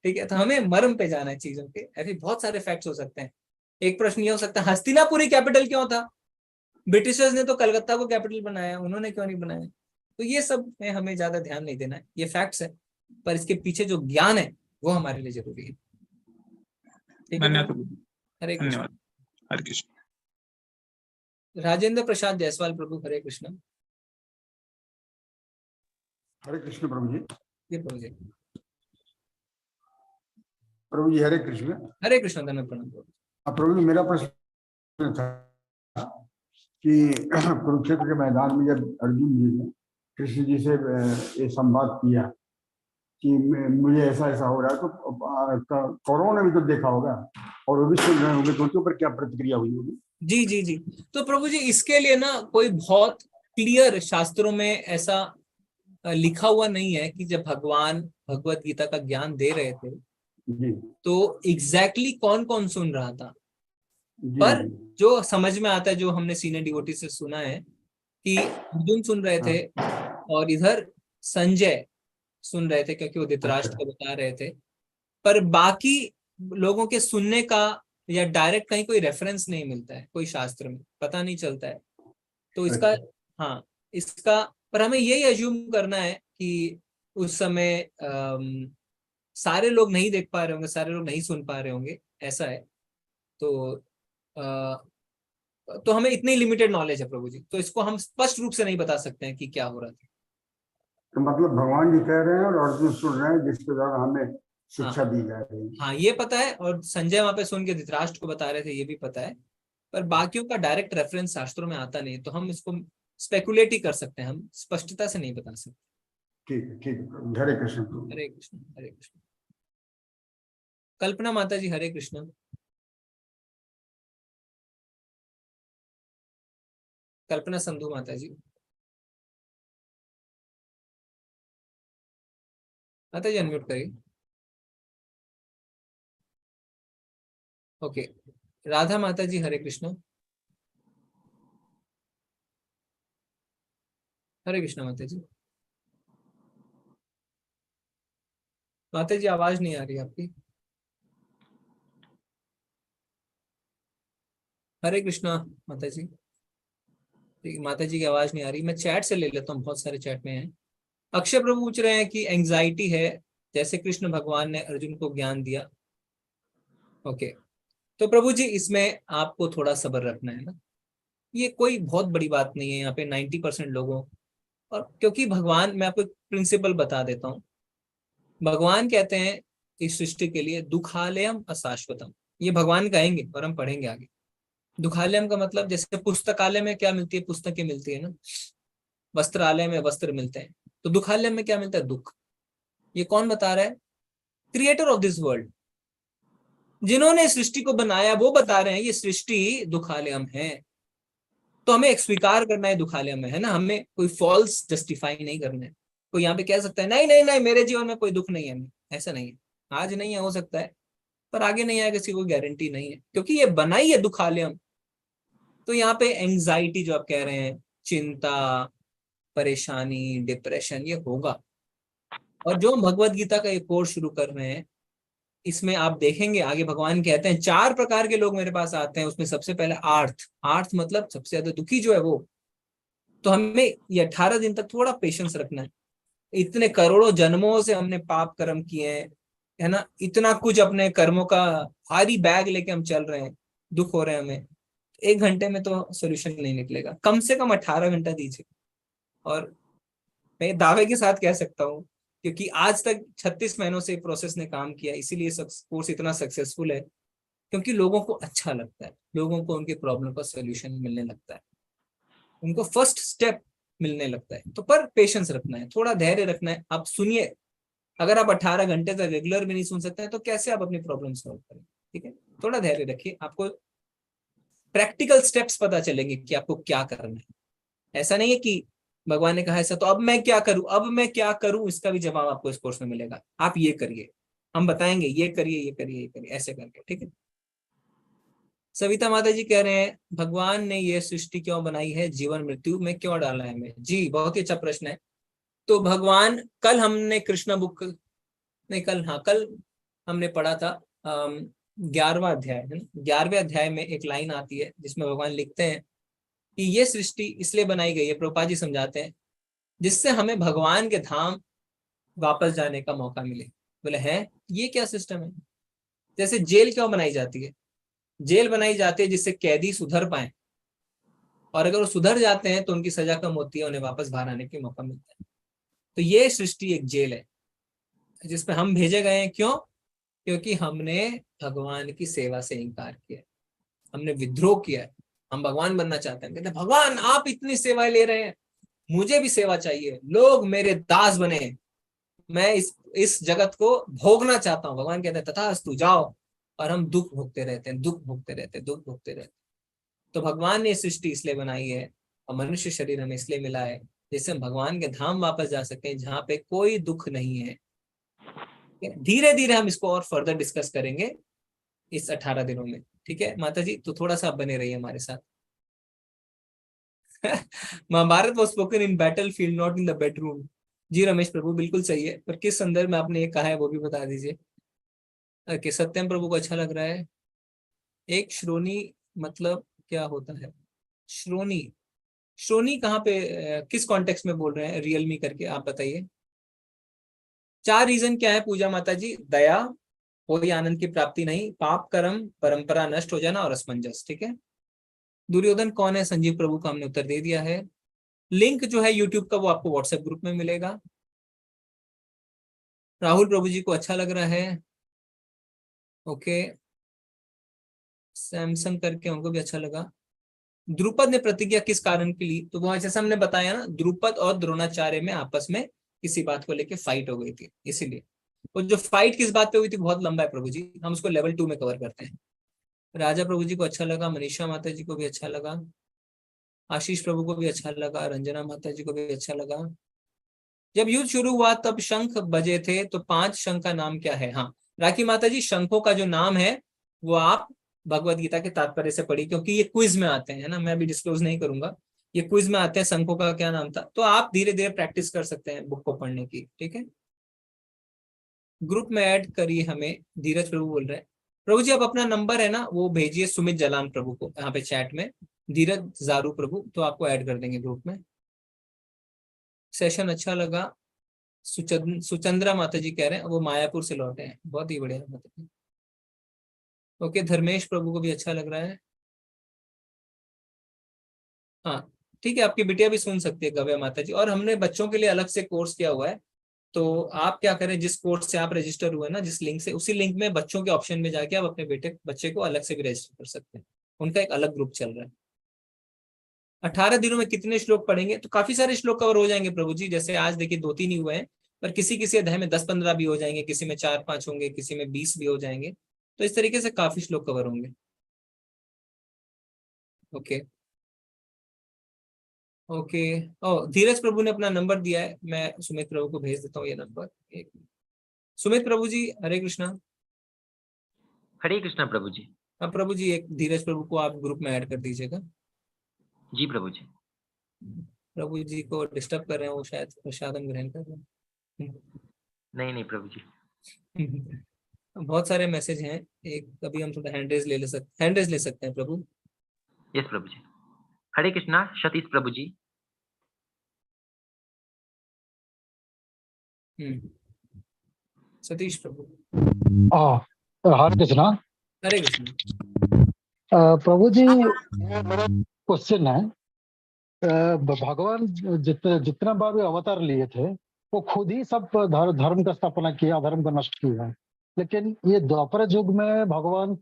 ठीक है, तो हमें मर्म पे जाना है चीजों के। ऐसे बहुत सारे फैक्ट्स हो सकते हैं। एक प्रश्न ये हो सकता है हस्तिनापुर ही कैपिटल क्यों था? ब्रिटिशर्स ने तो कलकत्ता को कैपिटल बनाया, उन्होंने क्यों नहीं बनाया? तो ये सब में हमें ज्यादा ध्यान नहीं देना है, ये फैक्ट्स है, पर इसके पीछे जो ज्ञान है वो हमारे लिए जरूरी है।
धन्यवाद।
हरे कृष्ण।
हरे कृष्ण।
राजेंद्र प्रसाद जायसवाल प्रभु हरे कृष्ण।
हरे कृष्ण प्रभु जी।
ये प्रभु जी।
प्रभु जी हरे कृष्ण।
हरे कृष्ण। धन्यवाद प्रणाम
प्रभु जी, मेरा प्रश्न था कि कुरुक्षेत्र के मैदान में जब अर्जुन जी ने कृष्ण जी से ये संवाद किया कि मुझे ऐसा ऐसा हो रहा है, तो कौरवों ने भी तो देखा होगा और वो भी सुन रहे होंगे, तो उनके ऊपर क्या प्रतिक्रिया हुई होगी?
जी जी जी। तो प्रभु जी इसके लिए ना कोई बहुत क्लियर शास्त्रों में ऐसा लिखा हुआ नहीं है कि जब भगवान भगवत गीता का ज्ञान दे रहे थे तो एग्जैक्टली कौन कौन सुन रहा था। पर जो समझ में आता है, जो हमने सीनियर डिवोटी से सुना है कि अर्जुन सुन रहे थे और इधर संजय सुन रहे थे, क्योंकि वो धृतराष्ट्र को बता रहे थे। पर बाकी लोगों के सुनने का या डायरेक्ट कहीं कोई रेफरेंस नहीं मिलता है, कोई शास्त्र में पता नहीं चलता है। तो इसका हाँ इसका पर हमें यही अज्यूम करना है कि उस समय सारे लोग नहीं देख पा रहे होंगे, सारे लोग नहीं सुन पा रहे होंगे, ऐसा है। तो हमें इतनी लिमिटेड नॉलेज है प्रभु जी, तो इसको हम स्पष्ट रूप से नहीं बता सकते हैं कि क्या हो रहा था।
तो मतलब भगवान जी कह रहे हैं और अर्जुन सुन रहे हैं, जिसके द्वारा हमें शिक्षा दी जा रही है।
हाँ ये पता है, और संजय वहां पे सुन के धृतराष्ट्र को बता रहे थे, ये भी पता है। पर बाकियों का डायरेक्ट रेफरेंस शास्त्रों में आता नहीं, तो हम इसको स्पेकुलेट ही कर सकते हैं, हम स्पष्टता से नहीं बता सकते।
ठीक है, ठीक है। हरे कृष्ण।
हरे कृष्ण। हरे कृष्ण। कल्पना माता जी हरे कृष्ण। कल्पना संधू माता जी। माता जी अनम्यूट करिए। ओके, राधा माता जी हरे कृष्ण। हरे कृष्ण माता जी। माता जी आवाज नहीं आ रही आपकी। हरे कृष्णा माता जी। माता जी की आवाज नहीं आ रही, मैं चैट से ले लेता हूँ, बहुत सारे चैट में हैं। अक्षय प्रभु पूछ रहे हैं कि एंजाइटी है, जैसे कृष्ण भगवान ने अर्जुन को ज्ञान दिया। ओके, तो प्रभु जी इसमें आपको थोड़ा सब्र रखना है ना, ये कोई बहुत बड़ी बात नहीं है। यहाँ पे 90% लोगों, और क्योंकि भगवान, मैं आपको एक प्रिंसिपल बता देता हूँ भगवान कहते हैं इस सृष्टि के लिए दुखालयम अशाश्वतम, ये भगवान कहेंगे और हम पढ़ेंगे आगे। दुखालयम का मतलब जैसे पुस्तकालय में क्या मिलती है, पुस्तकें मिलती है ना, वस्त्रालय में वस्त्र मिलते हैं, तो दुखालय में क्या मिलता है, दुख। ये कौन बता रहा है, क्रिएटर ऑफ दिस वर्ल्ड, जिन्होंने सृष्टि को बनाया वो बता रहे हैं ये सृष्टि दुखालयम है। तो हमें एक स्वीकार करना है दुखालयम में, है ना, हमें कोई फॉल्स जस्टिफाई नहीं करना है। कोई यहाँ पे कह सकता है नहीं नहीं नहीं मेरे जीवन में कोई दुख नहीं है, ऐसा नहीं है, आज नहीं है, हो सकता है पर आगे नहीं आएगा, किसी को गारंटी नहीं है, क्योंकि ये बनाई है दुखालयम। तो यहाँ पे एंजाइटी जो आप कह रहे हैं, चिंता, परेशानी, डिप्रेशन, ये होगा। और जो भगवत गीता का एक कोर्स शुरू कर रहे हैं, इसमें आप देखेंगे आगे भगवान कहते हैं 4 प्रकार के लोग मेरे पास आते हैं, उसमें सबसे पहले आर्थ, आर्थ मतलब सबसे ज्यादा दुखी जो है वो। तो हमें ये 18 दिन तक थोड़ा पेशेंस रखना है। इतने करोड़ों जन्मों से हमने पाप कर्म किए हैं, है ना, इतना कुछ अपने कर्मों का भारी बैग लेके हम चल रहे हैं, दुख हो रहे हैं हमें, 1 घंटे में तो सोल्यूशन नहीं निकलेगा, कम से कम 18 घंटा दीजिए। और मैं दावे के साथ कह सकता हूँ, क्योंकि आज तक 36 महीनों से प्रोसेस ने काम किया, इसीलिए कोर्स इतना सक्सेसफुल है, क्योंकि लोगों को अच्छा लगता है, लोगों को उनके प्रॉब्लम का सोल्यूशन मिलने लगता है, उनको फर्स्ट स्टेप मिलने लगता है। तो पर पेशेंस रखना है, थोड़ा धैर्य रखना है। आप सुनिए, अगर आप 18 घंटे तक रेगुलर भी नहीं सुन सकते हैं तो कैसे आप अपनी प्रॉब्लम सॉल्व करें, ठीक है। थोड़ा धैर्य रखिए, आपको प्रैक्टिकल स्टेप्स पता चलेंगे कि आपको क्या करना है। ऐसा नहीं है कि भगवान ने कहा ऐसा तो अब मैं क्या करूं, अब मैं क्या करूं, इसका भी जवाब आपको इस कोर्स में मिलेगा। आप ये करिए, हम बताएंगे ये करिए ये करिए ये करिए, ऐसे करके, ठीक है। सविता माता जी कह रहे हैं भगवान ने ये सृष्टि क्यों बनाई है, जीवन मृत्यु में क्यों डाला है हमें। जी बहुत ही अच्छा प्रश्न है। तो भगवान, कल हमने कृष्णा बुक, नहीं कल, हाँ कल हमने पढ़ा था 11वां अध्याय है ना, 11वें अध्याय में एक लाइन आती है जिसमें भगवान लिखते हैं कि ये सृष्टि इसलिए बनाई गई है, प्रभुपाद जी समझाते हैं, जिससे हमें भगवान के धाम वापस जाने का मौका मिले। बोले हैं ये क्या सिस्टम है। जैसे जेल क्यों बनाई जाती है, जेल बनाई जाती है जिससे कैदी सुधर पाए, और अगर वो सुधर जाते हैं तो उनकी सजा कम होती है, उन्हें वापस बाहर आने का मौका मिलता है। तो ये सृष्टि एक जेल है जिसपे हम भेजे गए हैं। क्यों, क्योंकि हमने भगवान की सेवा से इनकार किया, हमने विद्रोह किया है। हम भगवान बनना चाहते हैं, कहते हैं भगवान आप इतनी सेवाएं ले रहे हैं, मुझे भी सेवा चाहिए, लोग मेरे दास बने, मैं इस जगत को भोगना चाहता हूँ। भगवान कहते हैं तथास्तु जाओ, और हम दुख भोगते रहते हैं, दुख भोगते रहते हैं, दुख भोगते रहते हैं। तो भगवान ने सृष्टि इसलिए बनाई है और मनुष्य शरीर हमें इसलिए मिला है जिससे हम भगवान के धाम वापस जा सकते हैं, जहाँ पे कोई दुख नहीं है। धीरे धीरे हम इसको और फर्दर डिस्कस करेंगे इस 18 दिनों में, ठीक है माता जी। तो थोड़ा सा आप बने रहिए हमारे साथ। Mahabharat was spoken in battle field not in the bedroom. जी रमेश प्रभु बिल्कुल सही है, पर किस संदर्भ में आपने ये कहा है वो भी बता दीजिए। कि सत्यम प्रभु को अच्छा लग रहा है। एक श्रोणी मतलब क्या होता है, श्रोणी, श्रोणी कहाँ पे, किस कॉन्टेक्स्ट में बोल रहे हैं, रियलमी करके आप बताइए। 4 रीजन क्या है पूजा माता जी, दया, कोई आनंद की प्राप्ति नहीं, पाप कर्म, परंपरा नष्ट हो जाना और असमंजस, ठीक है। दुर्योधन कौन है, संजीव प्रभु का हमने उत्तर दे दिया है। लिंक जो है यूट्यूब का वो आपको व्हाट्सएप ग्रुप में मिलेगा। राहुल प्रभु जी को अच्छा लग रहा है, ओके। सैमसंग करके उनको भी अच्छा लगा। द्रुपद ने प्रतिज्ञा किस कारण की ली, तो वो जैसे हमने बताया ना, द्रुपद और द्रोणाचार्य में आपस में किसी बात को लेकर फाइट हो गई थी, इसीलिए। और जो फाइट किस बात पे हुई थी बहुत लंबा है प्रभु जी, हम उसको लेवल 2 में कवर करते हैं। राजा प्रभु जी को अच्छा लगा, मनीषा माता जी को भी अच्छा लगा, आशीष प्रभु को भी अच्छा लगा, रंजना माता जी को भी अच्छा लगा। जब युद्ध शुरू हुआ तब शंख बजे थे, तो 5 शंख का नाम क्या है। हाँ राखी माता जी, शंखों का जो नाम है वो आप भगवत गीता के तात्पर्य से पढ़ी, क्योंकि ये क्विज में आते हैं ना, मैं भी डिस्क्लोज नहीं करूंगा, ये क्विज में आते हैं शंखों का क्या नाम था। तो आप धीरे धीरे प्रैक्टिस कर सकते हैं बुक को पढ़ने की, ठीक है। ग्रुप में ऐड करिए हमें, धीरज प्रभु बोल रहे हैं। प्रभु जी आप अपना नंबर है ना वो भेजिए सुमित जलान प्रभु को यहाँ पे चैट में, धीरज जारू प्रभु, तो आपको ऐड कर देंगे ग्रुप में। सेशन अच्छा लगा, सुचंद्रा माता जी कह रहे हैं वो मायापुर से लौटे हैं, बहुत ही बढ़िया माता जी। ओके, धर्मेश प्रभु को भी अच्छा लग रहा है। हाँ ठीक है, आपकी बिटिया भी सुन सकती है गव्या माता जी। और हमने बच्चों के लिए अलग से कोर्स किया हुआ है, तो आप क्या करें, जिस कोर्स से आप रजिस्टर हुए ना, जिस लिंक से, उसी लिंक में बच्चों के ऑप्शन में जाके आप अपने बच्चे को अलग से भी रजिस्टर कर सकते हैं। उनका एक अलग ग्रुप चल रहा है। 18 दिनों में कितने श्लोक पढ़ेंगे? तो काफी सारे श्लोक कवर हो जाएंगे प्रभु जी। जैसे आज देखिए 2-3 ही हुए हैं, पर किसी किसी अध्याय में 10-15 भी हो जाएंगे, किसी में 4-5 होंगे, किसी में 20 भी हो जाएंगे। तो इस तरीके से काफी श्लोक कवर होंगे। Okay okay. ओ, धीरज प्रभु ने अपना नंबर दिया है, मैं सुमित प्रभु को भेज देता हूँ ये नंबर। एक मिनट। सुमित प्रभु जी, हरे कृष्णा।
हरे कृष्णा प्रभु जी।
हाँ प्रभु जी, एक धीरज प्रभु को आप ग्रुप में ऐड कर दीजिएगा।
जी प्रभु जी।
प्रभु जी को डिस्टर्ब कर रहे हैं, वो शायद प्रसादम ग्रहण कर रहे हैं।
नहीं प्रभु जी।
बहुत सारे मैसेज हैं, एक कभी हम थोड़ा हैंड रेज ले सकते हैं प्रभु।
यस प्रभु जी। हरे कृष्णा सतीश प्रभु जी।
सतीश प्रभु।
हरे कृष्णा।
हरे कृष्णा।
प्रभु जी, मेरा क्वेश्चन है, भगवान जितना बार भी अवतार लिए थे वो खुद ही सब धर्म का स्थापना किया, अधर्म का नष्ट किया है। लेकिन ये द्वापर युग में भगवान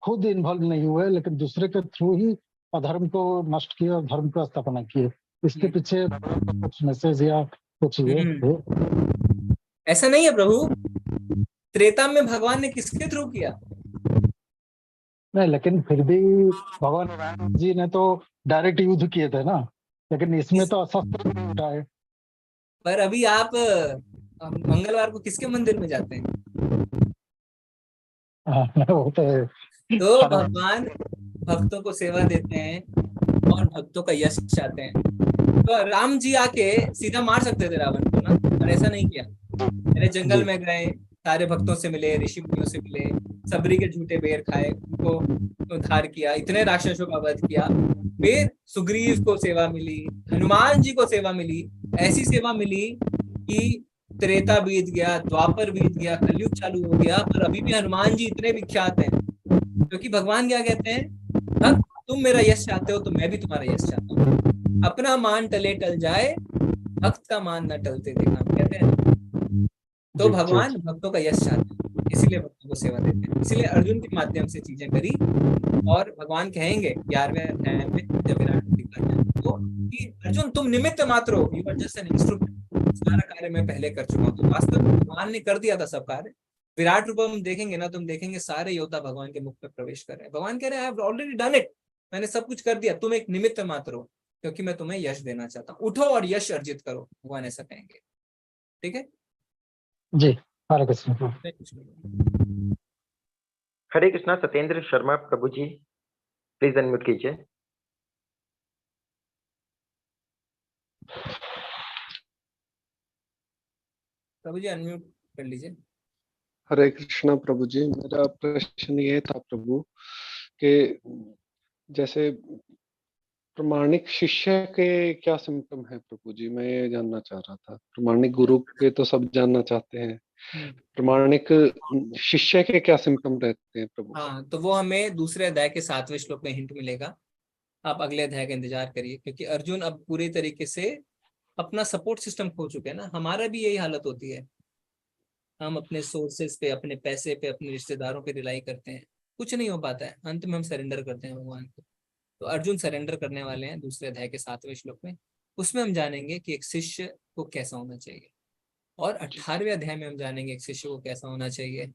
खुद इन्वॉल्व नहीं हुए, लेकिन दूसरे के थ्रू ही अधर्म को नष्ट किया और धर्म का स्थापना की। इसके पीछे कुछ मैसेज या कुछ ये है?
ऐसा नहीं है प्रभु, त्रेता में भगवान ने किसके थ्रू किया?
नहीं, लेकिन फिर भी भगवान राम जी ने तो डायरेक्ट युद्ध किए थे ना, लेकिन इसमें तो शस्त्र नहीं उठाए।
पर अभी आप मंगलवार को किसके मंदिर में जाते हैं?
वो तो है।
तो भगवान भक्तों को सेवा देते हैं और भक्तों का यश चाहते हैं। तो राम जी आके सीधा मार सकते थे रावण को ना, पर ऐसा नहीं किया। पहले जंगल में गए, सारे भक्तों से मिले, ऋषि मुनियों से मिले, सबरी के झूठे बेर खाए, उनको उद्धार किया, इतने राक्षसों का वध किया। फिर सुग्रीव को सेवा मिली, हनुमान जी को सेवा मिली, ऐसी सेवा मिली कि त्रेता बीत गया, द्वापर बीत गया, कलयुग चालू हो गया, पर अभी भी हनुमान जी इतने विख्यात हैं क्योंकि भगवान क्या कहते हैं, भक्त तुम मेरा यश चाहते हो तो मैं भी तुम्हारा यश चाहता हूँ। अपना मान टले टल जाए, भक्त का मान न टलते देखना, कहते हैं। तो भगवान भक्तों का यश चाहते हैं, इसीलिए भक्तों को सेवा देते हैं। इसीलिए अर्जुन के माध्यम से चीजें करी। और भगवान कहेंगे 11वें अध्याय में जब विराट रूप दिखाया तो कि अर्जुन तुम निमित्त मात्र हो, you are just an instrument, सारा कार्य मैं पहले कर चुका हूँ। तो वास्तव में भगवान ने कर दिया था सब कार्य। विराट रूप हम देखेंगे ना, तुम देखेंगे सारे योद्धा भगवान के मुख में प्रवेश कर रहे हैं। भगवान कह रहे हैं I have already done it, मैंने सब कुछ कर दिया, तुम एक निमित्त मात्र हो क्योंकि मैं तुम्हें यश देना चाहता हूँ। उठो और यश अर्जित करो, भगवान ऐसा कहेंगे। ठीक है
जी। हरे कृष्ण।
हरे कृष्णा सत्येंद्र शर्मा प्रभु जी, प्लीज अनम्यूट कीजिए।
प्रभु जी अनम्यूट कर लीजिए।
हरे कृष्णा प्रभु जी, मेरा प्रश्न ये था प्रभु कि जैसे प्रमाणिक शिष्य के क्या सिम्टम है प्रभु जी, मैं ये जानना चाह रहा था। प्रमाणिक गुरु के तो सब जानना चाहते हैं, प्रमाणिक शिष्य के क्या सिम्टम रहते हैं प्रभु?
हाँ, तो वो हमें दूसरे अध्याय के 7वें श्लोक में हिंट मिलेगा। आप अगले अध्याय का इंतजार करिए, क्योंकि अर्जुन अब पूरे तरीके से अपना सपोर्ट सिस्टम खो चुके हैं ना। हमारा भी यही हालत होती है, हम अपने सोर्सेस पे, अपने पैसे पे, अपने रिश्तेदारों पे रिलाई करते हैं, कुछ नहीं हो पाता है, अंत में हम सरेंडर करते हैं भगवान को। तो अर्जुन सरेंडर करने वाले हैं दूसरे अध्याय के 7वें श्लोक में। उसमें हम जानेंगे कि एक शिष्य को कैसा होना चाहिए, और 18वें अध्याय में हम जानेंगे एक शिष्य को कैसा होना चाहिए,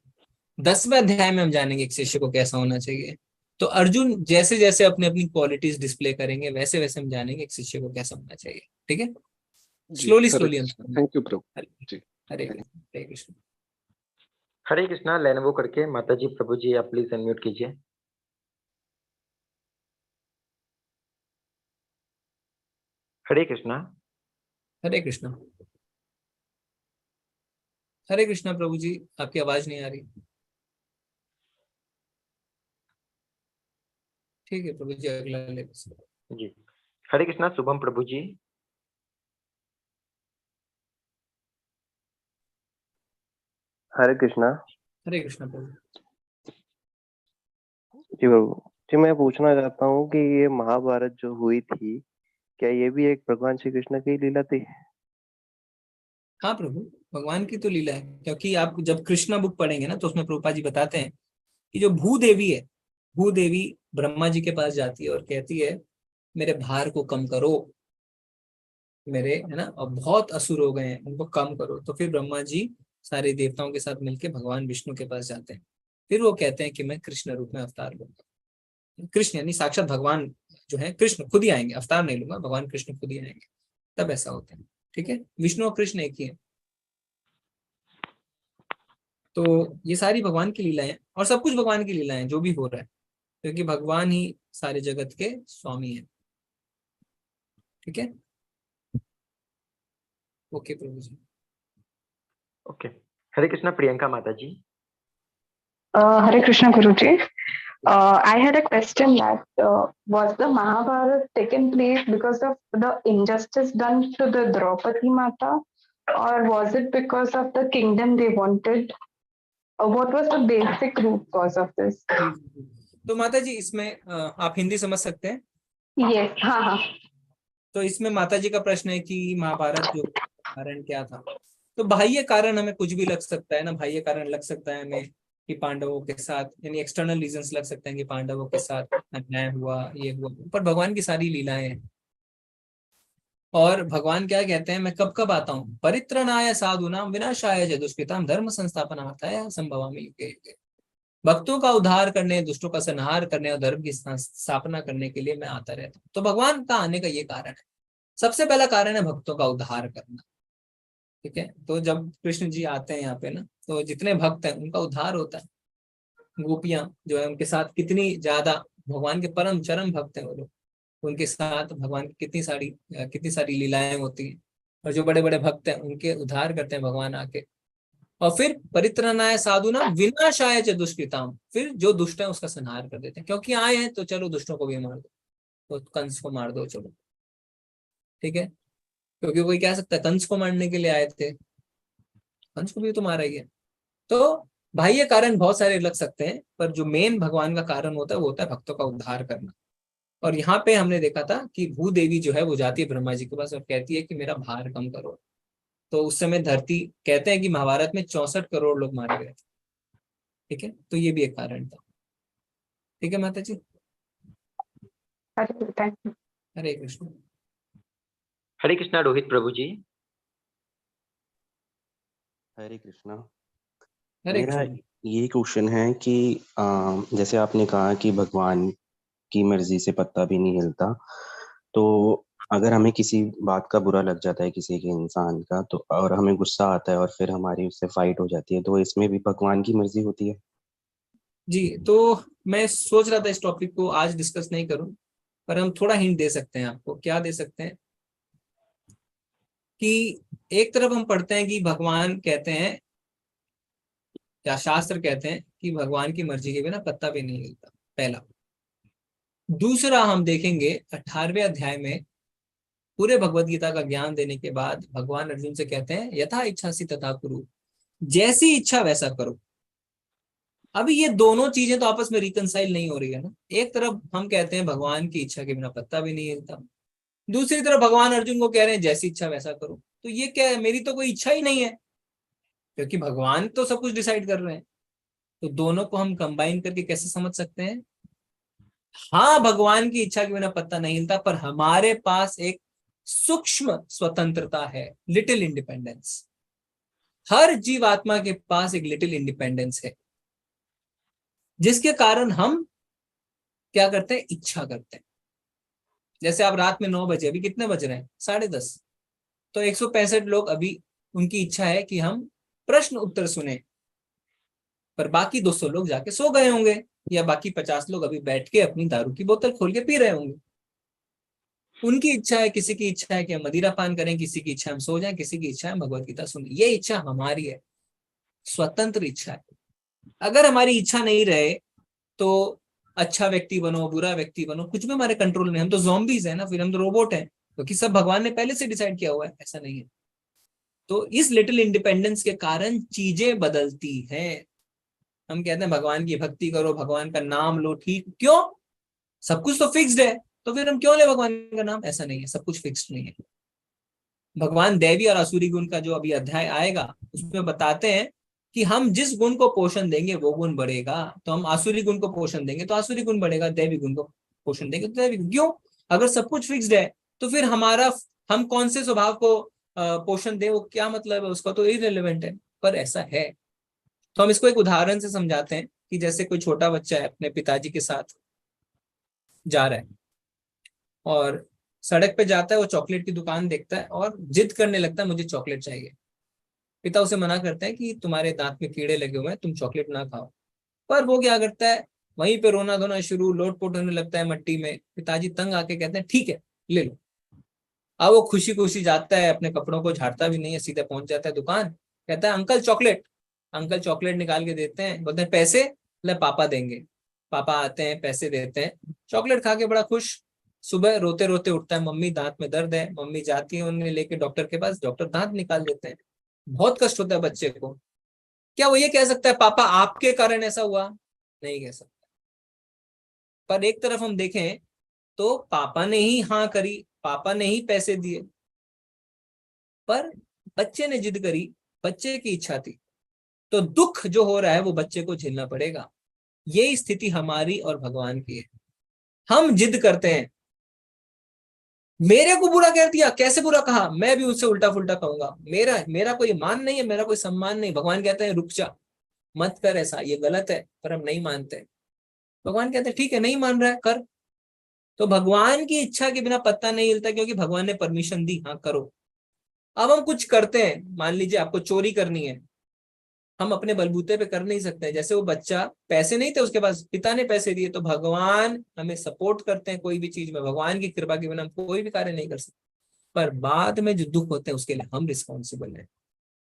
10वें अध्याय में हम जानेंगे एक शिष्य को कैसा होना चाहिए। तो अर्जुन जैसे जैसे अपनी अपनी क्वालिटीज डिस्प्ले करेंगे, वैसे वैसे हम जानेंगे एक शिष्य को कैसा होना चाहिए। ठीक है, स्लोली स्लोली हम।
थैंक यू प्रभु जी।
हरे कृष्ण।
हरे कृष्णा लेनवो करके माता जी प्रभु जी, आप प्लीज अनम्यूट कीजिए। हरे कृष्णा।
हरे कृष्णा। हरे कृष्णा प्रभु जी, आपकी आवाज नहीं आ रही। ठीक है प्रभु जी, अगला ले
जी। हरे कृष्णा शुभम प्रभु जी।
हरे कृष्णा।
हरे कृष्णा प्रभु
जी प्रभु जी, मैं पूछना चाहता हूँ कि ये महाभारत जो हुई थी, क्या ये भी एक भगवान श्री कृष्ण की लीला थी?
हाँ प्रभु, भगवान की तो लीला है, क्योंकि आप जब कृष्णा बुक पढ़ेंगे ना तो उसमें प्रभुपाद जी बताते हैं कि जो भूदेवी है, भूदेवी ब्रह्मा जी के पास जाती है और कहती है मेरे भार को कम करो, मेरे है ना, और बहुत असुर हो गए हैं उनको कम करो। तो फिर ब्रह्मा जी सारे देवताओं के साथ मिलकर भगवान विष्णु के पास जाते हैं। फिर वो कहते हैं कि मैं कृष्ण रूप में अवतार लूंगा। कृष्ण यानी साक्षात भगवान जो है, कृष्ण खुद ही आएंगे, अवतार नहीं लूंगा, भगवान कृष्ण खुद ही आएंगे, तब ऐसा होता है। ठीक है, विष्णु और कृष्ण एक ही है। तो ये सारी भगवान की लीलाएं हैं और सब कुछ भगवान की लीलाएं हैं जो भी हो रहा है, क्योंकि भगवान ही सारे जगत के स्वामी है। ठीक है, ओके प्रभु जी।
ओके, हरे कृष्णा प्रियंका माता जी।
Hare Krishna Guruji. I had a question that was the Mahabharata taken place because of the injustice done to the Draupadi Mata, or was it because of the kingdom they wanted? What was the basic root cause of this?
तो माता जी इसमें आप हिंदी समझ सकते हैं?
Yes, हाँ हाँ।
तो इसमें माता जी का प्रश्न है कि महाभारत जो कारण क्या था। तो बाह्य कारण हमें कुछ भी लग सकता है ना, बाह्य कारण लग सकता है हमें कि पांडवों के साथ, यानी एक्सटर्नल रीजंस लग सकते हैं कि पांडवों के साथ अन्याय हुआ, ये हुआ, पर भगवान की सारी लीलाएं हैं। और भगवान क्या कहते हैं, मैं कब कब आता हूँ, परित्रणाय साधूनां विनाशाय च दुष्कृतां धर्म संस्थापनार्थाय संभवामि युगे युगे। भक्तों का उद्धार करने, दुष्टों का संहार करने और धर्म की स्थापना करने के लिए मैं आता रहता हूँ। तो भगवान का आने का ये कारण है। सबसे पहला कारण है भक्तों का उद्धार करना। ठीक है, तो जब कृष्ण जी आते हैं यहाँ पे ना, तो जितने भक्त हैं उनका उद्धार होता है। गोपियां जो है उनके साथ कितनी ज्यादा भगवान के परम चरम भक्त हैं वो लोग, उनके साथ भगवान की कितनी सारी लीलाएं होती हैं। और जो बड़े बड़े भक्त हैं उनके उद्धार करते हैं भगवान आके। और फिर परित्रणाय साधुना विनाशाय च दुष्कृताम, फिर जो दुष्ट है उसका संहार कर देते हैं, क्योंकि आए हैं तो चलो दुष्टों को भी मार दो, तो कंस को मार दो चलो। ठीक है, क्योंकि कोई कह सकता है कंस को मारने के लिए आए थे, कंस को भी तो मारा ही है। तो बाह्य कारण बहुत सारे लग सकते हैं, पर जो मेन भगवान का कारण होता है वो होता है भक्तों का उद्धार करना। और यहाँ पे हमने देखा था कि भूदेवी जो है वो जाती है ब्रह्मा जी के पास और कहती है कि मेरा भार कम करो। तो उस समय धरती, कहते हैं कि महाभारत में 64 करोड़ लोग मारे गए थे। ठीक है, तो ये भी एक कारण था। ठीक है माता जी, हरे कृष्ण।
हरे कृष्णा रोहित प्रभु जी।
हरे कृष्णा।
हरे
मेरा
कृष्ण।
ये क्वेश्चन है कि जैसे आपने कहा कि भगवान की मर्जी से पत्ता भी नहीं हिलता, तो अगर हमें किसी बात का बुरा लग जाता है किसी के इंसान का, तो और हमें गुस्सा आता है और फिर हमारी उससे फाइट हो जाती है, तो इसमें भी भगवान की मर्जी होती है?
जी, तो मैं सोच रहा था इस टॉपिक को आज डिस्कस नहीं करूं, पर हम थोड़ा हिंट दे सकते हैं आपको। क्या दे सकते हैं कि एक तरफ हम पढ़ते हैं कि भगवान कहते हैं, या शास्त्र कहते हैं कि भगवान की मर्जी के बिना पत्ता भी नहीं हिलता, पहला। दूसरा हम देखेंगे 18वें अध्याय में पूरे भगवत गीता का ज्ञान देने के बाद भगवान अर्जुन से कहते हैं यथा इच्छासि तथा कुरु, जैसी इच्छा वैसा करो। अभी ये दोनों चीजें तो आपस में रिकंसाइल नहीं हो रही है ना। एक तरफ हम कहते हैं भगवान की इच्छा के बिना पत्ता भी नहीं हिलता, दूसरी तरफ भगवान अर्जुन को कह रहे हैं जैसी इच्छा वैसा करो। तो ये क्या है, मेरी तो कोई इच्छा ही नहीं है, क्योंकि भगवान तो सब कुछ डिसाइड कर रहे हैं। तो दोनों को हम कंबाइन करके कैसे समझ सकते हैं? हाँ, भगवान की इच्छा के बिना पत्ता नहीं हिलता, पर हमारे पास एक सूक्ष्म स्वतंत्रता है, लिटिल इंडिपेंडेंस। हर जीवात्मा के पास एक लिटिल इंडिपेंडेंस है, जिसके कारण हम क्या करते हैं, इच्छा करते हैं। जैसे आप रात में 9 बजे, अभी कितने बज रहे हैं, 10:30, तो 165 लोग अभी उनकी इच्छा है कि हम प्रश्न उत्तर सुने, पर बाकी 200 लोग जाके सो गए होंगे, या बाकी 50 लोग अभी बैठ के अपनी दारू की बोतल खोल के पी रहे होंगे। उनकी इच्छा है, किसी की इच्छा है कि हम मदिरा पान करें, किसी की इच्छा हम सो जाएं, किसी की इच्छा है भगवत गीता सुने। ये इच्छा हमारी है, स्वतंत्र इच्छा है। अगर हमारी इच्छा नहीं रहे तो अच्छा व्यक्ति बनो, बुरा व्यक्ति बनो, कुछ भी हमारे कंट्रोल में। हम तो ज़ॉम्बीज है ना, फिर हम तो रोबोट हैं, क्योंकि सब भगवान ने पहले से डिसाइड किया हुआ है, ऐसा नहीं है। तो इस लिटिल इंडिपेंडेंस के कारण चीजें बदलती हैं। हम कहते हैं भगवान की भक्ति करो, भगवान का नाम लो, ठीक, क्यों? सब कुछ तो फिक्स्ड है, तो फिर हम क्यों ले भगवान का नाम? ऐसा नहीं है, सब कुछ फिक्स्ड नहीं है। भगवान दैवी और आसुरी गुण का जो अभी अध्याय आएगा उसमें बताते हैं कि हम जिस गुण को पोषण देंगे वो गुण बढ़ेगा। तो हम आसुरी गुण को पोषण देंगे तो आसुरी गुण बढ़ेगा, दैवी गुण को पोषण देंगे तो दैवी गुण। क्यों? अगर सब कुछ फिक्स्ड है तो फिर हम कौन से स्वभाव को पोषण दें, वो क्या मतलब है उसका, तो इररिलेवेंट है। पर ऐसा है तो हम इसको एक उदाहरण से समझाते हैं कि जैसे कोई छोटा बच्चा है अपने पिताजी के साथ जा रहा है और सड़क पे जाता है, वो चॉकलेट की दुकान देखता है और जिद करने लगता है मुझे चॉकलेट चाहिए। पिता उसे मना करते हैं कि तुम्हारे दांत में कीड़े लगे हुए हैं, तुम चॉकलेट ना खाओ। पर वो क्या करता है, वहीं पे रोना धोना शुरू, लोटपोट होने लगता है मट्टी में। पिताजी तंग आके कहते हैं ठीक है ले लो। अब वो खुशी खुशी जाता है, अपने कपड़ों को झाड़ता भी नहीं है, सीधा पहुंच जाता है दुकान, कहता है अंकल चॉकलेट। अंकल चॉकलेट निकाल के देते हैं, बोलते हैं पैसे, ले पापा देंगे। पापा आते हैं, पैसे देते हैं, चॉकलेट खा के बड़ा खुश। सुबह रोते रोते उठता है, मम्मी दांत में दर्द है। मम्मी जाती है उन्हें लेके डॉक्टर के पास, डॉक्टर दांत निकाल देते हैं। बहुत कष्ट होता है बच्चे को। क्या वो ये कह सकता है पापा आपके कारण ऐसा हुआ? नहीं कह सकता। पर एक तरफ हम देखें तो पापा ने ही हाँ करी, पापा ने ही पैसे दिए, पर बच्चे ने जिद करी, बच्चे की इच्छा थी, तो दुख जो हो रहा है वो बच्चे को झेलना पड़ेगा। यही स्थिति हमारी और भगवान की है। हम जिद करते हैं, मेरे को बुरा कह दिया, कैसे बुरा कहा, मैं भी उससे उल्टा फुल्टा कहूंगा, मेरा कोई मान नहीं है, मेरा कोई सम्मान नहीं। भगवान कहते हैं रुक जा, मत कर ऐसा, ये गलत है। पर हम नहीं मानते। भगवान कहते हैं ठीक है, नहीं मान रहा है, कर। तो भगवान की इच्छा के बिना पत्ता नहीं हिलता, क्योंकि भगवान ने परमिशन दी, हाँ करो। अब हम कुछ करते हैं, मान लीजिए आपको चोरी करनी है, हम अपने बलबूते पे कर नहीं सकते। जैसे वो बच्चा, पैसे नहीं थे उसके पास, पिता ने पैसे दिए, तो भगवान हमें सपोर्ट करते हैं कोई भी चीज में। भगवान की कृपा के बिना हम कोई भी कार्य नहीं कर सकते। पर बाद में जो दुख होते हैं उसके लिए हम रिस्पॉन्सिबल हैं।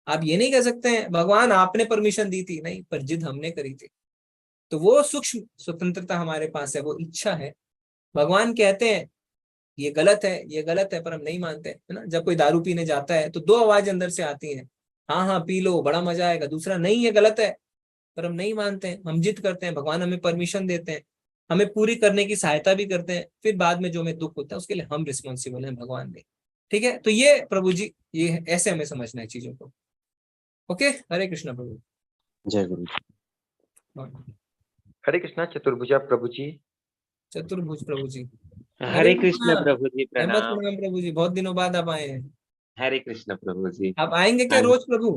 आप ये नहीं कह सकते हैं भगवान आपने परमिशन दी थी, नहीं, पर जिद हमने करी थी। तो वो सूक्ष्म स्वतंत्रता हमारे पास है, वो इच्छा है। भगवान कहते हैं ये गलत है, ये गलत है, पर हम नहीं मानते, है ना। जब कोई दारू पीने जाता है तो दो आवाज अंदर से आती हैं, हाँ हाँ पी लो बड़ा मजा आएगा, दूसरा नहीं ये गलत है, पर हम नहीं मानते हैं, हम जिद करते हैं। भगवान हमें परमिशन देते हैं, हमें पूरी करने की सहायता भी करते हैं, फिर बाद में जो हमें दुख होता है उसके लिए हम रिस्पॉन्सिबल हैं, भगवान नहीं। ठीक है, तो ये प्रभु जी, ये ऐसे हमें समझना है चीजों को। ओके, हरे कृष्णा प्रभु।
जय गुरु जी।
हरे कृष्णा चतुर्भुजा प्रभु जी।
चतुर्भुज प्रभु जी।
हरे कृष्ण प्रभु जी,
अहमद
प्रणाम।
प्रणाम प्रभु जी, बहुत दिनों बाद आप आए हैं।
हरे कृष्ण प्रभु जी।
आप आएंगे क्या
हाँ
रोज प्रभु?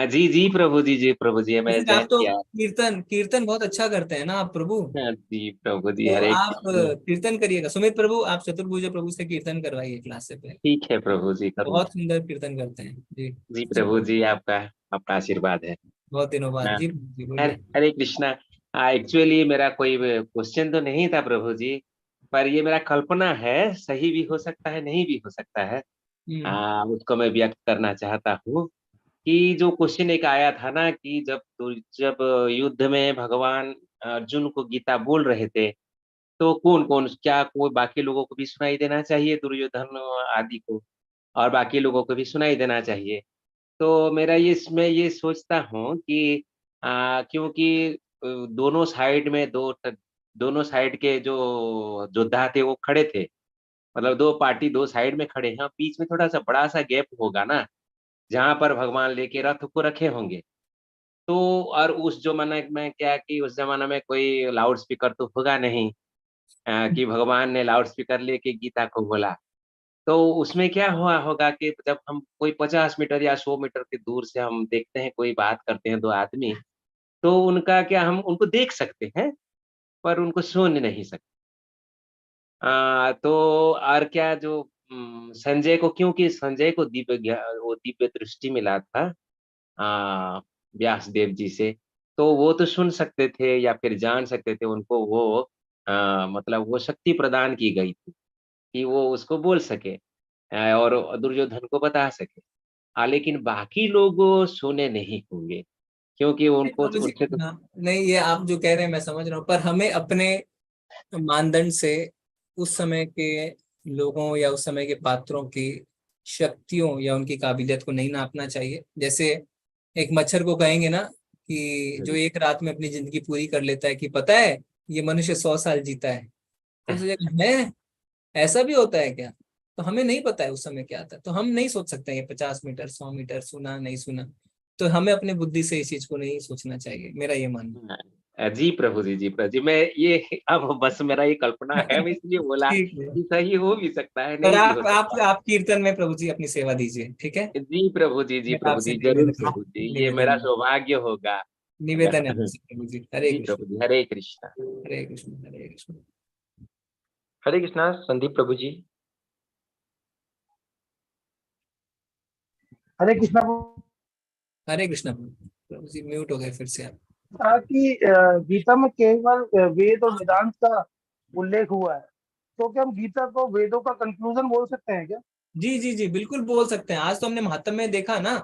जी जी प्रभु जी, जी प्रभु जी, मैं
वैसे
जैन
आप तो
किया।
कीर्तन बहुत अच्छा करते हैं ना आप प्रभु।
हाँ जी प्रभु जी,
तो
हरे
आप
कृष्ण।
कीर्तन करिएगा। सुमित प्रभु, आप चतुर्भुज प्रभु से कीर्तन करवाइए क्लास से पहले।
ठीक है प्रभु जी,
बहुत
करूँगा।
सुंदर कीर्तन करते हैं जी।
जी प्रभु जी, आपका आपका आशीर्वाद है।
बहुत दिनों बाद
हाँ,
जी बोलिए।
हरे कृष्णा। एक्चुअली मेरा कोई क्वेश्चन तो नहीं था प्रभु जी, पर ये मेरा कल्पना है, सही भी हो सकता है, नहीं भी हो सकता है। उसको मैं व्यक्त करना चाहता हूँ कि जो क्वेश्चन एक आया था ना कि जब युद्ध में भगवान अर्जुन को गीता बोल रहे थे, तो कौन कौन, क्या कोई बाकी लोगों को भी सुनाई देना चाहिए, दुर्योधन आदि को, और बाकी लोगों को भी सुनाई देना चाहिए। तो मेरा ये, इसमें ये सोचता हूँ कि क्योंकि दोनों साइड में दोनों साइड के जो योद्धा थे वो खड़े थे, मतलब दो पार्टी दो साइड में खड़े हैं, बीच में थोड़ा सा बड़ा सा गैप होगा ना, जहाँ पर भगवान लेके रथ को रखे होंगे। तो और उस जमाने में क्या कि उस जमाने में कोई लाउड स्पीकर तो होगा नहीं, कि भगवान ने लाउड स्पीकर लेके गीता को बोला। तो उसमें क्या हुआ होगा कि जब हम कोई 50 मीटर या 100 मीटर की दूर से हम देखते हैं, कोई बात करते हैं दो आदमी, तो उनका क्या, हम उनको देख सकते हैं पर उनको सुन नहीं सकते। तो और क्या, जो संजय को, क्योंकि संजय को वो दिव्य दृष्टि मिला था व्यास देव जी से, तो वो तो सुन सकते थे या फिर जान सकते थे, उनको वो मतलब वो शक्ति प्रदान की गई थी कि वो उसको बोल सके और दुर्योधन को बता सके। लेकिन बाकी लोग सुने नहीं होंगे, क्योंकि उनको
प्रभु जी,
उनसे तो
हाँ, नहीं ये आप जो कह रहे हैं मैं समझ रहा हूँ, पर हमें अपने मानदंड से उस समय के लोगों या उस समय के पात्रों की शक्तियों या उनकी काबिलियत को नहीं नापना चाहिए। जैसे एक मच्छर को कहेंगे ना कि जो एक रात में अपनी जिंदगी पूरी कर लेता है, कि पता है ये मनुष्य 100 साल जीता है, तो सोचेगा मैं, ऐसा भी होता है क्या? तो हमें नहीं पता है उस समय क्या था, तो हम नहीं सोच सकते ये 50 मीटर 100 मीटर सुना नहीं सुना, तो हमें अपने बुद्धि से इस चीज को नहीं सोचना चाहिए, मेरा ये मानना
जी प्रभु जी प्रभु जी, मैं ये अब बस मेरा ये कल्पना है, मैं इसलिए बोला
ठीक है।
कि सही हो भी सकता है,
पर
नहीं भी हो सकता
आप कीर्तन में प्रभु जी अपनी सेवा दीजिए, ठीक है।
है। जी प्रभु जी
मेरा
प्रभु
आपसे
जी, जरूर
निवेदन
प्रभु जी, ये
निवेदन
मेरा
है,
सौभाग्य होगा
निवेदन है
अगर
आपसे प्रभु जी। हरे
जी
कृष्ण
प्रभु जी, हरे कृष्णा।
हरे कृष्ण हरे कृष्ण।
हरे कृष्णा संदीप प्रभु जी।
हरे कृष्णा
हरे कृष्ण प्रभु जी, म्यूट हो गए फिर से आप।
कहा कि गीता में केवल वेद और वेदांत का उल्लेख हुआ है, तो क्या हम गीता को वेदों का कंक्लूजन बोल सकते हैं क्या?
जी जी जी बिल्कुल बोल सकते हैं। आज तो हमने महात्म्य में देखा ना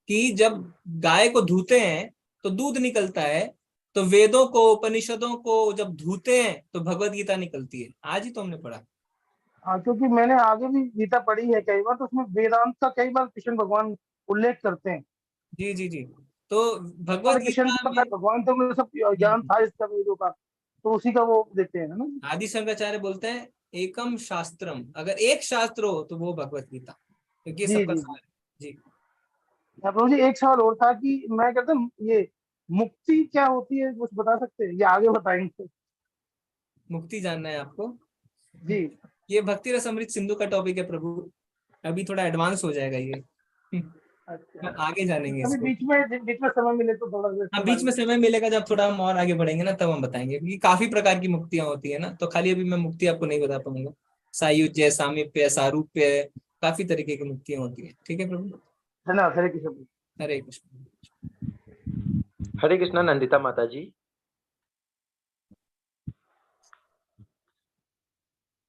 कि जब गाय को धोते हैं तो दूध निकलता है, तो वेदों को उपनिषदों को जब धोते हैं तो भगवत गीता निकलती है। आज ही तो हमने पढ़ा।
हाँ, क्योंकि मैंने आगे भी गीता पढ़ी है कई बार, तो उसमें वेदांत का कई बार कृष्ण भगवान उल्लेख करते हैं।
जी जी जी, तो भगवत
हमें कृष्ण
गीता
को पता है भगवान तो मुझे सब ज्ञान था इसका वेदों का, तो उसी का वो देते हैं ना।
आदि शंकराचार्य बोलते हैं एकम शास्त्रम, अगर एक शास्त्र हो तो वो भगवत गीता, क्योंकि ये
जी
सबका
जी
सार है। जी
प्रभु जी, एक सवाल और था कि मैं कहता हूँ ये मुक्ति क्या होती है, कुछ बता सकते हैं या आगे बताएंगे?
मुक्ति जानना है आपको?
जी,
ये भक्ति रस अमृत सिंधु का टॉपिक है प्रभु, अभी थोड़ा एडवांस हो जाएगा ये।
अच्छा,
आगे जानेंगे
अभी
इसको।
बीच में समय मिले तो थोड़ा
हाँ, बीच में समय मिलेगा जब थोड़ा हम और आगे बढ़ेंगे ना, तब हम बताएंगे, क्योंकि काफी प्रकार की मुक्तियां होती है ना, तो खाली अभी मैं मुक्ति आपको नहीं बता पाऊंगा। सायुज्य, सामीप्य, सारूप्य, काफी तरीके की मुक्तियां होती है। ठीक है प्रभु,
धन्यवाद। हरे कृष्ण।
हरे कृष्ण।
हरे कृष्णा नंदिता माता जी।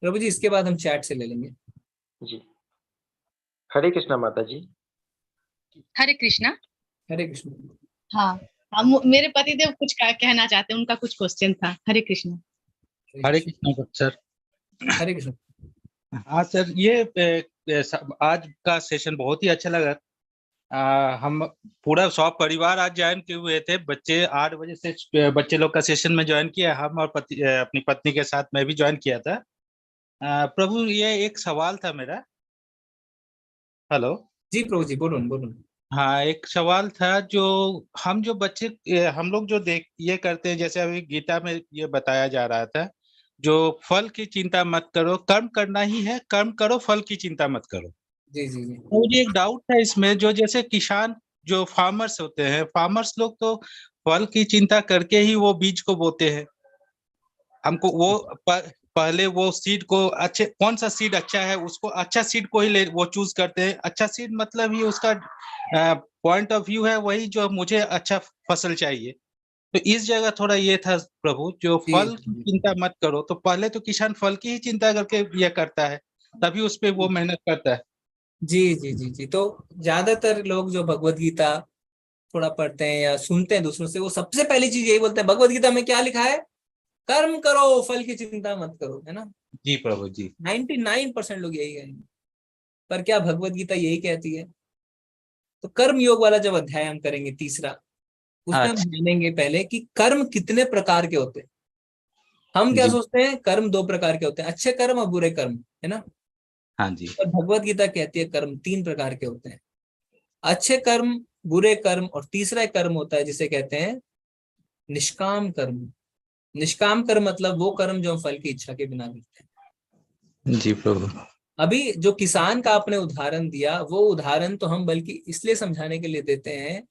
प्रभु जी इसके बाद हम चैट से ले लेंगे।
जी हरे कृष्णा माता जी।
हरे कृष्णा।
हरे कृष्ण।
हाँ, मेरे पतिदेव कुछ कहना चाहते हैं, उनका कुछ क्वेश्चन था। हरे कृष्ण।
हरे कृष्णा सर।
हरे कृष्ण।
हाँ सर, ये आज का सेशन बहुत ही अच्छा लगा। हम पूरा सब परिवार आज ज्वाइन किए हुए थे। बच्चे 8 बजे से बच्चे लोग का सेशन में ज्वाइन किया, हम और अपनी पत्नी के साथ मैं भी ज्वाइन किया था। प्रभु, ये एक सवाल था मेरा। हेलो
जी प्रभु जी, बोलो बोलो।
हाँ, एक सवाल था, जो हम लोग जो ये करते हैं, जैसे अभी गीता में ये बताया जा रहा था, जो फल की चिंता मत करो, कर्म करना ही है, कर्म करो, फल की चिंता मत करो।
जी जी जी।
मुझे एक डाउट था इसमें, जो जैसे किसान जो फार्मर्स होते हैं, फार्मर्स लोग तो फल की चिंता करके ही वो बीज को बोते हैं। हमको वो पहले वो सीड को कौन सा सीड अच्छा है, उसको अच्छा सीड को ही वो चूज करते हैं। अच्छा सीड मतलब ही उसका पॉइंट ऑफ व्यू है वही, जो मुझे अच्छा फसल चाहिए। तो इस जगह थोड़ा ये था प्रभु, जो फल की चिंता मत करो, तो पहले तो किसान फल की ही चिंता करके ये करता है, तभी उस पे वो मेहनत करता है।
जी जी जी जी, तो ज्यादातर लोग जो भगवत गीता थोड़ा पढ़ते हैं या सुनते हैं दूसरों से, वो सबसे पहली चीज यही बोलते हैं, भगवत गीता में क्या लिखा है, कर्म करो, फल की चिंता मत करो, है ना।
जी प्रभु जी।
99% लोग यही कहेंगे। पर क्या भगवत गीता यही कहती है? तो कर्म योग वाला जब अध्याय हम करेंगे तीसरा, उसमें हम जानेंगे पहले कि कर्म कितने प्रकार के होते हैं। हम क्या सोचते हैं, कर्म 2 प्रकार के होते हैं, अच्छे कर्म और बुरे कर्म, है ना।
हाँ जी।
और भगवत गीता कहती है कर्म 3 प्रकार के होते हैं, अच्छे कर्म, बुरे कर्म, और तीसरा एक कर्म होता है जिसे कहते हैं निष्काम कर्म। निष्काम कर्म मतलब वो कर्म जो हम फल की इच्छा के बिना करते हैं।
जी प्रभु।
अभी जो किसान का आपने उदाहरण दिया, वो उदाहरण तो हम बल्कि इसलिए समझाने के लिए देते हैं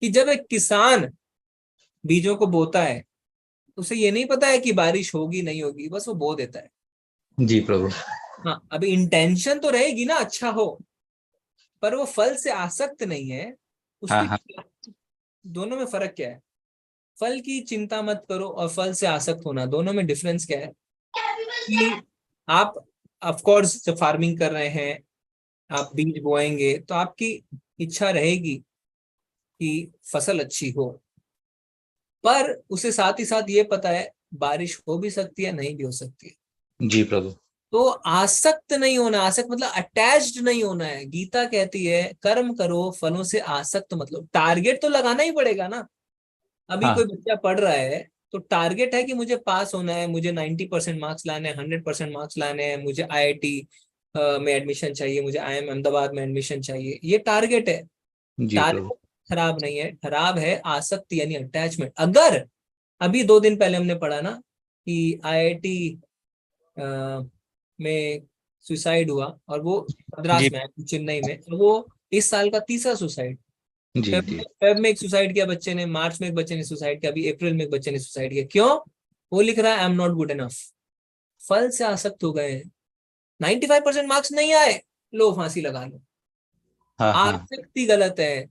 कि जब एक किसान बीजों को बोता है, उसे ये नहीं पता है कि बारिश होगी नहीं होगी, बस वो बो देता है।
जी प्रभु।
हाँ, अभी इंटेंशन तो रहेगी ना अच्छा हो, पर वो फल से आसक्त नहीं है। उसकी
हाँ।
दोनों में फर्क क्या है? फल की चिंता मत करो और फल से आसक्त होना, दोनों में डिफरेंस क्या है? कि आप ऑफ कोर्स जब फार्मिंग कर रहे हैं, आप बीज बोएंगे तो आपकी इच्छा रहेगी कि फसल अच्छी हो, पर उसे साथ ही साथ ये पता है बारिश हो भी सकती है, नहीं भी हो सकती है।
जी प्रभु।
तो आसक्त नहीं होना, आसक्त मतलब अटैच्ड नहीं होना है। गीता कहती है कर्म करो, फलों से आसक्त मतलब टारगेट तो लगाना ही पड़ेगा ना। अभी कोई बच्चा पढ़ रहा है तो टारगेट है कि मुझे पास होना है, मुझे 90% मार्क्स लाने हैं, 100% मार्क्स लाने हैं, मुझे IIT में एडमिशन चाहिए, मुझे IIM अहमदाबाद में एडमिशन चाहिए, ये टारगेट है।
जी प्रभु।
टारगेट खराब नहीं है, खराब है आसक्ति यानी अटैचमेंट। अगर अभी 2 दिन पहले हमने पढ़ा ना कि IIT में सुसाइड हुआ, और वो मद्रास
जी
में, चेन्नई में, और वो इस साल का तीसरा सुसाइड।
जी जी
फेब में एक सुसाइड किया बच्चे ने, मार्च में एक बच्चे ने सुसाइड किया, अभी अप्रैल में एक बच्चे ने सुसाइड किया। क्यों? वो लिख रहा है I am not good enough. फल से आसक्त हो गए हैं। 95% मार्क्स नहीं आए, लो फांसी लगा लो।
हाँ हाँ
आसक्ति गलत है।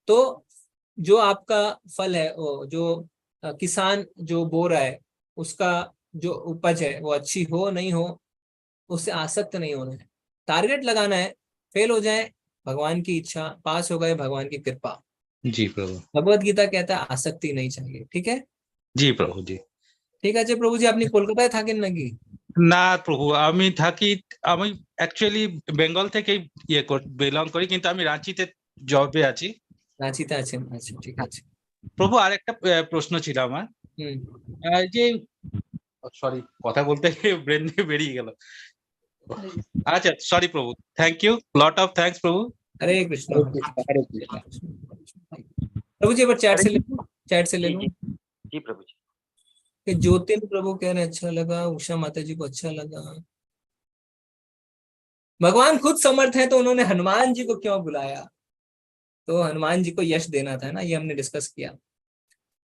तो जो आपका फल है, वो जो किसान जो बो रहा है, उसका जो उपज है वो अच्छी हो नहीं हो, उससे आसक्त नहीं होना है। टारगेट लगाना है, फेल हो जाए भगवान की इच्छा, पास हो गए भगवान की कृपा।
जी प्रभु।
भगवत गीता कहता है आसक्ति नहीं चाहिए। ठीक है,
जी प्रभु जी।
ঠিক আছে প্রভুজি, আপনি কলকাতায় থাকেন নাকি?
না প্রভু, আমি থাকি, আমি অ্যাকচুয়ালি বেঙ্গল থেকেই বিলং করি, কিন্তু আমি রাঁচিতে জবে আছি।
রাঁচিতে আছেন, আচ্ছা ঠিক আছে।
প্রভু আর একটা প্রশ্ন ছিল আমার, যে সরি কথা বলতে ব্রেন দিয়ে বেরিয়ে গেল। আচ্ছা সরি প্রভু, thank you, lot of thanks প্রভু।
हरे कृष्ण
हरे कृष्ण।
प्रभु जी, एक बार चैट से ले लूं, चैट से ले लूं।
जी प्रभु जी।
कि ज्योतिन प्रभु कह रहे हैं अच्छा लगा, उषा माता जी को अच्छा लगा। भगवान खुद समर्थ है तो उन्होंने हनुमान जी को क्यों बुलाया? तो हनुमान जी को यश देना था ना, ये हमने डिस्कस किया।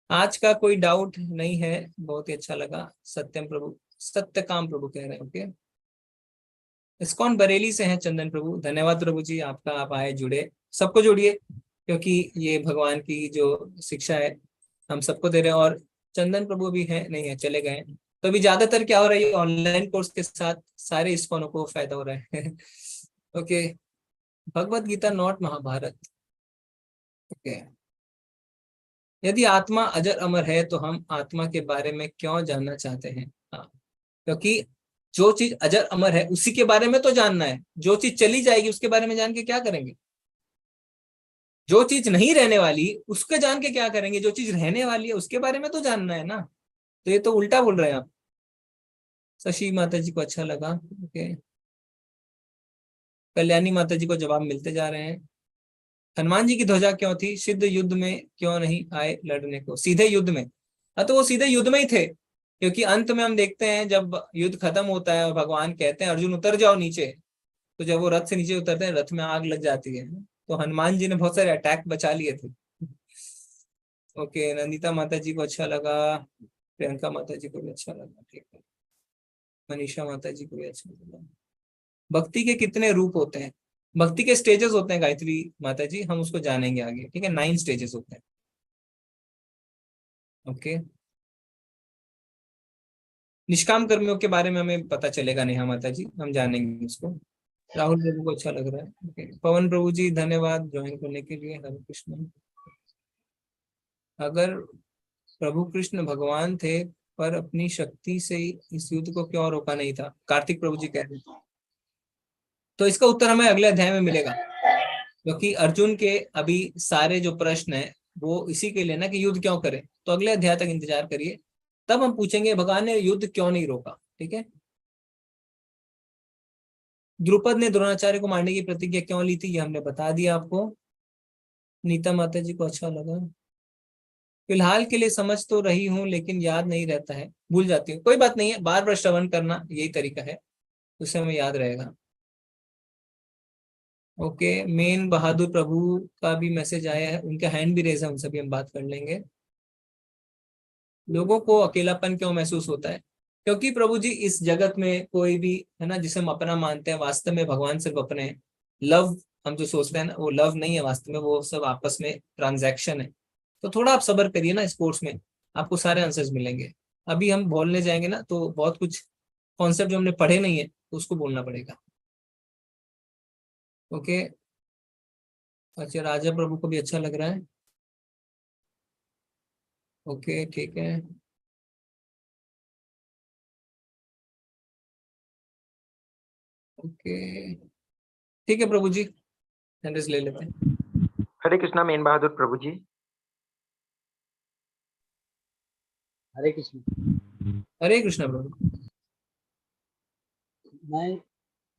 आज का कोई डाउट नहीं है, बहुत ही अच्छा लगा। सत्यम प्रभु, सत्यकाम प्रभु कह रहे हैं ओके। इस्कॉन बरेली से हैं चंदन प्रभु, धन्यवाद प्रभु जी आपका, आप आए जुड़े। सबको जोड़िए, क्योंकि ये भगवान की जो शिक्षा है हम सबको दे रहे हैं। और चंदन प्रभु भी हैं, नहीं है चले गए। तो अभी ज्यादातर क्या हो रहा है, ऑनलाइन कोर्स के साथ सारे इस्कॉनों को फायदा हो रहा है। Okay, Bhagavad Gita not Mahabharat. Okay, यदि आत्मा अजर अमर है तो हम आत्मा के बारे में क्यों जानना चाहते हैं? हाँ, क्योंकि जो चीज अजर अमर है उसी के बारे में तो जानना है। जो चीज चली जाएगी उसके बारे में जान के क्या करेंगे? जो चीज नहीं रहने वाली उसके जान के क्या करेंगे? जो चीज रहने वाली है उसके बारे में तो जानना है ना। तो ये तो उल्टा बोल रहे हैं आप। शशि माता जी को अच्छा लगा, ओके। कल्याणी माता जी को जवाब मिलते जा रहे हैं। हनुमान जी की ध्वजा क्यों थी? सिद्ध युद्ध में क्यों नहीं आए लड़ने को? सीधे युद्ध में, तो वो सीधे युद्ध में ही थे, क्योंकि अंत में हम देखते हैं जब युद्ध खत्म होता है और भगवान कहते हैं अर्जुन उतर जाओ नीचे, तो जब वो रथ से नीचे उतरते हैं रथ में आग लग जाती है। तो हनुमान जी ने बहुत सारे अटैक बचा लिए थे। ओके, नंदिता माता जी को अच्छा लगा, प्रियंका माता जी को भी अच्छा लगा, ठीक है। मनीषा माता जी को भी अच्छा लगा। भक्ति के कितने रूप होते हैं? भक्ति के स्टेजेस होते हैं गायत्री माता जी, हम उसको जानेंगे आगे, ठीक है। 9 स्टेजेस होते हैं, ओके। निष्काम कर्मियों के बारे में हमें पता चलेगा नेहा माता जी, हम जानेंगे उसको। राहुल प्रभु को अच्छा लग रहा है, ओके। पवन प्रभु जी धन्यवाद ज्वाइन करने के लिए, हरे कृष्ण। अगर प्रभु कृष्ण भगवान थे पर अपनी शक्ति से इस युद्ध को क्यों रोका नहीं था? कार्तिक प्रभु जी कह रहे हैं। तो इसका उत्तर हमें अगले अध्याय में मिलेगा, क्योंकि अर्जुन के अभी सारे जो प्रश्न है वो इसी के लिए ना कि युद्ध क्यों करें। तो अगले अध्याय तक इंतजार करिए, तब हम पूछेंगे भगवान ने युद्ध क्यों नहीं रोका, ठीक है। द्रुपद ने द्रोणाचार्य को मारने की प्रतिज्ञा क्यों ली थी, ये हमने बता दिया आपको। नीता माता जी को अच्छा लगा। फिलहाल के लिए समझ तो रही हूँ लेकिन याद नहीं रहता है, भूल जाती हूँ। कोई बात नहीं है, बार बार श्रवण करना यही तरीका है, उससे हमें याद रहेगा। ओके, मेन बहादुर प्रभु का भी मैसेज आया है, उनका हैंड भी रेज है, उनसे भी हम बात कर लेंगे। लोगों को अकेलापन क्यों महसूस होता है? क्योंकि प्रभु जी इस जगत में कोई भी है ना जिसे हम अपना मानते हैं, वास्तव में भगवान सिर्फ अपने हैं। लव हम जो सोचते हैं ना, वो लव नहीं है वास्तव में, वो सब आपस में ट्रांजैक्शन है। तो थोड़ा आप सब्र करिए ना, इस कोर्स में आपको सारे आंसर्स मिलेंगे। अभी हम बोलने जाएंगे ना तो बहुत कुछ कॉन्सेप्ट जो हमने पढ़े नहीं है तो उसको बोलना पड़ेगा, ओके। अच्छा, राजा प्रभु को भी अच्छा लग रहा है, ओके ठीक है। ओके ठीक है प्रभु जी, हैंडल्स ले लेते हैं।
हरे कृष्णा मेन बहादुर प्रभु जी।
हरे कृष्ण।
हरे कृष्णा प्रभु।
मैं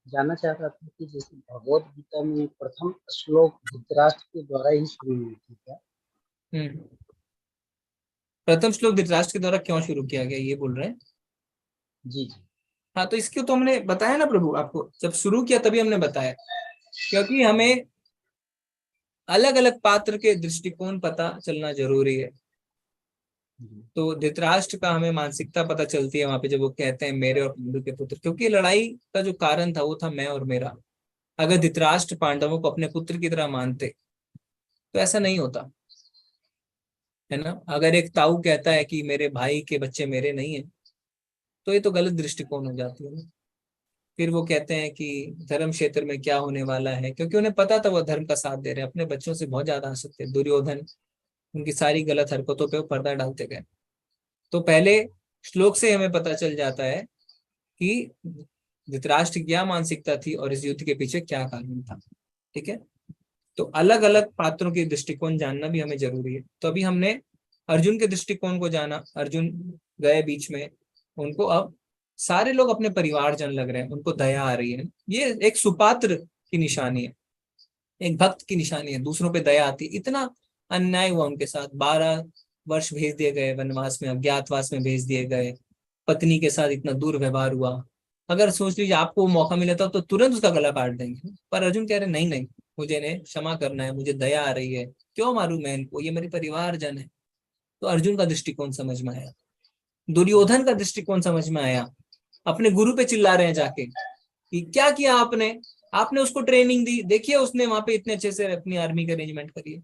जानना चाह रहा था कि जैसे भगवत गीता में प्रथम श्लोक धृतराष्ट्र के द्वारा ही शुरू हुई थी क्या?
प्रथम श्लोक धृतराष्ट्र के द्वारा क्यों शुरू किया गया, ये बोल रहे हैं?
जी जी।
हाँ, तो इसको तो हमने बताया ना प्रभु आपको, जब शुरू किया तभी हमने बताया, क्योंकि हमें अलग अलग पात्र के दृष्टिकोण पता चलना जरूरी है। तो धृतराष्ट्र का हमें मानसिकता पता चलती है वहां पे, जब वो कहते हैं मेरे और पांडु के पुत्र, क्योंकि लड़ाई का जो कारण था वो था मैं और मेरा। अगर धृतराष्ट्र पांडवों को अपने पुत्र की तरह मानते तो ऐसा नहीं होता, है ना। अगर एक ताऊ कहता है कि मेरे भाई के बच्चे मेरे नहीं है, तो ये तो गलत दृष्टिकोण हो जाती है ना। फिर वो कहते हैं कि धर्म क्षेत्र में क्या होने वाला है, क्योंकि उन्हें पता था वो धर्म का साथ दे रहे हैं, अपने बच्चों से बहुत ज्यादा हंस सकते। दुर्योधन उनकी सारी गलत हरकतों पे वो पर्दा डालते गए। तो पहले श्लोक से हमें पता चल जाता है कि धृतराष्ट्र की क्या मानसिकता थी और इस युद्ध के पीछे क्या कारण था। ठीक है, तो अलग अलग पात्रों के दृष्टिकोण जानना भी हमें जरूरी है। तो अभी हमने अर्जुन के दृष्टिकोण को जाना, अर्जुन गए बीच में, उनको अब सारे लोग अपने परिवारजन लग रहे हैं, उनको दया आ रही है। ये एक सुपात्र की निशानी है, एक भक्त की निशानी है, दूसरों पे दया आती है। इतना अन्याय हुआ उनके साथ, 12 वर्ष भेज दिए गए वनवास में, अज्ञातवास में भेज दिए गए, पत्नी के साथ इतना दुर्व्यवहार हुआ। अगर सोच लीजिए आपको मौका मिला था तो तुरंत उसका गला काट देंगे, पर अर्जुन कह रहे नहीं नहीं, मुझे इन्हें क्षमा करना है, मुझे दया आ रही है, क्यों मारूं मैं इनको, ये मेरे परिवारजन है। तो अर्जुन का दृष्टिकोण समझ में आया, दुर्योधन का दृष्टिकोण समझ में आया। अपने गुरु पे चिल्ला रहे हैं जाके कि क्या किया आपने, आपने उसको ट्रेनिंग दी, देखिए उसने वहां पे इतने अच्छे से अपनी आर्मी का अरेंजमेंट करी है।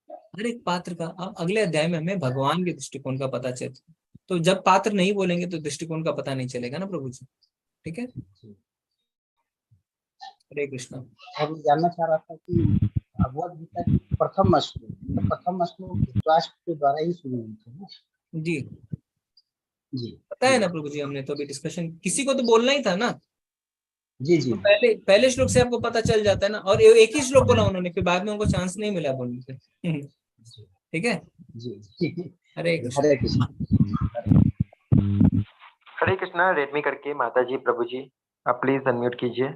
हर एक पात्र का अब अगले अध्याय में हमें भगवान के दृष्टिकोण का पता चलता। तो जब पात्र नहीं बोलेंगे तो दृष्टिकोण का पता नहीं चलेगा ना प्रभु जी। ठीक है, हरे कृष्णा।
और मैं जानना चाह रहा था कि भगवत गीता की प्रथम श्लोक धृतराष्ट्र के द्वारा ही शुरू हुई थी ना?
जी
जी
पता है ना प्रभु जी, हमने तो अभी डिस्कशन, किसी को तो बोलना ही था ना।
जी जी।
तो पहले श्लोक से आपको पता चल जाता है ना, और एक ही श्लोक बोला उन्होंने, फिर बाद में उनको चांस नहीं मिला बोलने से। ठीक है
जी।
हरे कृष्ण।
हरे कृष्ण।
हरे कृष्णा। रेडमी करके माता जी प्रभु जी आप प्लीज अनम्यूट कीजिए।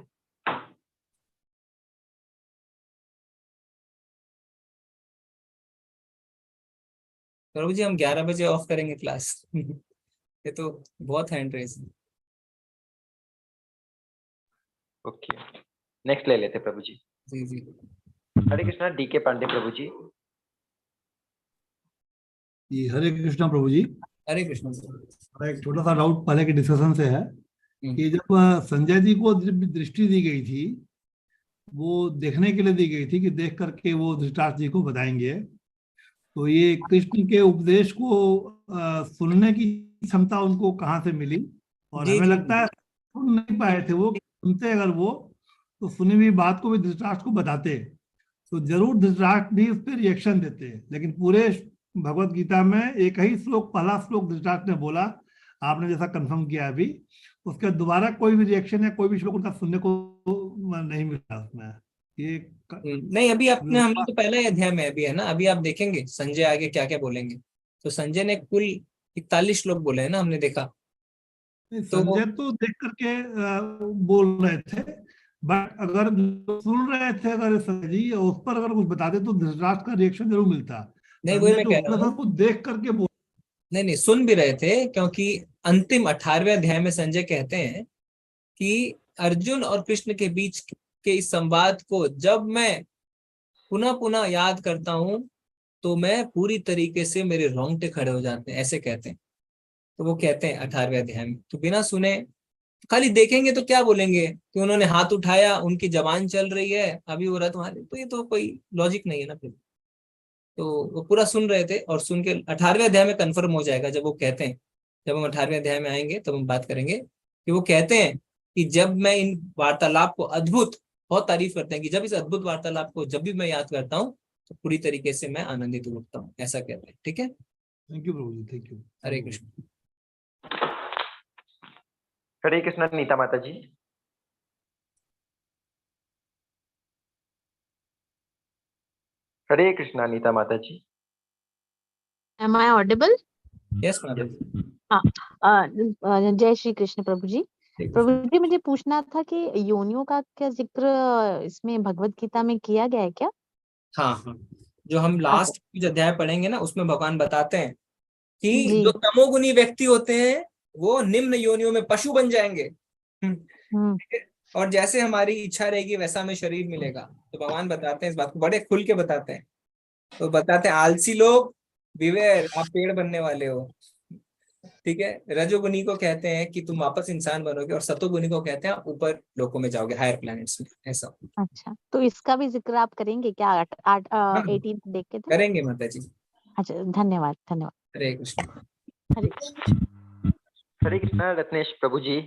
प्रभु जी हम 11 बजे ऑफ करेंगे क्लास। ये तो बहुत हैंड रेस है।
ओके, नेक्स्ट ले लेते प्रभु जी।
जी जी।
हरे कृष्णा। डीके पांडे प्रभु जी।
जी हरे कृष्णा प्रभु जी।
हरे कृष्ण।
एक छोटा सा डाउट पहले के डिस्कशन से है कि जब संजय जी को दृष्टि दी गई थी, वो देखने के लिए दी गई थी कि देख करके वो धृतराष्ट्र जी को बताएंगे, तो ये कृष्ण के उपदेश को सुनने की क्षमता उनको कहाँ से मिली? और हमें लगता है सुन नहीं पाए थे वो, सुनते अगर वो तो सुनी हुई बात को भी धृतराष्ट्र को बताते तो जरूर धृतराष्ट्र भी उस पर रिएक्शन देते। लेकिन पूरे भगवत गीता में एक ही श्लोक, पहला श्लोक धृतराष्ट्र ने बोला, आपने जैसा कंफर्म किया अभी, उसके दोबारा कोई भी रिएक्शन या कोई भी श्लोक उनका सुनने को नहीं मिला उसमें। ये
नहीं, अभी आपने, हम लोग तो पहला ही अध्याय में अभी है ना, अभी आप देखेंगे संजय आगे क्या क्या बोलेंगे। तो संजय ने कुल 41 श्लोक बोले हैं ना, हमने देखा।
संजय तो देख करके बोल रहे थे, बट अगर सुन रहे थे अगर संजय जी उस पर अगर कुछ बताते तो धृतराष्ट्र का रिएक्शन जरूर मिलता।
नहीं वही मैं कह रहा हूँ,
देख करके बोल,
नहीं सुन भी रहे थे, क्योंकि अंतिम 18वें अध्याय में संजय कहते हैं कि अर्जुन और कृष्ण के बीच के इस संवाद को जब मैं पुनः पुनः याद करता हूं तो मैं पूरी तरीके से, मेरे रोंगटे खड़े हो जाते हैं, ऐसे कहते हैं। तो वो कहते हैं 18वें अध्याय में, तो बिना सुने खाली देखेंगे तो क्या बोलेंगे कि उन्होंने हाथ उठाया, उनकी जबान चल रही है, अभी हो रहा तुम्हारे, तो ये तो कोई लॉजिक नहीं है ना फिर। तो वो पूरा सुन रहे थे, और सुन के 18वें अध्याय में कंफर्म हो जाएगा जब वो कहते हैं, जब हम 18वें अध्याय में आएंगे तब हम बात करेंगे कि वो कहते हैं कि जब मैं इन वार्तालाप को अद्भुत, बहुत तारीफ करते हैं कि जब इस अद्भुत वार्तालाप को जब भी मैं याद करता हूँ तो पूरी तरीके से मैं आनंदित उठता हूँ, ऐसा कहते हैं। ठीक है,
thank you Prabhu ji, thank you.
Hare Krishna.
Hare Krishna. Nita माता जी। हरे कृष्णा। नीता माता जी।
Am I audible?
Yes, madam.
जय श्री कृष्ण प्रभु जी। प्रभु जी मुझे पूछना था कि योनियों का क्या जिक्र इसमें भगवत गीता में किया गया है क्या?
हाँ हाँ, जो हम
अच्छा
लास्ट कुछ अध्याय पढ़ेंगे ना, उसमें भगवान बताते हैं कि
जी
जो तमोगुनी व्यक्ति होते हैं वो निम्न योनियों में पशु बन जाएंगे।
हम्म
ठीक है? और जैसे हमारी इच्छा रहेगी वैसा हमें शरीर मिलेगा। तो भगवान बताते हैं इस बात को, बड़े खुल के बताते हैं। तो बताते हैं आलसी लोग बिवेर, आप पेड़ बनने वाले हो। ठीक है, रजोगुनी को कहते हैं कि तुम वापस इंसान बनोगे, और सतोगुनी को कहते हैं आप ऊपर लोकों में जाओगे, हायर प्लैनेट्स में। ऐसा
अच्छा, तो इसका भी जिक्र आप करेंगे क्या? 18 देख के थे।
करेंगे माता जी।
अच्छा, धन्यवाद धन्यवाद।
हरे कृष्ण।
हरे कृष्ण।
हरे कृष्णा रत्नेश प्रभु जी।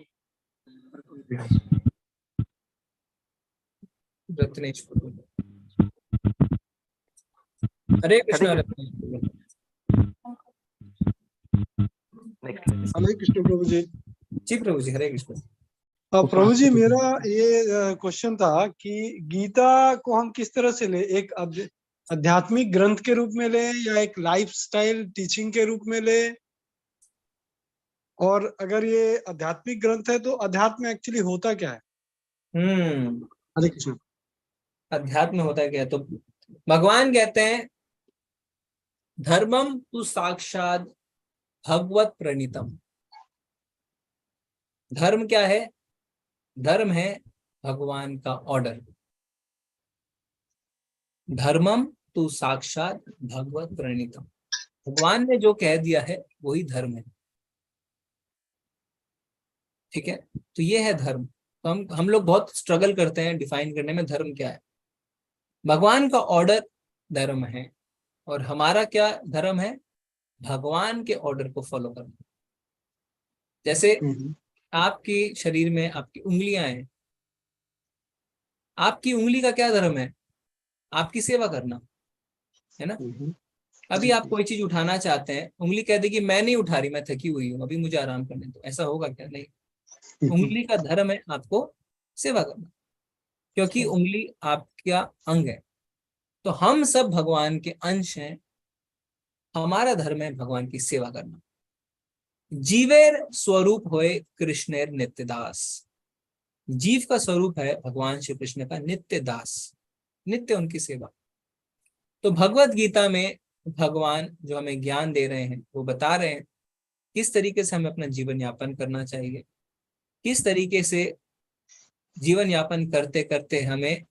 रत्नेश प्रभु, हरे कृष्णा।
हरे
रत्नेश प्रभु,
हरे कृष्ण प्रभु जी।
जी प्रभु जी, हरे कृष्ण।
प्रभु जी मेरा ये क्वेश्चन था कि गीता को हम किस तरह से ले, एक आध्यात्मिक ग्रंथ के रूप में ले या एक लाइफस्टाइल टीचिंग के रूप में ले? और अगर ये आध्यात्मिक ग्रंथ है तो अध्यात्म एक्चुअली होता क्या है? हरे कृष्ण।
अध्यात्म होता है क्या? तो भगवान कहते हैं धर्मम तु साक्षात भगवत प्रणीतम। धर्म क्या है? धर्म है भगवान का ऑर्डर। धर्मम तु साक्षात भगवत प्रणीतम। भगवान ने जो कह दिया है वही धर्म है। ठीक है, तो ये है धर्म। तो हम लोग बहुत स्ट्रगल करते हैं डिफाइन करने में धर्म क्या है। भगवान का ऑर्डर धर्म है, और हमारा क्या धर्म है? भगवान के ऑर्डर को फॉलो करना। जैसे आपकी शरीर में आपकी उंगलियां हैं, आपकी उंगली का क्या धर्म है? आपकी सेवा करना, है ना। अभी आप कोई चीज उठाना चाहते हैं, उंगली कह देगी मैं नहीं उठा रही, मैं थकी हुई हूँ, अभी मुझे आराम करने दो। ऐसा होगा क्या? नहीं। उंगली का धर्म है आपको सेवा करना, क्योंकि उंगली आपका अंग है। तो हम सब भगवान के अंश हैं। हमारा धर्म है भगवान की सेवा करना। जीवेर स्वरूप होए कृष्णेर नित्य दास। जीव का स्वरूप है भगवान श्री कृष्ण का नित्य दास, नित्य उनकी सेवा। तो भगवत गीता में भगवान जो हमें ज्ञान दे रहे हैं वो बता रहे हैं किस तरीके से हमें अपना जीवन यापन करना चाहिए, किस तरीके से जीवन यापन करते करते हमें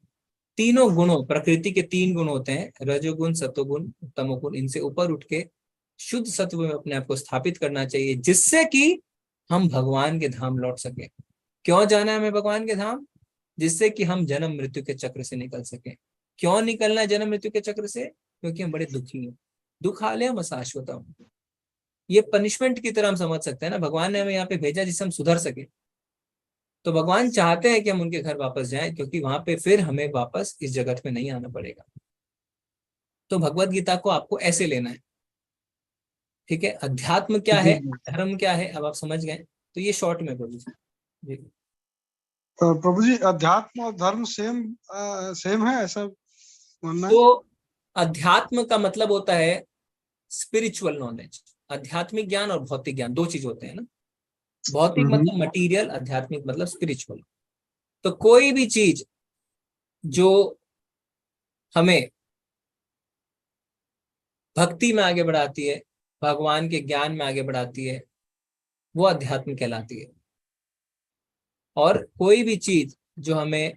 तीनों गुणों, प्रकृति के 3 गुण होते हैं, रजोगुण, सतोगुण, तमोगुण, इनसे ऊपर उठ के शुद्ध सत्व में अपने आप को स्थापित करना चाहिए, जिससे कि हम भगवान के धाम लौट सके। क्यों जाना है हमें भगवान के धाम? जिससे कि हम जन्म मृत्यु के चक्र से निकल सके। क्यों निकलना है जन्म मृत्यु के चक्र से? क्योंकि हम बड़े दुखी हैं। दुखालय हम अशाश्वतम। ये पनिशमेंट की तरह हम समझ सकते हैं ना। भगवान ने हमें यहाँ पे भेजा जिससे हम सुधर सके। तो भगवान चाहते हैं कि हम उनके घर वापस जाएं, क्योंकि वहां पे फिर हमें वापस इस जगत में नहीं आना पड़ेगा। तो भगवत गीता को आपको ऐसे लेना है। ठीक है, अध्यात्म क्या है, धर्म क्या है, अब आप समझ गए। तो ये शॉर्ट में प्रभु जी।
प्रभु जी अध्यात्म और धर्म सेम है, ऐसा मानना है?
तो अध्यात्म का मतलब होता है स्पिरिचुअल नॉलेज। आध्यात्मिक ज्ञान और भौतिक ज्ञान 2 चीज होते हैं ना। भौतिक मतलब मटेरियल, आध्यात्मिक मतलब स्पिरिचुअल। तो कोई भी चीज जो हमें भक्ति में आगे बढ़ाती है, भगवान के ज्ञान में आगे बढ़ाती है, वो अध्यात्म कहलाती है। और कोई भी चीज जो हमें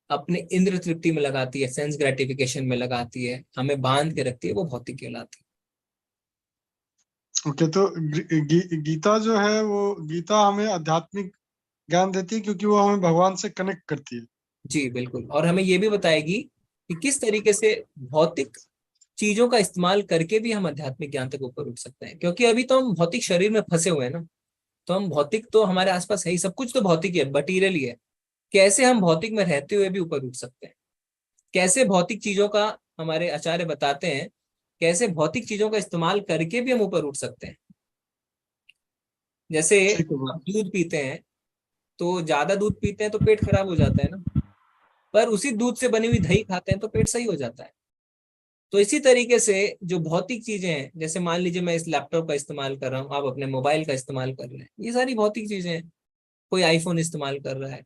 अपने इंद्र तृप्ति में लगाती है, सेंस ग्रेटिफिकेशन में लगाती है, हमें बांध के रखती है, वो भौतिक कहलाती है।
ओके, तो गीता जो है वो गीता हमें आध्यात्मिक ज्ञान देती है क्योंकि वो हमें भगवान से कनेक्ट करती है।
जी बिल्कुल, और हमें ये भी बताएगी कि किस तरीके से भौतिक चीजों का इस्तेमाल करके भी हम आध्यात्मिक ज्ञान तक ऊपर उठ सकते हैं। क्योंकि अभी तो हम भौतिक शरीर में फंसे हुए हैं ना। तो हम भौतिक तो हमारे आसपास है ही, सब कुछ तो भौतिक है, मटीरियल ही है। कैसे हम भौतिक में रहते हुए भी ऊपर उठ सकते हैं? कैसे भौतिक चीजों का, हमारे आचार्य बताते हैं कैसे भौतिक चीजों का इस्तेमाल करके भी हम ऊपर उठ सकते हैं। जैसे आप दूध पीते हैं, तो ज्यादा दूध पीते हैं तो पेट खराब हो जाता है ना, पर उसी दूध से बनी हुई दही खाते हैं तो पेट सही हो जाता है। तो इसी तरीके से जो भौतिक चीजें हैं, जैसे मान लीजिए मैं इस लैपटॉप का इस्तेमाल कर रहा हूँ, आप अपने मोबाइल का इस्तेमाल कर रहे हैं, ये सारी भौतिक चीजें हैं। कोई आईफोन इस्तेमाल कर रहा है,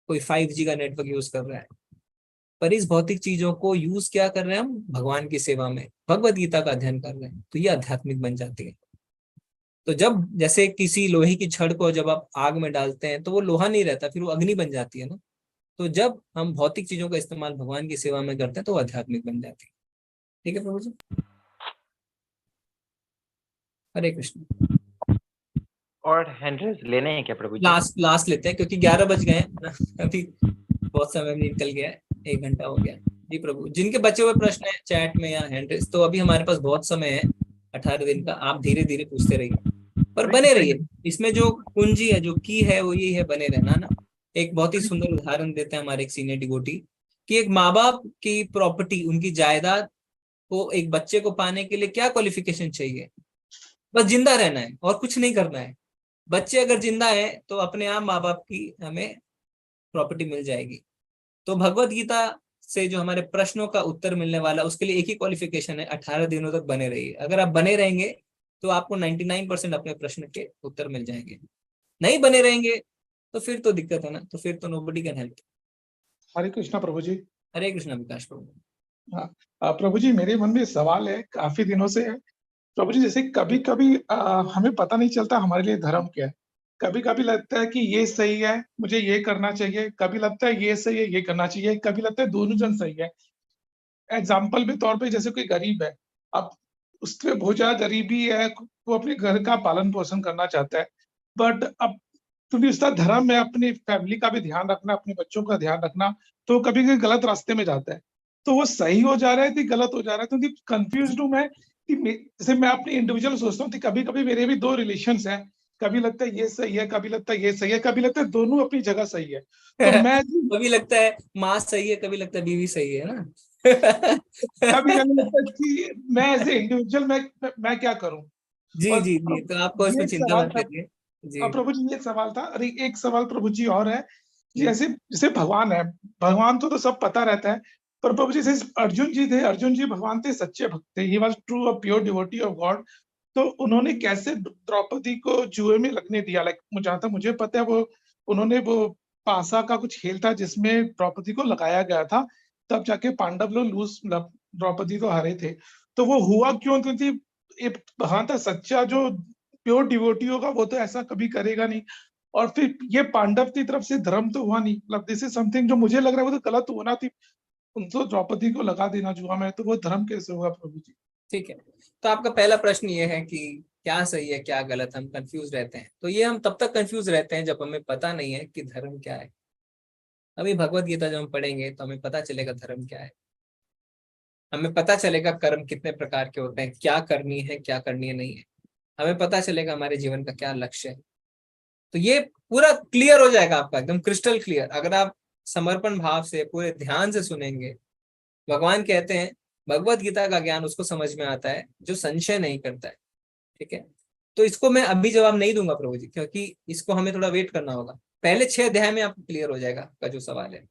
कोई 5G का नेटवर्क यूज कर रहा है, पर इस भौतिक चीजों को यूज क्या कर रहे हैं हम? भगवान की सेवा में, भगवत गीता का अध्ययन कर रहे हैं, तो ये आध्यात्मिक बन जाती है। तो जब जैसे किसी लोहे की छड़ को जब आप आग में डालते हैं तो वो लोहा नहीं रहता, फिर वो अग्नि बन जाती है ना। तो जब हम भौतिक चीजों का इस्तेमाल भगवान की सेवा में करते हैं तो वो आध्यात्मिक बन जाती है। ठीक है प्रभु जी, हरे कृष्ण।
और हैंड लेने हैं क्या प्रभु जी?
लास्ट लेते हैं क्योंकि 11 बज गए हैं अभी, बहुत समय निकल गया है, 1 घंटा हो गया। जी प्रभु, जिनके बचे हुए प्रश्न है चैट में या हैंड रेस, तो अभी हमारे पास बहुत समय है 18 दिन का, आप धीरे धीरे पूछते रहिए पर बने रहिए। इसमें जो कुंजी है, जो की है, वो यही है, बने रहना ना। एक बहुत ही सुंदर उदाहरण देते हैं हमारे एक सीनियर डिवोटी कि एक माँ बाप की प्रॉपर्टी, उनकी जायदाद को एक बच्चे को पाने के लिए क्या क्वालिफिकेशन चाहिए? बस जिंदा रहना है और कुछ नहीं करना है। बच्चे अगर जिंदा है तो अपने आप माँ बाप की हमें प्रॉपर्टी मिल जाएगी। तो भगवत गीता से जो हमारे प्रश्नों का उत्तर मिलने वाला, उसके लिए एक ही क्वालिफिकेशन है, 18 दिनों तक बने रहिए। अगर आप बने रहेंगे तो आपको 99% अपने प्रश्न के उत्तर मिल जाएंगे। नहीं बने रहेंगे तो फिर तो दिक्कत है ना, तो फिर तो नोबडी कैन हेल्प।
हरे कृष्णा प्रभु जी।
हरे कृष्णा विकास प्रभु।
हाँ प्रभु जी, मेरे मन में सवाल है, काफी दिनों से है प्रभु जी। जैसे कभी कभी हमें पता नहीं चलता हमारे लिए धर्म क्या है। कभी कभी लगता है कि ये सही है, मुझे ये करना चाहिए, कभी लगता है ये सही है, ये करना चाहिए, कभी लगता है दोनों जन सही है। एग्जाम्पल के तौर पे जैसे कोई गरीब है, अब उसके बहुत ज्यादा गरीबी है, वो अपने घर का पालन पोषण करना चाहता है, बट अब क्योंकि उसका धर्म है अपनी फैमिली का भी ध्यान रखना, अपने बच्चों का ध्यान रखना, तो कभी कभी गलत रास्ते में जाता है। तो वो सही हो जा रहा है कि गलत हो जा रहा है, क्योंकि कंफ्यूज हूँ मैं कि जैसे मैं अपनी इंडिविजुअल सोचता हूँ कि कभी कभी मेरे भी 2 रिलेशंस हैं, कभी लगता है ये सही है, कभी लगता है ये सही है, कभी लगता है दोनों अपनी जगह सही है। तो मैं
कभी लगता है माँ सही है, कभी लगता है बीवी सही है ना।
कभी लगता है कि मैं एज ए इंडिविजुअल मैं क्या करूं।
जी, तो आपको इसमें चिंता मत करिए जी।
प्रभु जी ये सवाल था। अरे एक सवाल प्रभु जी और है, जैसे जैसे भगवान है, भगवान तो सब पता रहता है, पर प्रभु जी जैसे अर्जुन जी थे, अर्जुन जी भगवान थे, सच्चे भक्त थे, he was true a pure devotee of God. तो उन्होंने कैसे द्रौपदी को जुए में लगने दिया? लाइक जहां तक मुझे पता है, वो उन्होंने वो पासा का कुछ खेल था जिसमें द्रौपदी को लगाया गया था, तब जाके पांडव लोग लूज द्रौपदी को हारे थे। तो वो हुआ क्यों? क्योंकि भगवान था सच्चा, जो प्योर डिवोटी होगा वो तो ऐसा कभी करेगा नहीं। और फिर ये पांडव की तरफ से धर्म तो हुआ नहीं, मतलब दिस इज समथिंग जो मुझे लग रहा है वो तो गलत होना थी, उनको द्रौपदी को लगा देना जुआ में, तो वो धर्म कैसे होगा प्रभु जी?
ठीक है, तो आपका पहला प्रश्न ये है कि क्या सही है क्या गलत, हम कंफ्यूज रहते हैं। तो ये हम तब तक कंफ्यूज रहते हैं जब हमें पता नहीं है कि धर्म क्या है। अभी भगवत गीता जब हम पढ़ेंगे तो हमें पता चलेगा धर्म क्या है, हमें पता चलेगा कर्म कितने प्रकार के होते हैं, क्या करनी है क्या करनी है नहीं है, हमें पता चलेगा हमारे जीवन का क्या लक्ष्य है। तो ये पूरा क्लियर हो जाएगा आपका, एकदम क्रिस्टल क्लियर, अगर आप समर्पण भाव से पूरे ध्यान से सुनेंगे। भगवान कहते हैं भगवत गीता का ज्ञान उसको समझ में आता है जो संशय नहीं करता है। ठीक है, तो इसको मैं अभी जवाब नहीं दूंगा प्रभु जी, क्योंकि इसको हमें थोड़ा वेट करना होगा। पहले 6 अध्याय में आपको क्लियर हो जाएगा आपका जो सवाल है।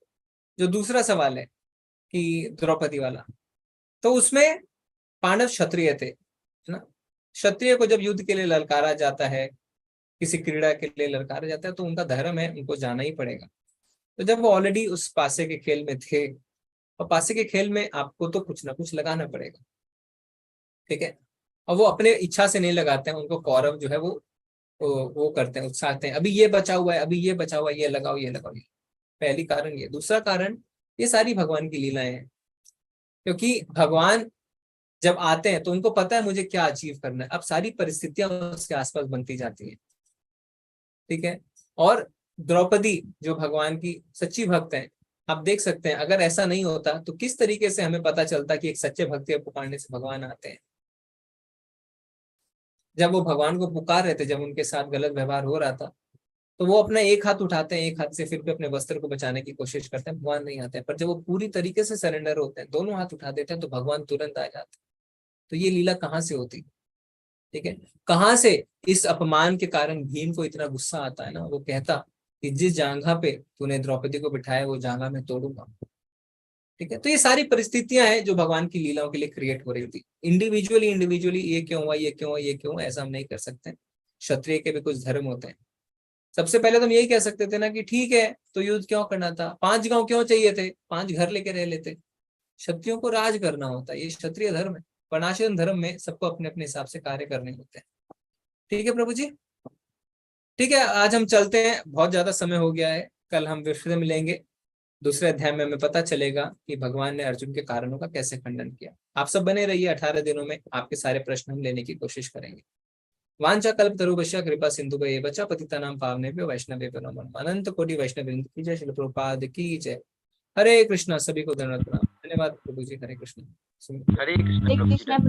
जो दूसरा सवाल है कि द्रौपदी वाला, तो उसमें पांडव क्षत्रिय थे, है ना। क्षत्रिय को जब युद्ध के लिए ललकारा जाता है, किसी क्रीड़ा के लिए ललकारा जाता है, तो उनका धर्म है, उनको जाना ही पड़ेगा। तो जब वो ऑलरेडी उस पासे के खेल में थे, और पासे के खेल में आपको तो कुछ ना कुछ लगाना पड़ेगा, ठीक है। और वो अपने इच्छा से नहीं लगाते हैं, उनको कौरव जो है वो करते हैं, उत्साहते हैं, अभी ये बचा हुआ है, अभी ये बचा हुआ है, ये लगाओ ये लगाओ। ये पहली कारण ये। दूसरा कारण, ये सारी भगवान की लीलाएं हैं, क्योंकि भगवान जब आते हैं तो उनको पता है मुझे क्या अचीव करना है। अब सारी परिस्थितियां उसके आसपास बनती जाती हैं, ठीक है। और द्रौपदी जो भगवान की सच्ची भक्त है, आप देख सकते हैं, अगर ऐसा नहीं होता तो किस तरीके से हमें पता चलता कि एक सच्चे भक्ति को पुकारने से भगवान आते हैं। जब वो भगवान को पुकार रहे थे, जब उनके साथ गलत व्यवहार हो रहा था, तो वो अपना एक हाथ उठाते हैं, एक हाथ से फिर भी अपने वस्त्र को बचाने की कोशिश करते हैं, भगवान नहीं आते हैं। पर जब वो पूरी तरीके से सरेंडर होते हैं, दोनों हाथ उठा देते हैं, तो भगवान तुरंत आ जाते हैं। तो ये लीला कहाँ से होती, ठीक है। कहाँ से इस अपमान के कारण भीम को इतना गुस्सा आता है ना, वो कहता कि जिस जांघा पे तूने द्रौपदी को बिठाया वो जांघा मैं तोड़ूंगा, ठीक है। तो ये सारी परिस्थितियां हैं जो भगवान की लीलाओं के लिए क्रिएट हो रही थी। इंडिविजुअली ये क्यों हुआ, ये क्यों हुआ, ये क्यों हुआ, ऐसा हम नहीं कर सकते। क्षत्रिय के भी कुछ धर्म होते हैं, सबसे पहले तो हम यही कह सकते थे ना कि ठीक है, तो युद्ध क्यों करना था, 5 गांव क्यों चाहिए थे, 5 घर लेके रह लेते। क्षत्रियों को राज करना होता है, ये क्षत्रिय धर्म है। वर्णाश्रम धर्म में सबको अपने अपने हिसाब से कार्य करने होते हैं। ठीक है प्रभु जी, ठीक है, आज हम चलते हैं, बहुत ज्यादा समय हो गया है। कल हम फिर मिलेंगे, दूसरे अध्याय में हमें पता चलेगा कि भगवान ने अर्जुन के कारणों का कैसे खंडन किया। आप सब बने रहिए, 18 दिनों में आपके सारे प्रश्न हम लेने की कोशिश करेंगे। वांछा कल्पतरुभ्यश्च कृपा सिंधुभ्येव च पतितानां पावनेभ्यो वैष्णवेभ्यो नमो नमः। अनंत कोटि वैष्णव वृंद की जय, श्रील प्रभुपाद की जय। हरे कृष्णा, सभी को धन्यवाद। धन्यवाद प्रभु जी, हरे कृष्ण।
हरे कृष्ण प्रभु।